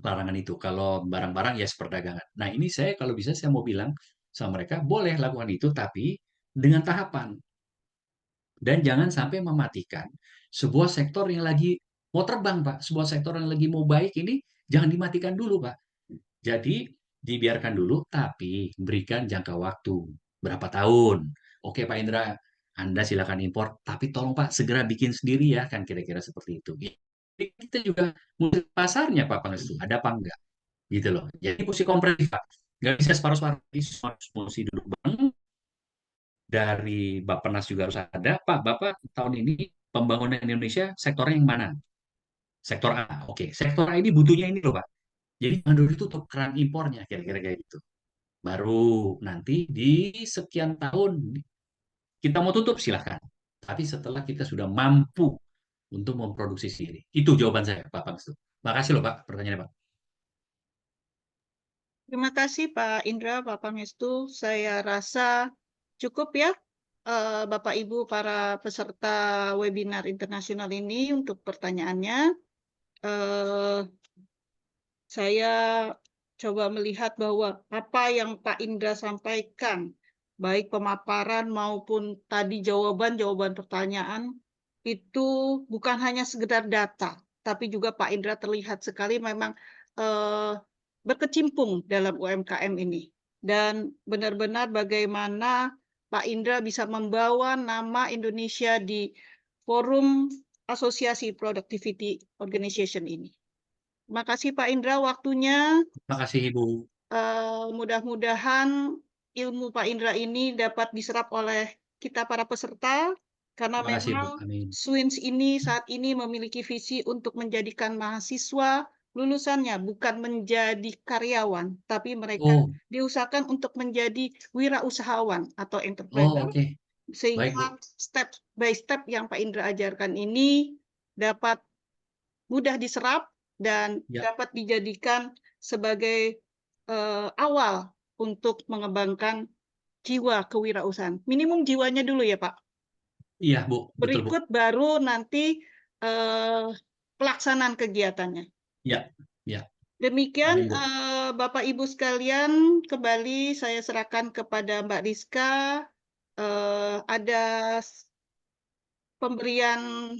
larangan itu. Kalau barang-barang ya perdagangan. Nah, ini saya kalau bisa saya mau bilang sama mereka, boleh lakukan itu, tapi dengan tahapan. Dan jangan sampai mematikan sebuah sektor yang lagi mau terbang, Pak. Sebuah sektor yang lagi mau baik ini jangan dimatikan dulu, Pak. Jadi dibiarkan dulu, tapi berikan jangka waktu. Berapa tahun? Oke, Pak Indra, Anda silakan impor, tapi tolong Pak segera bikin sendiri ya, kan kira-kira seperti itu. Jadi kita juga mesti pasarnya Pak Pangestu, ada apa enggak? Gitu loh. Jadi mesti komprehensif, Pak. Nggak bisa separuh-separuh, mesti duduk bareng, dari Bappenas juga harus ada. Pak, Bapak tahun ini pembangunan Indonesia sektornya yang mana? Sektor A. Oke, sektor A ini butuhnya ini loh, Pak. Jadi jangan dulu tutup keran impornya, kira-kira kayak gitu. Baru nanti di sekian tahun kita mau tutup, silahkan. Tapi setelah kita sudah mampu untuk memproduksi sendiri. Itu jawaban saya, Pak Pangestu. Makasih loh, Pak, pertanyaannya, Pak. Terima kasih Pak Indra, Pak Pangestu. Saya rasa cukup ya Bapak Ibu para peserta webinar internasional ini untuk pertanyaannya. Saya coba melihat bahwa apa yang Pak Indra sampaikan, baik pemaparan maupun tadi jawaban-jawaban pertanyaan, itu bukan hanya sekedar data, tapi juga Pak Indra terlihat sekali memang berkecimpung dalam UMKM ini. Dan benar-benar bagaimana Pak Indra bisa membawa nama Indonesia di forum Asosiasi Productivity Organization ini. Terima kasih Pak Indra waktunya. Terima kasih, Ibu. Mudah-mudahan ilmu Pak Indra ini dapat diserap oleh kita para peserta, karena Terima kasih, Bu. memang Amin. SWINS ini saat ini memiliki visi untuk menjadikan mahasiswa lulusannya bukan menjadi karyawan, tapi mereka Oh, diusahakan untuk menjadi wirausahawan atau oh, entrepreneur, oke. Baik, Bu. sehingga step by step yang Pak Indra ajarkan ini dapat mudah diserap dan Ya, dapat dijadikan sebagai awal untuk mengembangkan jiwa kewirausahaan. Minimum jiwanya dulu ya Pak. iya, Bu. Betul, Bu. Berikut baru nanti pelaksanaan kegiatannya. Ya, ya. Demikian Amin, Bu. Bapak Ibu sekalian, kembali saya serahkan kepada Mbak Rizka. Ada pemberian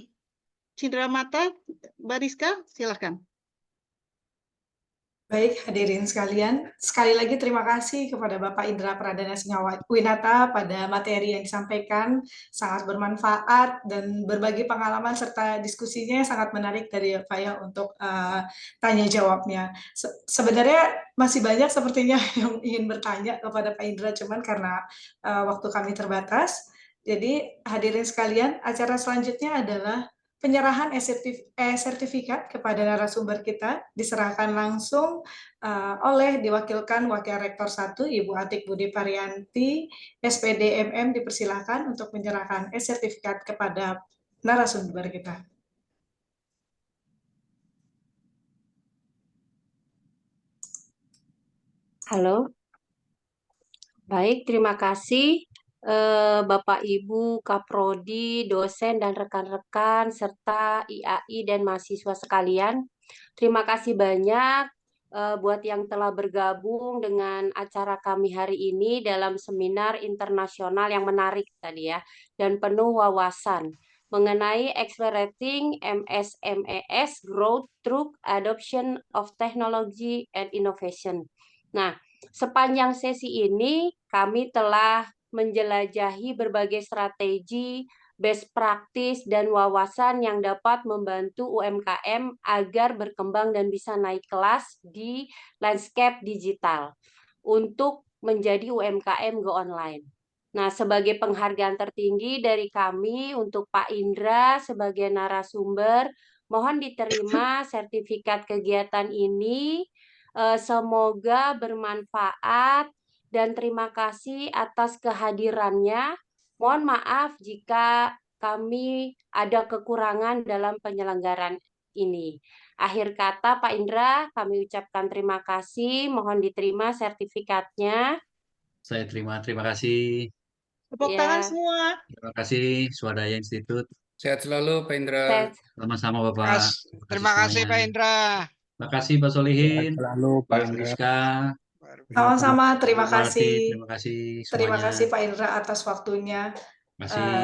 cindera mata, Mbak Rizka, silakan. Baik, hadirin sekalian, sekali lagi terima kasih kepada Bapak Indra Pradana Singawinata pada materi yang disampaikan, sangat bermanfaat dan berbagi pengalaman serta diskusinya sangat menarik dari Pak ya untuk tanya jawabnya. Sebenarnya masih banyak sepertinya yang ingin bertanya kepada Pak Indra, cuman karena waktu kami terbatas. Jadi hadirin sekalian, acara selanjutnya adalah penyerahan sertifikat kepada narasumber kita diserahkan langsung oleh diwakilkan Wakil Rektor 1 Ibu Atik Budi Parianti, SPD MM, dipersilakan untuk menyerahkan sertifikat kepada narasumber kita. Halo. Baik, terima kasih Bapak Ibu, Kaprodi, dosen dan rekan-rekan serta IAI dan mahasiswa sekalian. Terima kasih banyak buat yang telah bergabung dengan acara kami hari ini dalam seminar internasional yang menarik tadi ya dan penuh wawasan mengenai Accelerating MSMES Growth Through Adoption of Technology and Innovation. Nah, sepanjang sesi ini kami telah menjelajahi berbagai strategi, best practice, dan wawasan yang dapat membantu UMKM agar berkembang dan bisa naik kelas di landscape digital untuk menjadi UMKM go online. Nah, sebagai penghargaan tertinggi dari kami untuk Pak Indra sebagai narasumber, mohon diterima sertifikat kegiatan ini. Semoga bermanfaat dan terima kasih atas kehadirannya. Mohon maaf jika kami ada kekurangan dalam penyelenggaraan ini. Akhir kata Pak Indra, kami ucapkan terima kasih. Mohon diterima sertifikatnya. Saya terima kasih. Tepuk Ya. tangan semua. Terima kasih Swadaya Institute. Sehat selalu Pak Indra. Sehat. Sama-sama Bapak. Terima kasih Pak semuanya. Indra. Terima kasih Pak Solihin, Selalu Pak Pak Indra. Rizka, Sama-sama, terima Pak Martin. kasih. Terima kasih Terima semuanya. kasih Pak Indra atas waktunya. Terima kasih.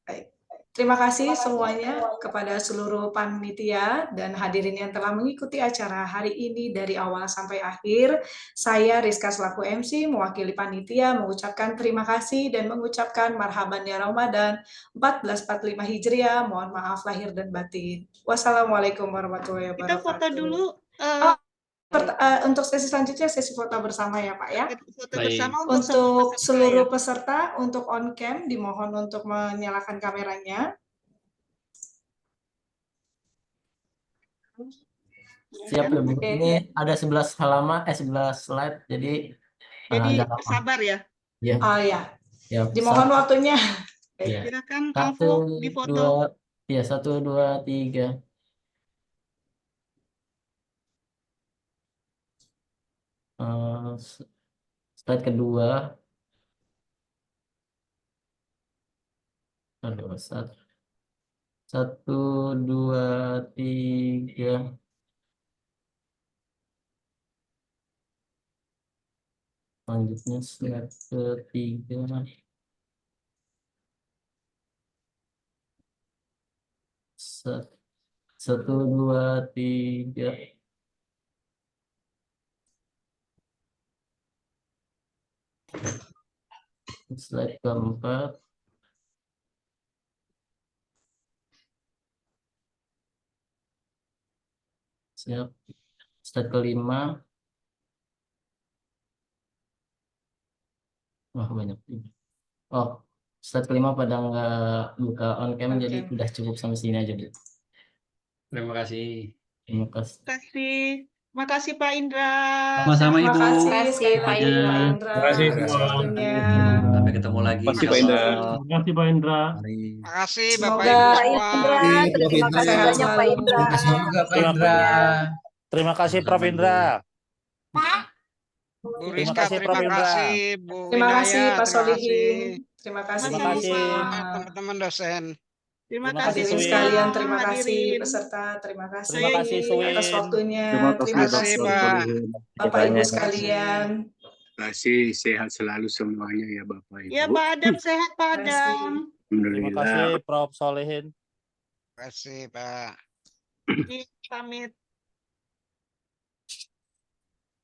Baik. Terima kasih semuanya kepada seluruh panitia dan hadirin yang telah mengikuti acara hari ini dari awal sampai akhir. Saya Rizka selaku MC mewakili panitia mengucapkan terima kasih dan mengucapkan marhaban ya Ramadan 1445 Hijriah. Mohon maaf lahir dan batin. Wassalamualaikum warahmatullahi Kita wabarakatuh. foto dulu. Untuk sesi selanjutnya sesi foto bersama ya Pak ya. Foto Baik. bersama Untuk peserta seluruh ya. peserta, untuk on cam dimohon untuk menyalakan kameranya. Siap ya Bu. Oke. Ini ada 11 halaman, 11 slide, jadi Jadi agak lama. sabar ya. Ya. Oh ya, Ya, dimohon waktunya. Ya. Silakan Satu, envelope difoto. dua, ya 1, 2, 3. Slide kedua. Aduh, 1, 2, 3. Selanjutnya slide ketiga. Satu, 2, 3. Slide keempat. Siap. Slide kelima. Wah, banyak. Oh, slide kelima pada nggak buka on cam, On jadi cam. udah cukup sampai sini aja, Bu. Terima kasih. Terima kasih. Terima kasih Pak Indra. Sama-sama Terima Ibu. kasih Terima kasih, sekali Pak lagi Indra. Pak Indra Terima kasih atas semua. waktunya. Sampai ketemu lagi. Terima kasih Pak Indra. insyaallah. Terima kasih Pak Indra. Mari. Terima kasih Bapak Semoga Ibu Pak semua. Indra, terima kasih Sehat banyak Pak selalu. Indra. Terima kasih juga Pak Terima Indra. Terima kasih Prof Sama-sama, Indra. Bu Terima Rizka, kasih, terima Prof. Indra. kasih. Bu Terima kasih Winaya, Pak terima kasih. Solihin. Terima kasih Terima kasih. semua. Teman-teman dosen. Terima Terima kasih kasih, Hadirin Suwi. sekalian, terima kasih hadirin. peserta, terima kasih Terima kasih, Suwin. atas waktunya. Terima Terima kasih kasih Dr. Pak. Solihin. Bapak Ibu sekalian. Terima kasih, sehat selalu semuanya ya Bapak Ibu. Ya Pak Adam, sehat Pak Terima kasih. Adam. Terima kasih Alhamdulillah. Prof Solihin. Terima kasih Pak. Pamit.